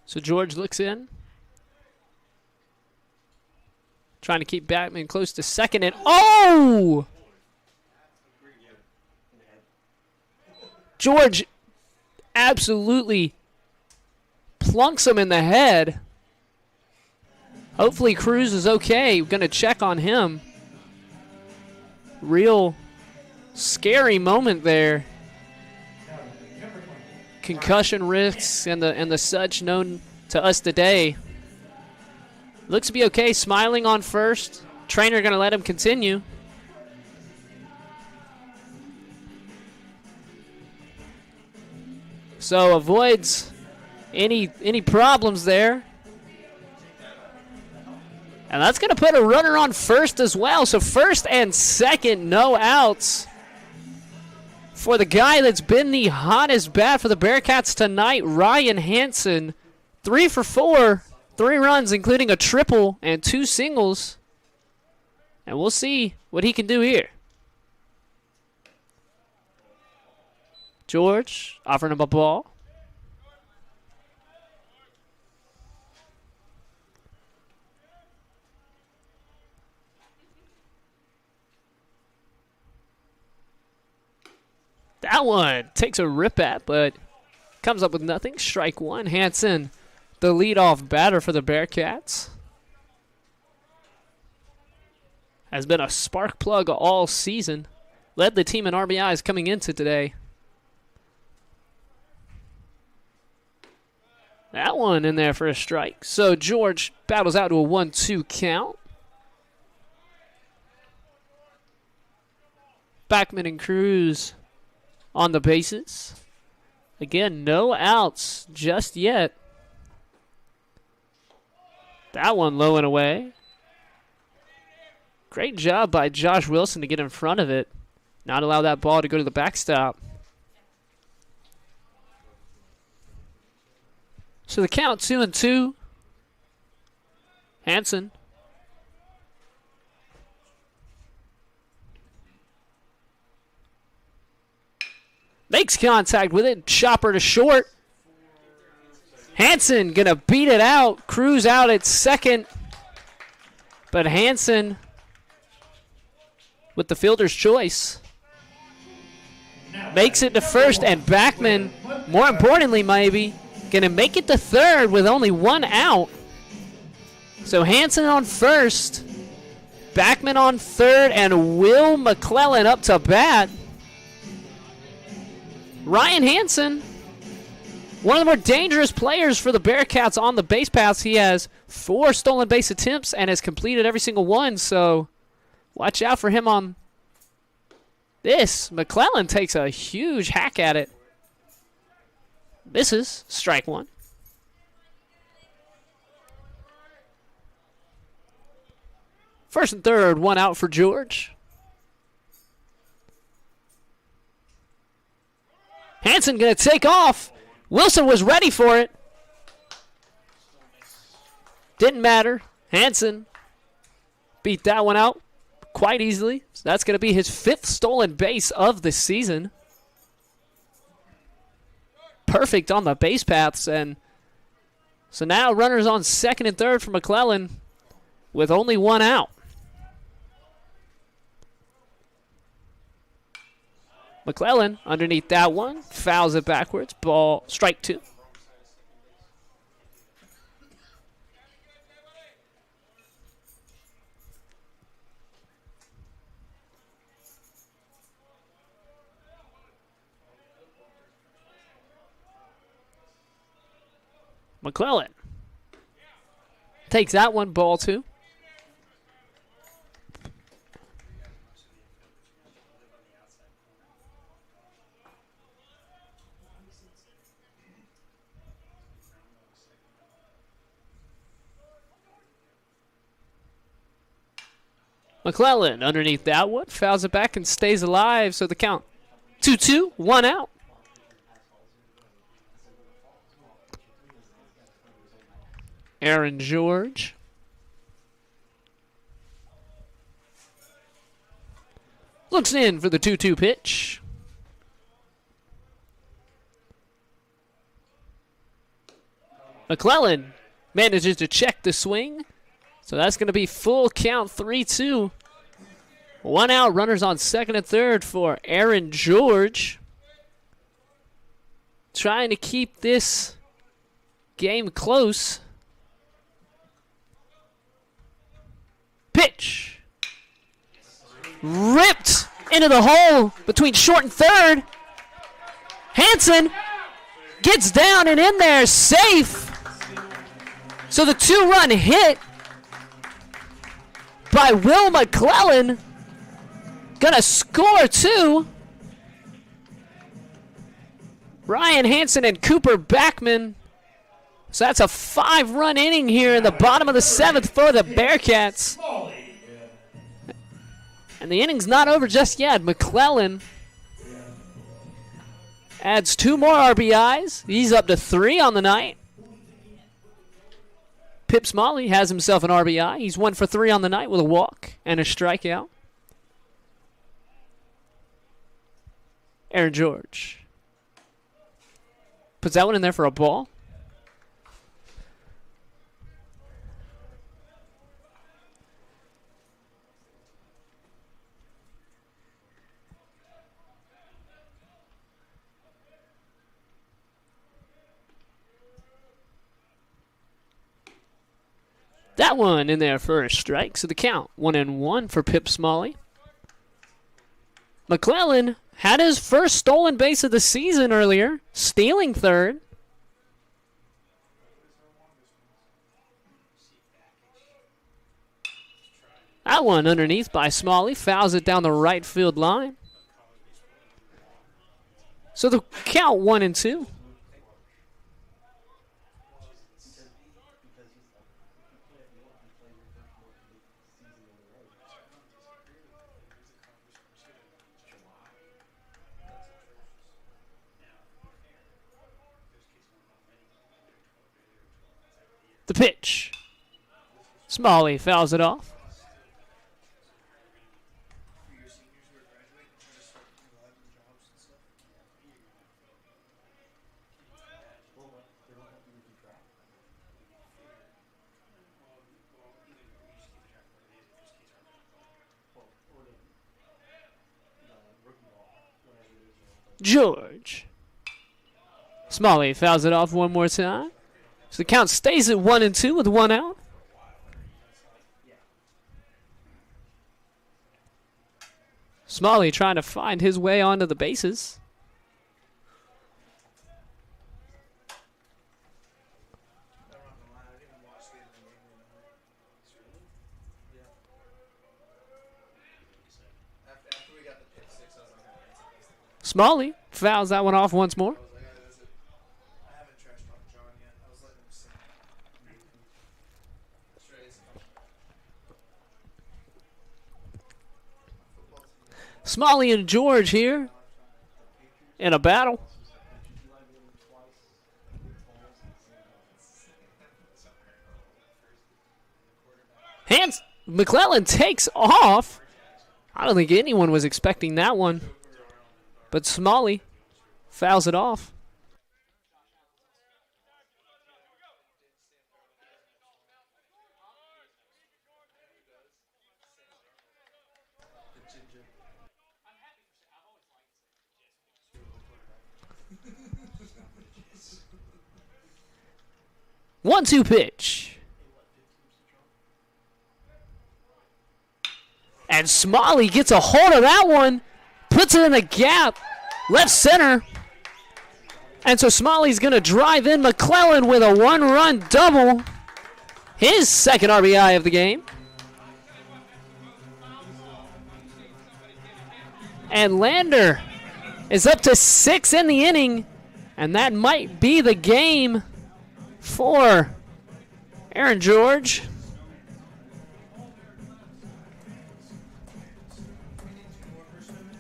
So George looks in. Trying to keep Backman close to second, and oh! George absolutely plunks him in the head. Hopefully Cruz is okay. We're going to check on him. Real scary moment there. Concussion risks and the such known to us today. Looks to be okay. Smiling on first. Trainer going to let him continue. So avoids any problems there. And that's going to put a runner on first as well. So first and second, no outs for the guy that's been the hottest bat for the Bearcats tonight, Ryan Hansen. 3 for 4, 3 runs, including a triple and 2 singles. And we'll see what he can do here. George offering him a ball. That one takes a rip at, but comes up with nothing. Strike one. Hansen, the leadoff batter for the Bearcats. Has been a spark plug all season. Led the team in RBIs coming into today. That one in there for a strike. So George battles out to a 1-2 count. Backman and Cruz on the bases. Again, no outs just yet. That one low and away. Great job by Josh Wilson to get in front of it. Not allow that ball to go to the backstop. So the count 2-2. Hansen. Makes contact with it. Chopper to short. Hansen gonna beat it out. Cruz out at second. But Hansen with the fielder's choice makes it to first, and Backman, more importantly maybe, gonna make it to third with only 1 out. So Hansen on first, Backman on third, and Will McClellan up to bat. Ryan Hansen, one of the more dangerous players for the Bearcats on the base paths. He has 4 stolen base attempts and has completed every single one, so watch out for him on this. McClellan takes a huge hack at it. Misses. Strike one. First and third, 1 out for George. Hansen going to take off. Wilson was ready for it. Didn't matter. Hansen beat that one out quite easily. So that's going to be his 5th stolen base of the season. Perfect on the base paths. And so now runners on second and third for McClellan with only 1 out. McClellan underneath that one, fouls it backwards. Ball, strike 2. McClellan takes that one, ball 2. McClellan underneath that one, fouls it back and stays alive, so the count 2-2, 1 out. Aaron George. Looks in for the 2-2 pitch. McClellan manages to check the swing. So that's going to be full count, 3-2. 1 out, runners on second and third for Aaron George. trying to keep this game close. Pitch. Ripped into the hole between short and third. Hanson gets down and in there, safe. So the 2-run hit by Will McClellan. Gonna score 2. Ryan Hanson and Cooper Backman. So that's a 5-run inning here in the bottom of the 7th for the Bearcats. And the inning's not over just yet. McClellan adds 2 more RBIs. He's up to 3 on the night. Pip Smalley has himself an RBI. He's 1 for 3 on the night with a walk and a strikeout. Aaron George puts that one in there for a ball. That one in there for a strike. So the count 1-1 for Pip Smalley. McClellan had his first stolen base of the season earlier, stealing third. That one underneath by Smalley, fouls it down the right field line. So the count 1-2. The pitch. Smalley fouls it off. George. Smalley fouls it off one more time. So the count stays at 1-2 with 1 out. Smalley trying to find his way onto the bases. Smalley fouls that one off once more. Smalley and George here in a battle. McClellan takes off. I don't think anyone was expecting that one. But Smalley fouls it off. One-two pitch. And Smalley gets a hold of that one. Puts it in the gap. Left center. And so Smalley's going to drive in McClellan with a 1-run double. His second RBI of the game. And Lander is up to 6 in the inning. And that might be the game for Aaron George.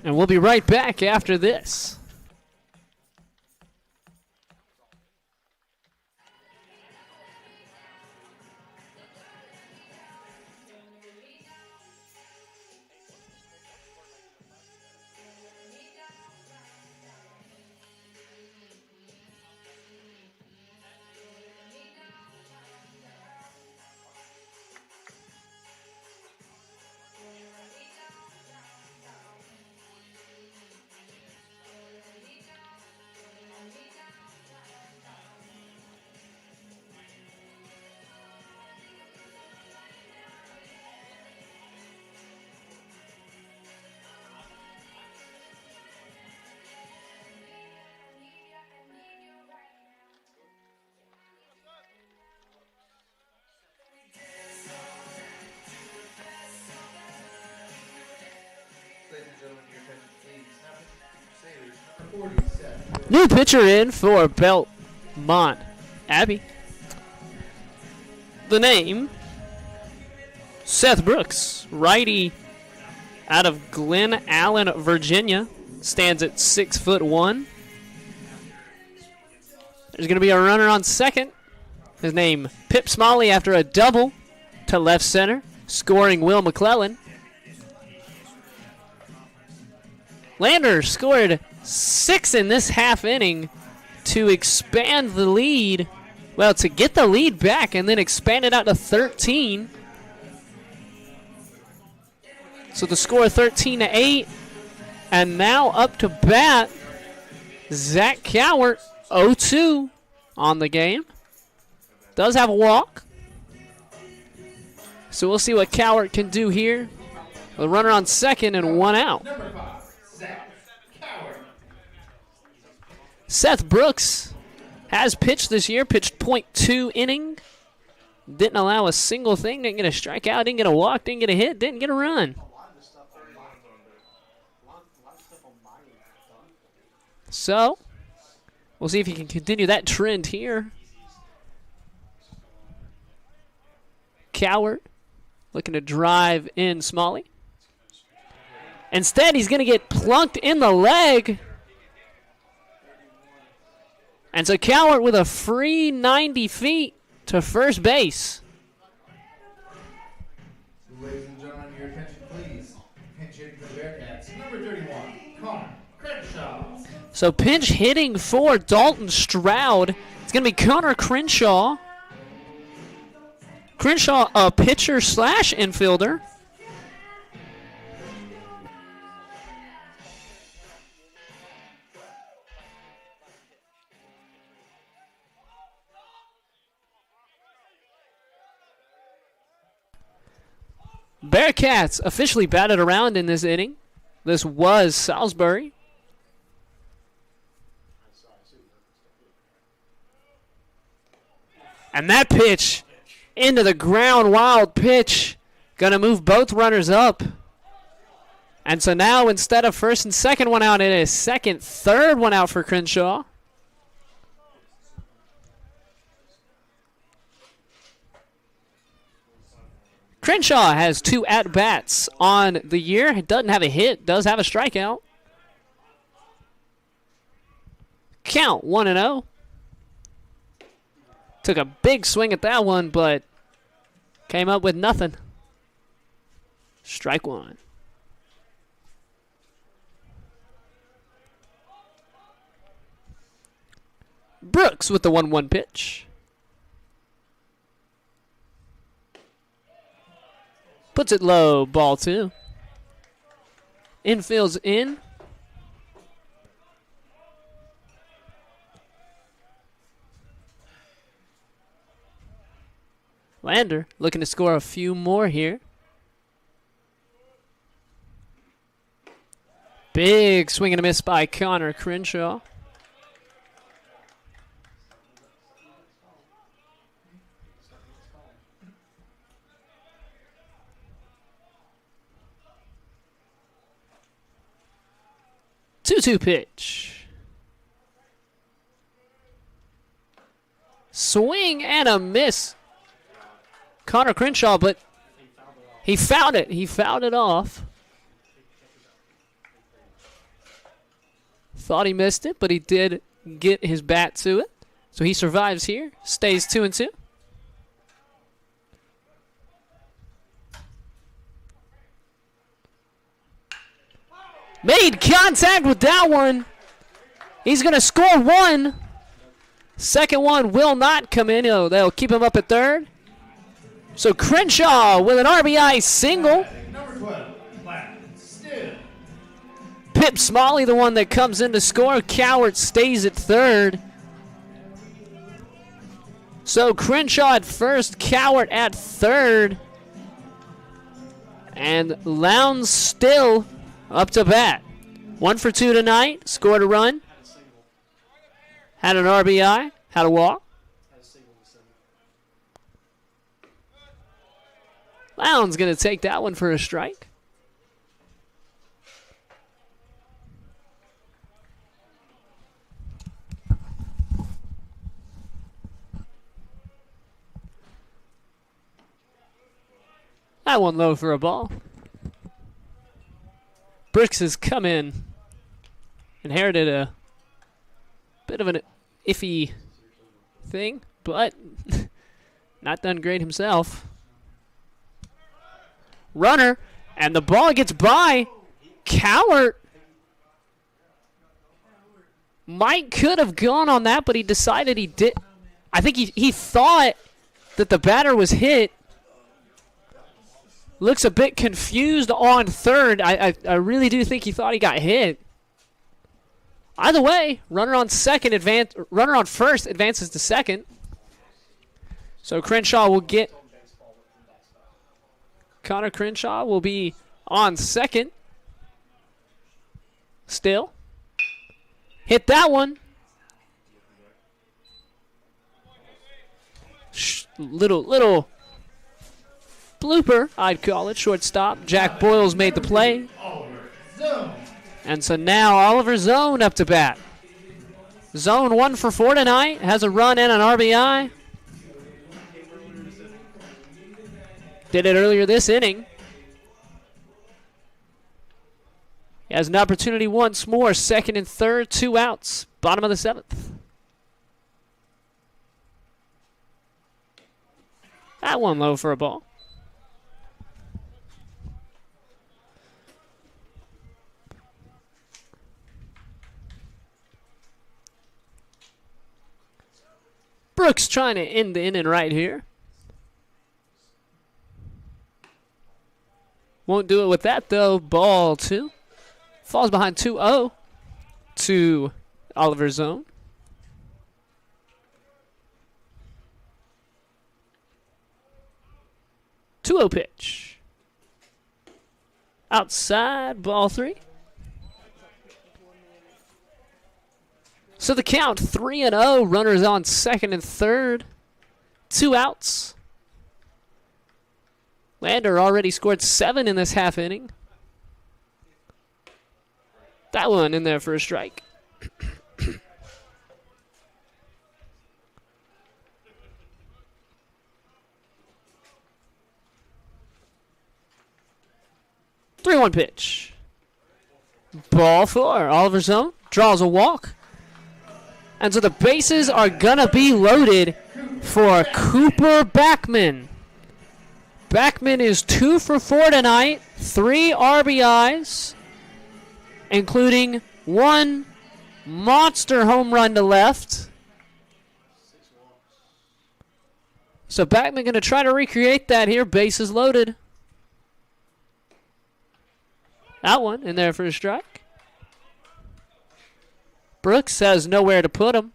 And we'll be right back after this. New pitcher in for Belmont. Abbey. The name, Seth Brooks, righty out of Glen Allen, Virginia. Stands at 6'1". There's going to be a runner on second. His name, Pip Smalley, after a double to left center, scoring Will McClellan. Lander scored 6 in this half inning to expand the lead. Well, to get the lead back and then expand it out to 13. So the score 13-8. And now up to bat, Zach Cowart, 0-2 on the game. Does have a walk. So we'll see what Cowart can do here. A runner on second and 1 out. Number 5, Zach Cowart. Seth Brooks has pitched this year, pitched .2 inning. Didn't allow a single thing, didn't get a strikeout, didn't get a walk, didn't get a hit, didn't get a run. So, we'll see if he can continue that trend here. Cowart looking to drive in Smalley. Instead, he's going to get plunked in the leg. And so Cowart with a free 90 feet to first base. Ladies and gentlemen, your attention please. Pinch hitting for the Bearcats. Number 31, Connor Crenshaw. So pinch hitting for Dalton Stroud. It's going to be Connor Crenshaw. Crenshaw, a pitcher slash infielder. Bearcats officially batted around in this inning. This was Salisbury. And that pitch into the ground, wild pitch. Going to move both runners up. And so now instead of first and second one out, it is second, third one out for Crenshaw. Crenshaw has 2 at-bats on the year. He doesn't have a hit, does have a strikeout. Count 1-0. Took a big swing at that one, but came up with nothing. Strike 1. Brooks with the 1-1 pitch. Puts it low, ball 2. Infield's in. Lander looking to score a few more here. Big swing and a miss by Connor Crenshaw. Two-two pitch. Swing and a miss. Connor Crenshaw, but he fouled it. He fouled it off. Thought he missed it, but he did get his bat to it. So he survives here. Stays 2-2. Made contact with that one. He's going to score 1. Second one will not come in. They'll keep him up at third. So Crenshaw with an RBI single. Number 12, still. Pip Smalley, the one that comes in to score. Cowart stays at third. So Crenshaw at first, Cowart at third. And Lowndes still up to bat. 1 for 2 tonight. Scored a run. Had an RBI. Had a walk. Lowndes going to take that one for a strike. That one low for a ball. Brooks has come in. Inherited a bit of an iffy thing, but not done great himself. Runner, and the ball gets by. Cowart. Mike could have gone on that, but he decided he did. I think he thought that the batter was hit. Looks a bit confused on third. I really do think he thought he got hit. Either way, runner on first advances to second. So Crenshaw will get. Connor Crenshaw will be on second. Still. Hit that one. Little blooper, I'd call it. Shortstop. Jack Boyles made the play. And so now Oliver Zone up to bat. Zone 1 for 4 tonight. Has a run and an RBI. Did it earlier this inning. He has an opportunity once more. Second and third, 2 outs. Bottom of the 7th. That one low for a ball. Brooks trying to end the inning right here. Won't do it with that, though. Ball 2. Falls behind 2-0 to Oliver Zone. Two-0 pitch. Outside, ball 3. So the count 3-0. Runners on second and third. 2 outs. Lander already scored 7 in this half inning. That one in there for a strike. Three-one pitch. Ball 4. Oliver Zone draws a walk. And so the bases are going to be loaded for Cooper Backman. Backman is 2 for 4 tonight. 3 RBIs. Including 1 monster home run to left. So Backman going to try to recreate that here. Bases loaded. That one in there for a strike. Brooks has nowhere to put him.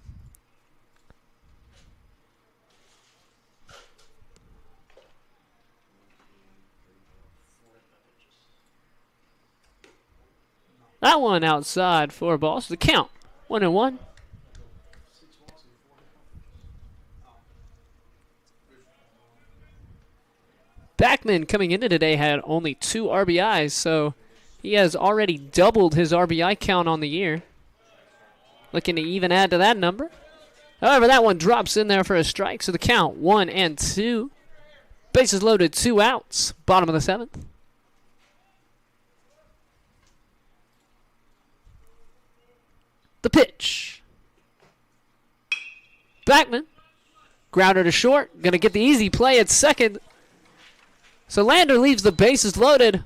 That one outside for balls. The count 1-1. Backman coming into today had only 2 RBIs, so he has already doubled his RBI count on the year. Looking to even add to that number. However, that one drops in there for a strike, so the count 1-2. Bases loaded, 2 outs. Bottom of the 7th. The pitch. Backman. Grounder to short. Going to get the easy play at second. So Lander leaves the bases loaded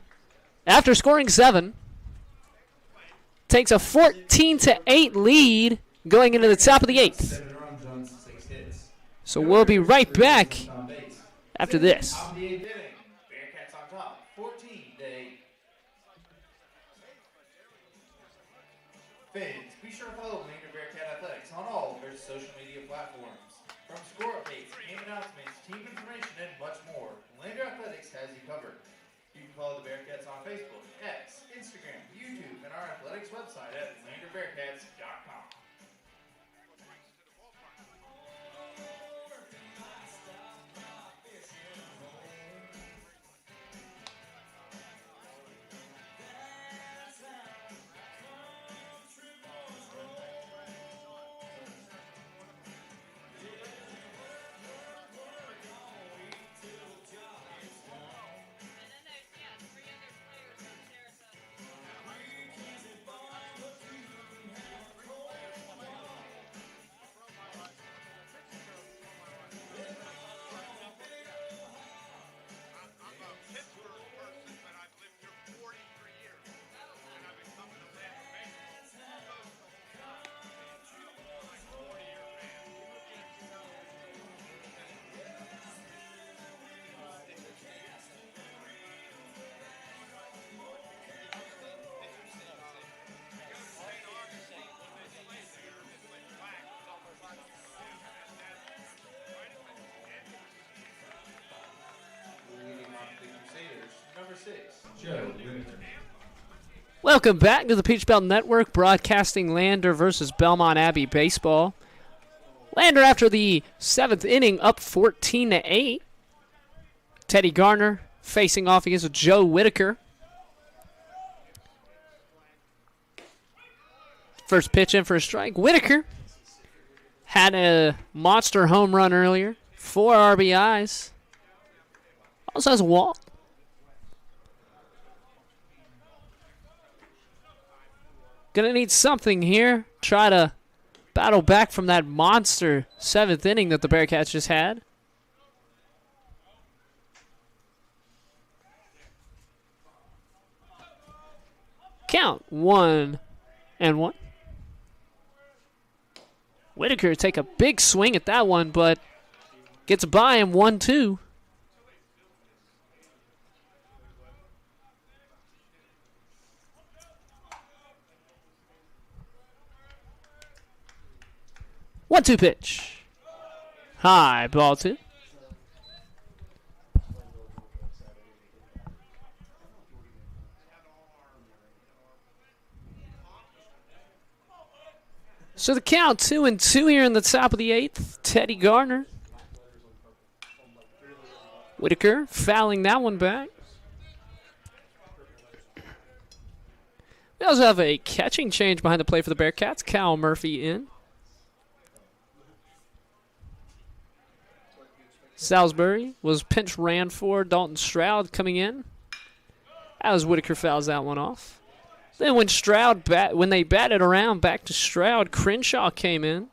after scoring 7. Takes a 14-8 lead going into the top of the 8th. So we'll be right back after this. Bearcats on top, 14-8. Fans, be sure to follow Lander Bearcat Athletics on all of their social media platforms. From score updates, game announcements, team information, and much more, Lander Athletics has you covered. You can follow the Bearcats on Facebook, X, Instagram, YouTube, and our athletics website at LanderBearcats.com. Joe Whitaker. Welcome back to the Peach Belt Network, broadcasting Lander versus Belmont Abbey baseball. Lander after the 7th inning up 14-8. Teddy Garner facing off against Joe Whitaker. First pitch in for a strike. Whitaker had a monster home run earlier. 4 RBIs. Also has a walk. Gonna need something here. Try to battle back from that monster 7th inning that the Bearcats just had. Count 1-1. Whitaker take a big swing at that one, but gets by him 1-2. One-two pitch. High, ball 2. So the count 2-2 here in the top of the 8th. Teddy Garner. Whitaker fouling that one back. We also have a catching change behind the plate for the Bearcats. Cal Murphy in. Salisbury was pinch ran for. Dalton Stroud coming in. As Whitaker fouls that one off. Then when when they batted around back to Stroud, Crenshaw came in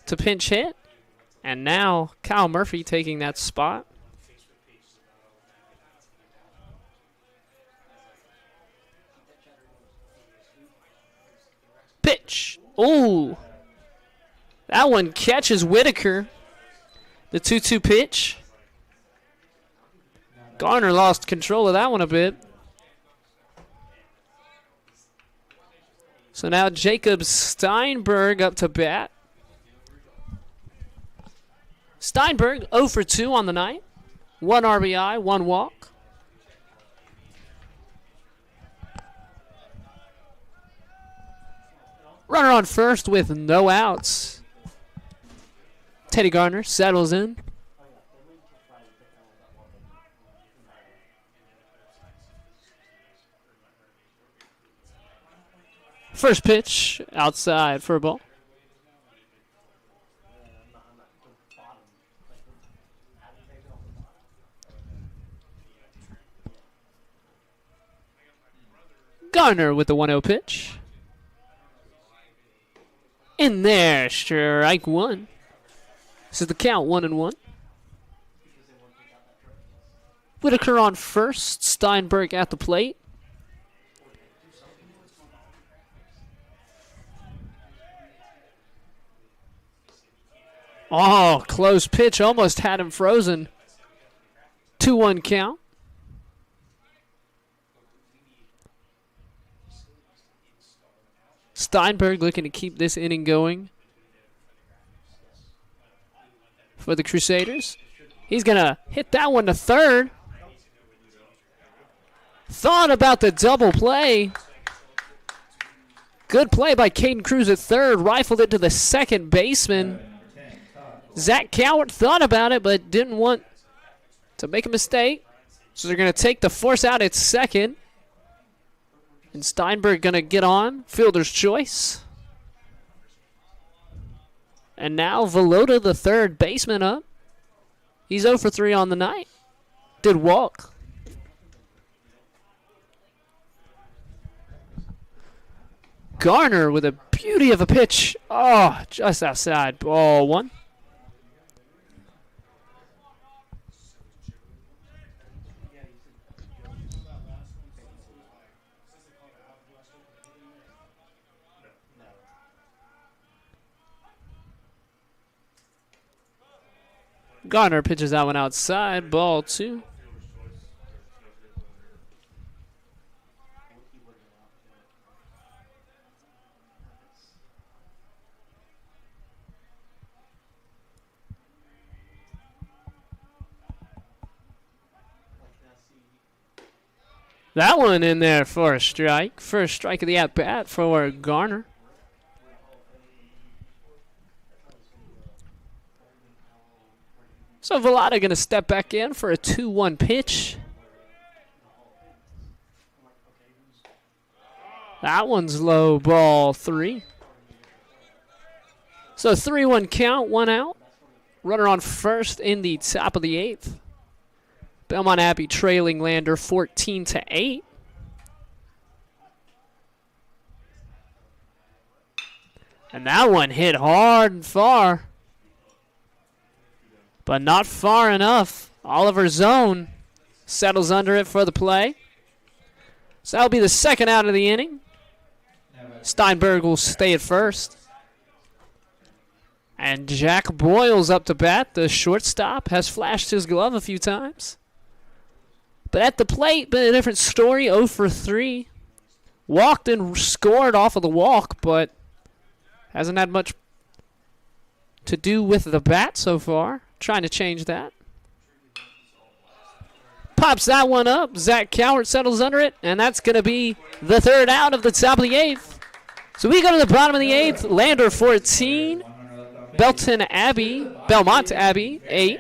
to pinch hit. And now Kyle Murphy taking that spot. Pitch. Ooh. That one catches Whitaker. The 2-2 pitch. Garner lost control of that one a bit. So now Jacob Steinberg up to bat. Steinberg 0 for 2 on the night. 1 RBI, 1 walk. Runner on first with no outs. Teddy Garner settles in. First pitch outside for a ball. Garner with the 1-0 pitch. In there, strike 1. This is the count, 1-1. Whitaker on first, Steinberg at the plate. Oh, close pitch, almost had him frozen. 2-1 count. Steinberg looking to keep this inning going for the Crusaders. He's going to hit that one to third. Thought about the double play. Good play by Caden Cruz at third. Rifled it to the second baseman. Zach Cowart thought about it but didn't want to make a mistake. So they're going to take the force out at second. And Steinberg going to get on. Fielder's choice. And now Velota, the third baseman, up. He's 0 for 3 on the night. Did walk. Garner with a beauty of a pitch. Oh, just outside. Ball 1. Garner pitches that one outside. Ball 2. That one in there for a strike. First strike of the at-bat for Garner. So Velada going to step back in for a 2-1 pitch. That one's low, ball 3. So 3-1 count, 1 out. Runner on first in the top of the 8th. Belmont Abbey trailing Lander 14-8. And that one hit hard and far. But not far enough. Oliver Zone settles under it for the play. So that'll be the second out of the inning. Steinberg will stay at first. And Jack Boyle's up to bat. The shortstop has flashed his glove a few times. But at the plate, been a different story. 0 for 3. Walked and scored off of the walk, but hasn't had much to do with the bat so far. Trying to change that. Pops that one up. Zach Cowart settles under it, and that's going to be the third out of the top of the 8th. So we go to the bottom of the 8th. Lander 14. Belmont Abbey 8.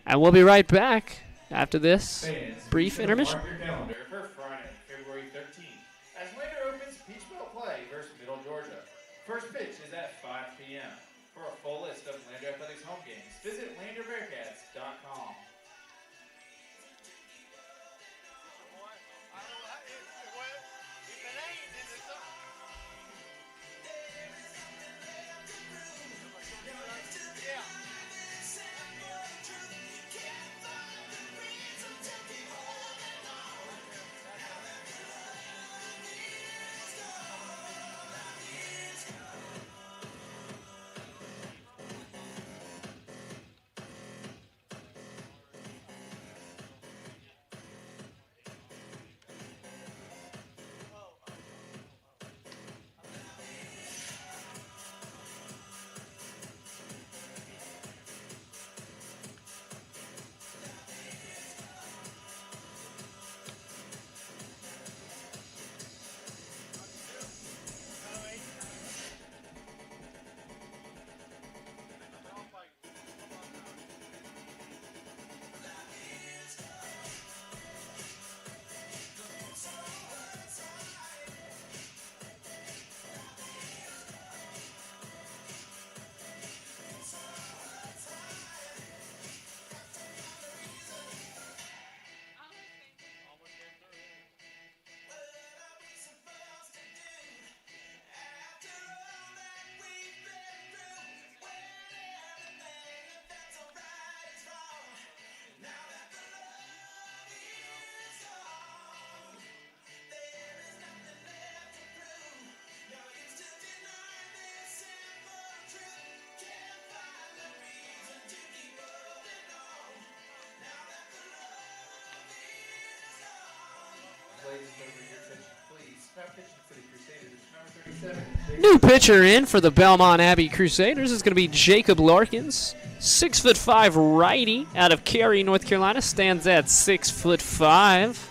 And we'll be right back after this brief intermission. Mark your calendar for Friday, February 13th, as Lander opens Peach Belt play versus Middle Georgia. First pitch is at 5 p.m. For a full list of Lander Athletics home games, visit LanderBearcats.com. New pitcher in for the Belmont Abbey Crusaders is going to be Jacob Larkins. 6'5" righty out of Cary, North Carolina. Stands at 6'5".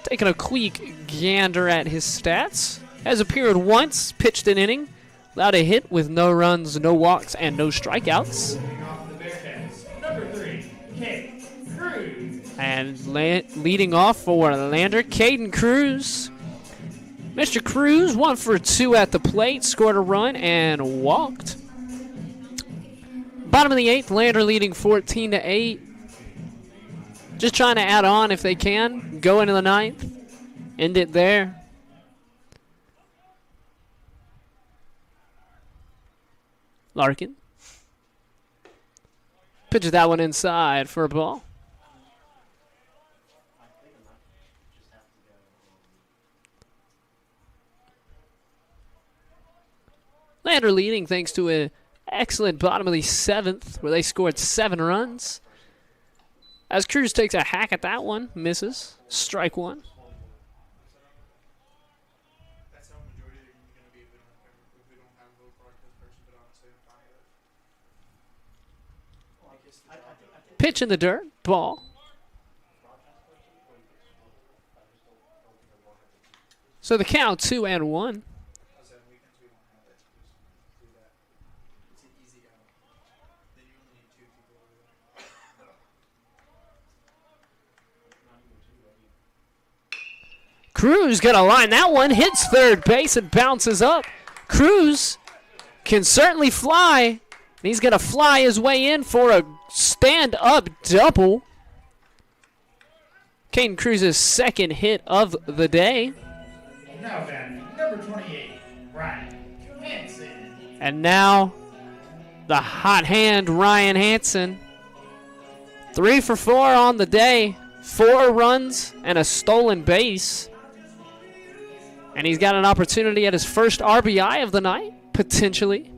Taking a quick gander at his stats. Has appeared once, pitched an inning. Allowed a hit with no runs, no walks, and no strikeouts. And leading off for Lander, Caden Cruz. Mr. Cruz, 1 for 2 at the plate, scored a run and walked. Bottom of the 8th, Lander leading 14-8. Just trying to add on if they can. Go into the 9th. End it there. Larkin. Pitches that one inside for a ball. Lander leading thanks to an excellent bottom of the 7th where they scored 7 runs. As Cruz takes a hack at that one, misses. Strike 1. That's how majority they're going to be if we don't have a broadcast person, but honestly, I'm fine with it. Pitch in the dirt. Ball. So the count 2-1. I said weekends we don't have that. Do that. It's an easy out. Then you only need 2 people to do that. Cruz gonna line that one, hits third base and bounces up. Cruz can certainly fly. He's gonna fly his way in for a stand-up double. Caden Cruz's second hit of the day. Now batting, number 28, Ryan Hansen. And now the hot hand Ryan Hansen. 3 for 4 on the day. 4 runs and a stolen base. And he's got an opportunity at his first RBI of the night, potentially.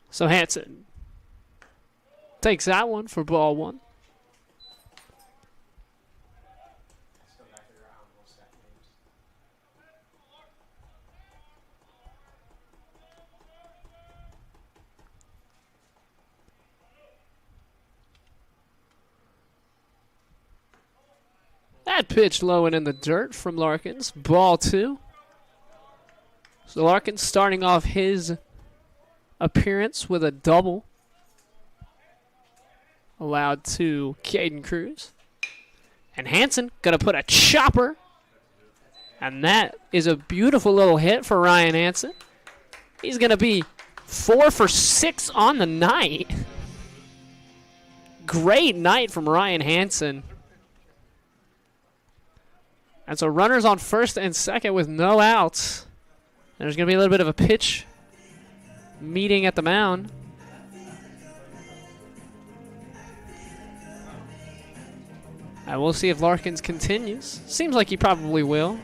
So Hansen takes that one for ball 1. That pitch low and in the dirt from Larkins. Ball 2. So Larkins starting off his appearance with a double. Allowed to Caden Cruz. And Hansen going to put a chopper. And that is a beautiful little hit for Ryan Hansen. He's going to be 4 for 6 on the night. Great night from Ryan Hansen. And so runners on first and second with no outs. There's going to be a little bit of a pitch meeting at the mound. And we'll see if Larkins continues. Seems like he probably will.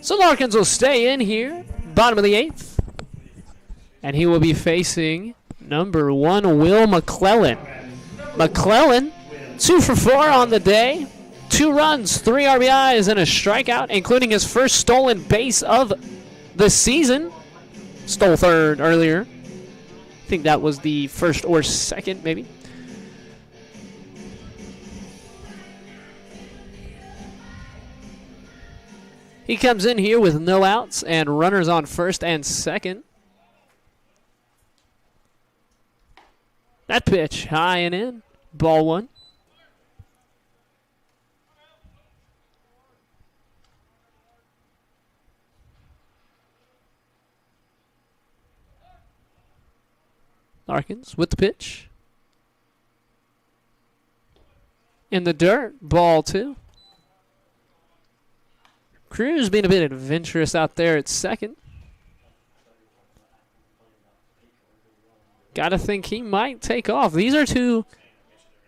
So Larkins will stay in here, bottom of the 8th. And he will be facing number 1, Will McClellan. McClellan, 2 for 4 on the day. 2 runs, 3 RBIs, and a strikeout, including his first stolen base of the season. Stole third earlier. I think that was the first or second, maybe. He comes in here with no outs and runners on first and second. That pitch high and in. Ball 1. Larkins with the pitch. In the dirt. Ball 2. Cruz being a bit adventurous out there at second. Gotta think he might take off. These are 2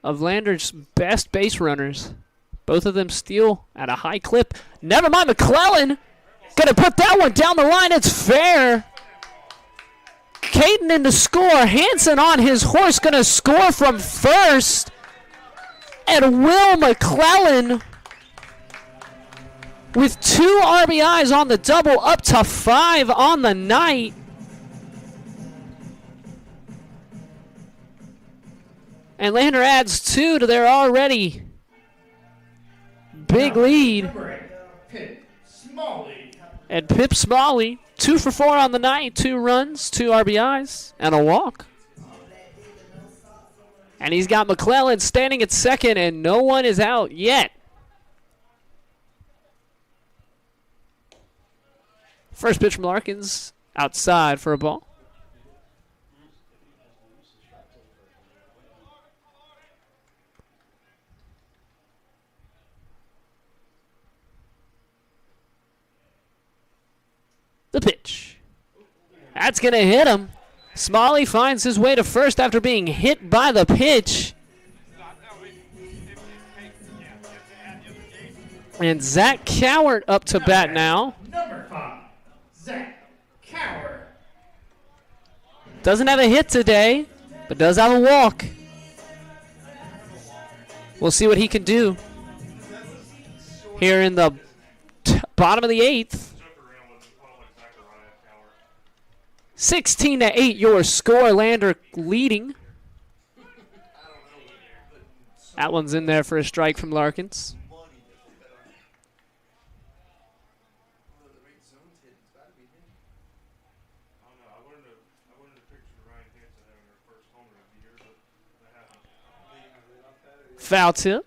of Lander's best base runners. Both of them steal at a high clip. Never mind, McClellan gonna put that one down the line. It's fair. Caden in to score. Hansen on his horse gonna score from first. And Will McClellan with 2 RBIs on the double, up to 5 on the night. And Lander adds 2 to their already big lead. And Pip Smalley, 2 for 4 on the night, 2 runs, 2 RBIs, and a walk. And he's got McClellan standing at second, and no one is out yet. First pitch from Larkins, outside for a ball. The pitch. That's going to hit him. Smalley finds his way to first after being hit by the pitch. And Zach Cowart up to bat now. Number 5, Zach Cowart. Doesn't have a hit today, but does have a walk. We'll see what he can do here in the bottom of the 8th. 16-8 your score. Lander leading. That one's in there for a strike from Larkins. Foul tip.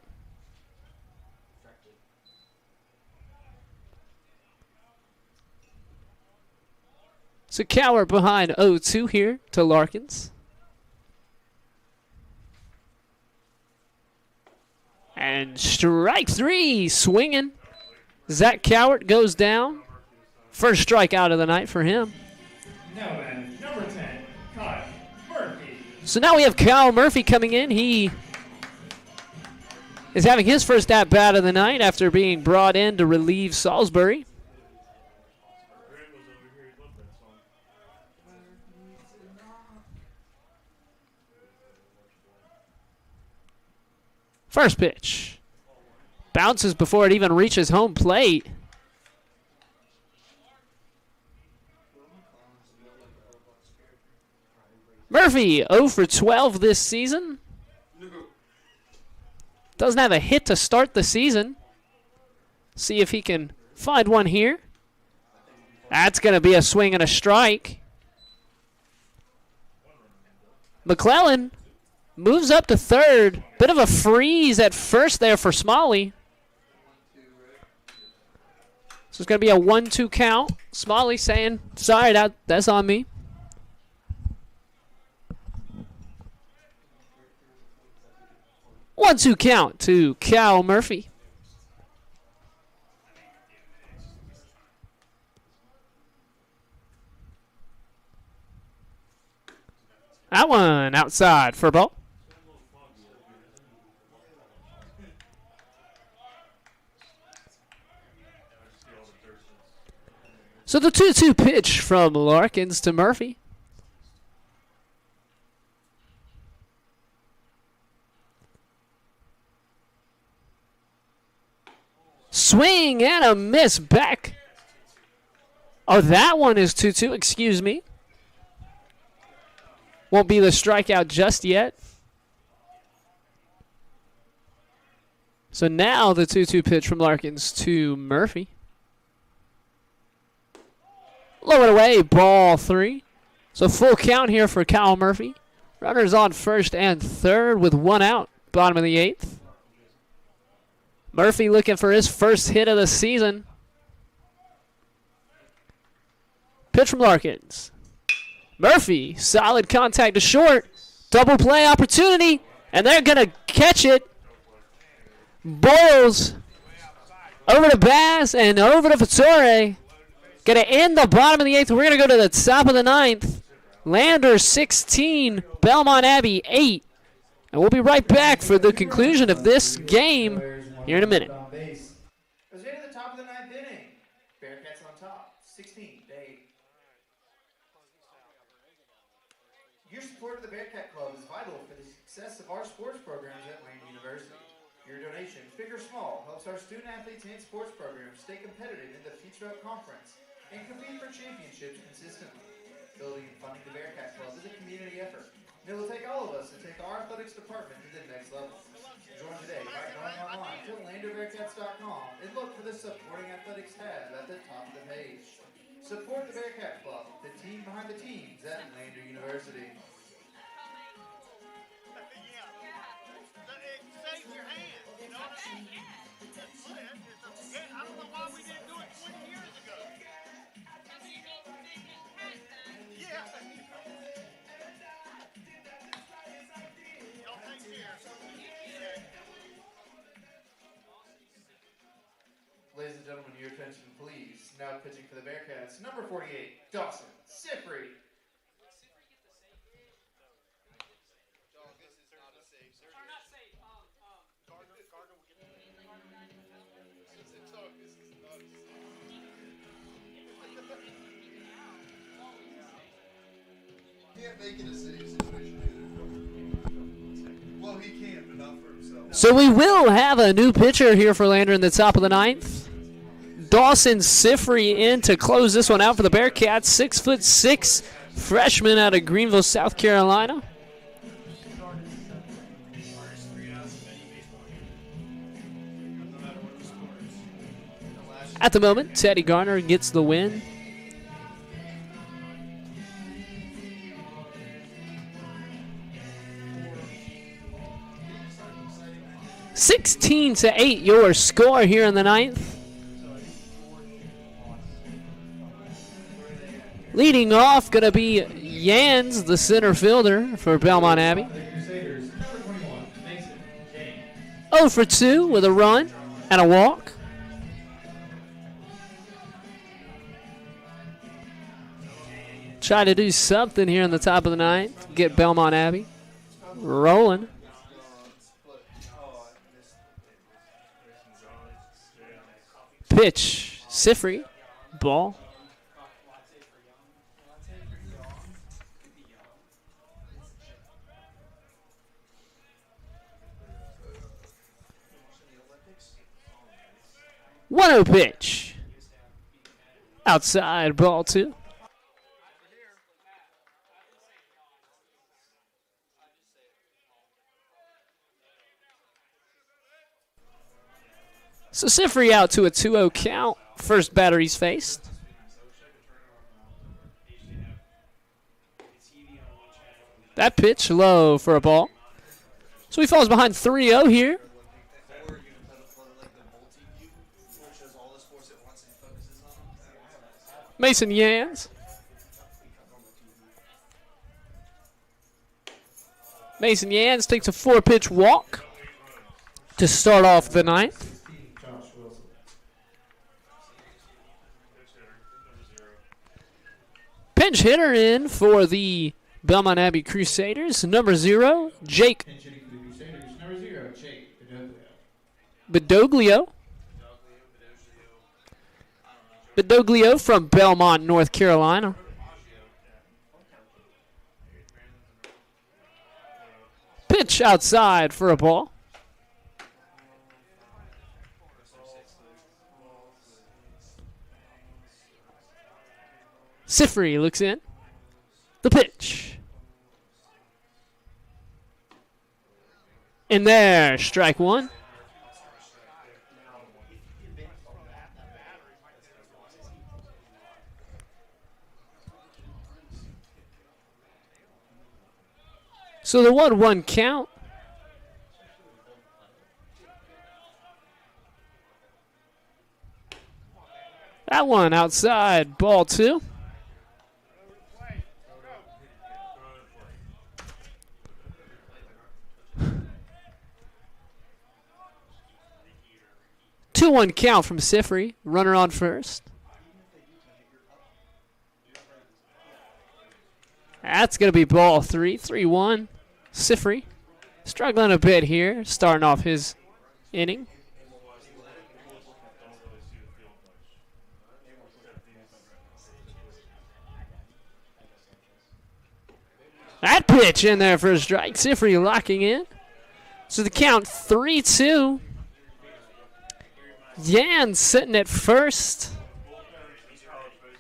So Cowart behind 0-2 here to Larkins. And strike 3, swinging. Zach Cowart goes down. First strikeout of the night for him. Now then, number 10, Kyle Murphy. So now we have Kyle Murphy coming in. He is having his first at-bat of the night after being brought in to relieve Salisbury. First pitch. Bounces before it even reaches home plate. Murphy 0 for 12 this season. Doesn't have a hit to start the season. See if he can find one here. That's going to be a swing and a strike. McClellan moves up to third. Bit of a freeze at first there for Smalley. So it's going to be a 1-2 count. Smalley saying, sorry, that's on me. One-two count to Cal Murphy. That one outside for a ball. So the 2-2 pitch from Larkins to Murphy. Swing and a miss back. Oh, that one is 2-2. Excuse me. Won't be the strikeout just yet. So now the 2-2 pitch from Larkins to Murphy. Low and away, ball 3. So full count here for Kyle Murphy. Runners on first and third with one out. Bottom of the 8th. Murphy looking for his first hit of the season. Pitch from Larkins. Murphy, solid contact to short. Double play opportunity, and they're going to catch it. Boyles over to Bass and over to Fattore. Going to end the bottom of the 8th. We're going to go to the top of the 9th. Lander 16, Belmont Abbey 8. And we'll be right back for the conclusion of this game here in a minute. As we enter the top of the 9th inning, Bearcats on top, 16-8. Your support of the Bearcat Club is vital for the success of our sports programs at Wayne University. Your donation, big or small, helps our student athletes and sports programs stay competitive in the Feature Up Conference and compete for championships consistently. Building and funding the Bearcat Club is a community effort, and it will take all of us to take our athletics department to the next level. Join today by going online to LanderBearcats.com and look for the Supporting Athletics tab at the top of the page. Support the Bearcat Club, the team behind the teams at Lander University. Save your hand, you know? I don't know why we didn't do it 20 years ago. Yeah. Y'all take care. Ladies and gentlemen, your attention please. Now pitching for the Bearcats, number 48, Dawson Sifri. can't make it a safe situation either. Well, he can, but not for himself. So we will have a new pitcher here for Lander in the top of the ninth. Dawson Sifry in to close this one out for the Bearcats. 6'6" freshman out of Greenville, South Carolina. At the moment, Teddy Garner gets the win. (16-8) your score here in the ninth. Leading off, going to be Yans, the center fielder for Belmont Abbey. 0 for 2 with a run and a walk. Try to do something here in the top of the ninth. Get Belmont Abbey rolling. Pitch, Sifry, ball. One 0 pitch. Outside, ball 2. So Sifry out to a 2-0 count. First batter he's faced. That pitch low for a ball. So he falls behind 3-0 here. Mason Yans. Mason Yans takes a 4-pitch walk to start off the ninth. Pinch hitter in for the Belmont Abbey Crusaders, number 0, Jake Bedoglio. Bedoglio from Belmont, North Carolina. Pitch outside for a ball. Sifry looks in. The pitch. In there, strike 1. So the 1-1 count. That one outside, ball 2. Two-one count from Sifry. Runner on first. That's going to be ball 3. 3-1. Sifry struggling a bit here, starting off his inning. That pitch in there for a strike. Sifry locking in. So the count 3-2. Yan sitting at first.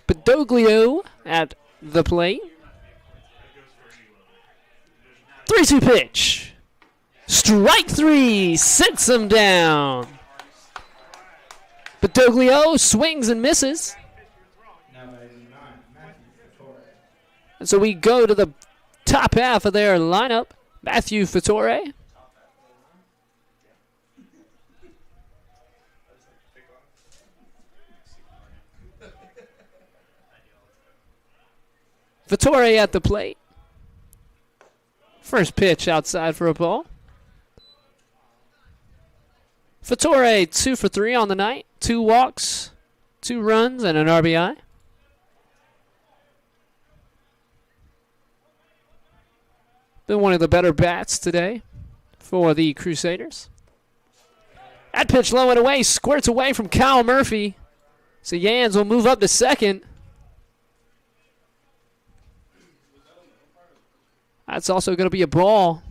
Bedoglio at the plate. 3-2 pitch. Strike 3. Sits him down. Bedoglio swings and misses. And so we go to the top half of their lineup. Matthew Fattore. Fattore at the plate. First pitch outside for a ball. Fattore 2 for 3 on the night. 2 walks, 2 runs, and an RBI. Been one of the better bats today for the Crusaders. That pitch low and away, squirts away from Kyle Murphy. So Yans will move up to second. That's also going to be a ball.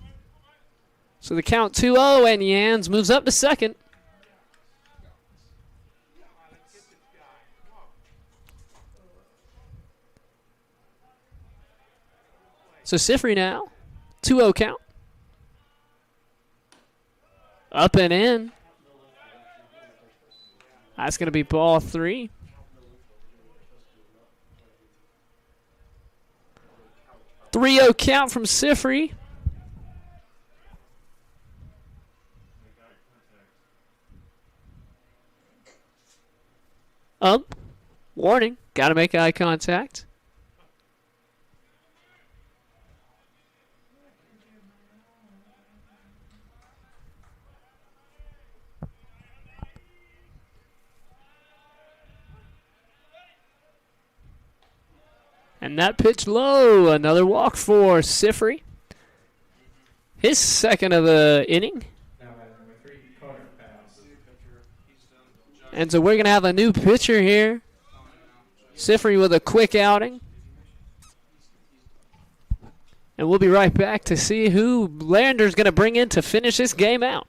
So the count 2-0, and Yans moves up to second. So Sifri now, 2-0 count. Up and in. That's going to be ball 3. 3-0 count from Sifri. Up. Warning. Got to make eye contact. And that pitch low. Another walk for Sifri. His second of the inning. And so we're going to have a new pitcher here. Sifri with a quick outing. And we'll be right back to see who Lander's going to bring in to finish this game out.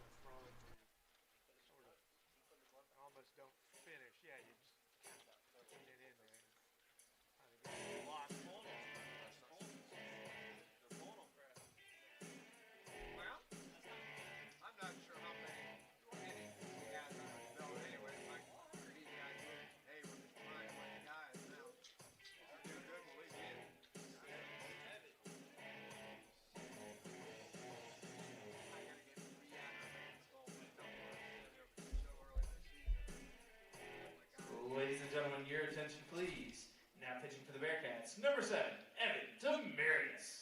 Ladies and gentlemen, your attention please. Now pitching for the Bearcats, number 7, Evan Demarius.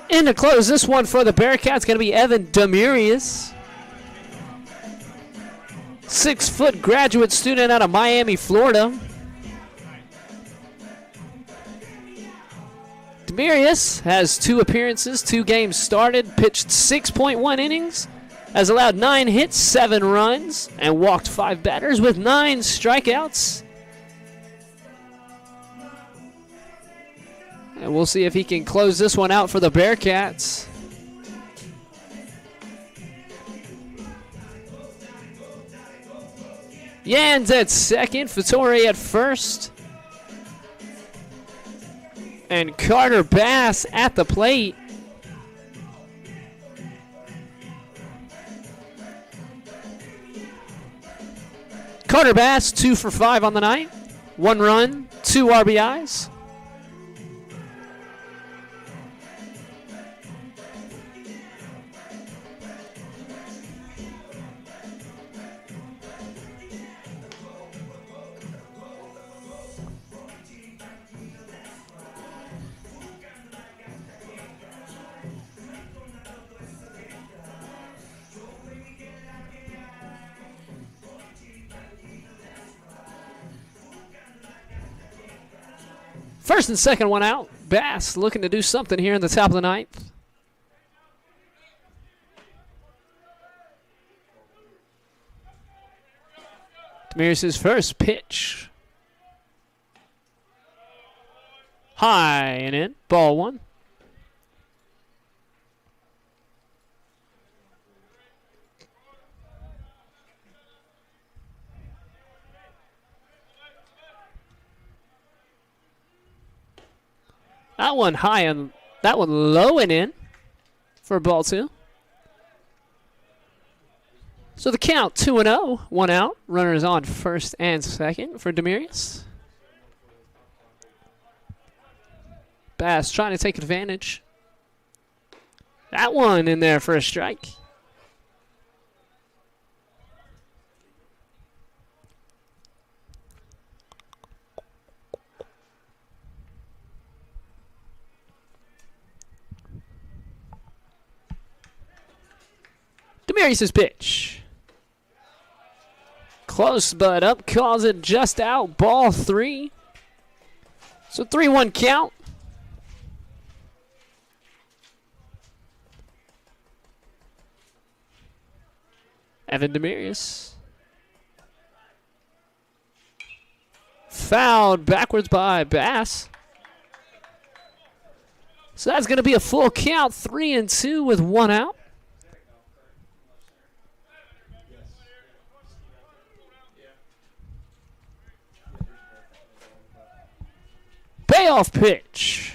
In to close this one for the Bearcats, going to be Evan Demarius. 6-foot graduate student out of Miami, Florida. Demarius has 2 appearances, 2 games started, pitched 6.1 innings, has allowed 9 hits, 7 runs, and walked 5 batters with 9 strikeouts. And we'll see if he can close this one out for the Bearcats. Yans at second, Fattori at first. And Carter Bass at the plate. Carter Bass, 2 for 5 on the night. 1 run, 2 RBIs. First and second one out. Bass looking to do something here in the top of the ninth. Demarius' first pitch. High and in. Ball 1. That one high and that one low and in for ball 2. So the count 2-0, 1 out. Runners on first and second for Demarius. Bass trying to take advantage. That one in there for a strike. Demarius' pitch. Close, but up calls it just out. Ball 3. So 3-1 count. Evan Demarius. Fouled backwards by Bass. So that's going to be a full count. 3-2 with 1 out. Payoff pitch.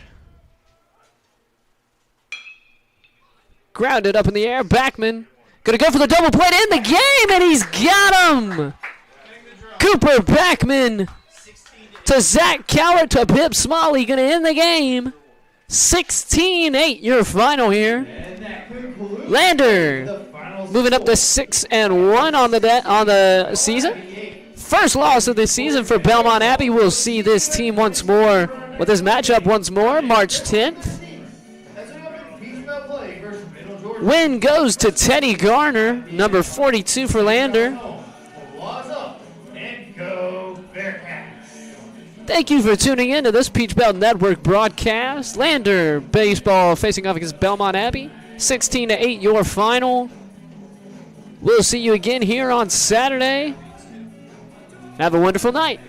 Grounded up in the air. Backman gonna go for the double play to end the game, and he's got him. Cooper Backman to Zach Cowart to Pip Smalley, gonna end the game. 16-8 your final here. Lander moving up to 6-1 on the season. First loss of the season for Belmont Abbey. We'll see this team once more with this matchup once more, March 10th. Win goes to Teddy Garner, number 42 for Lander. And go Bearcats. Thank you for tuning in to this Peach Belt Network broadcast. Lander baseball facing off against Belmont Abbey. 16-8 your final. We'll see you again here on Saturday. Have a wonderful night.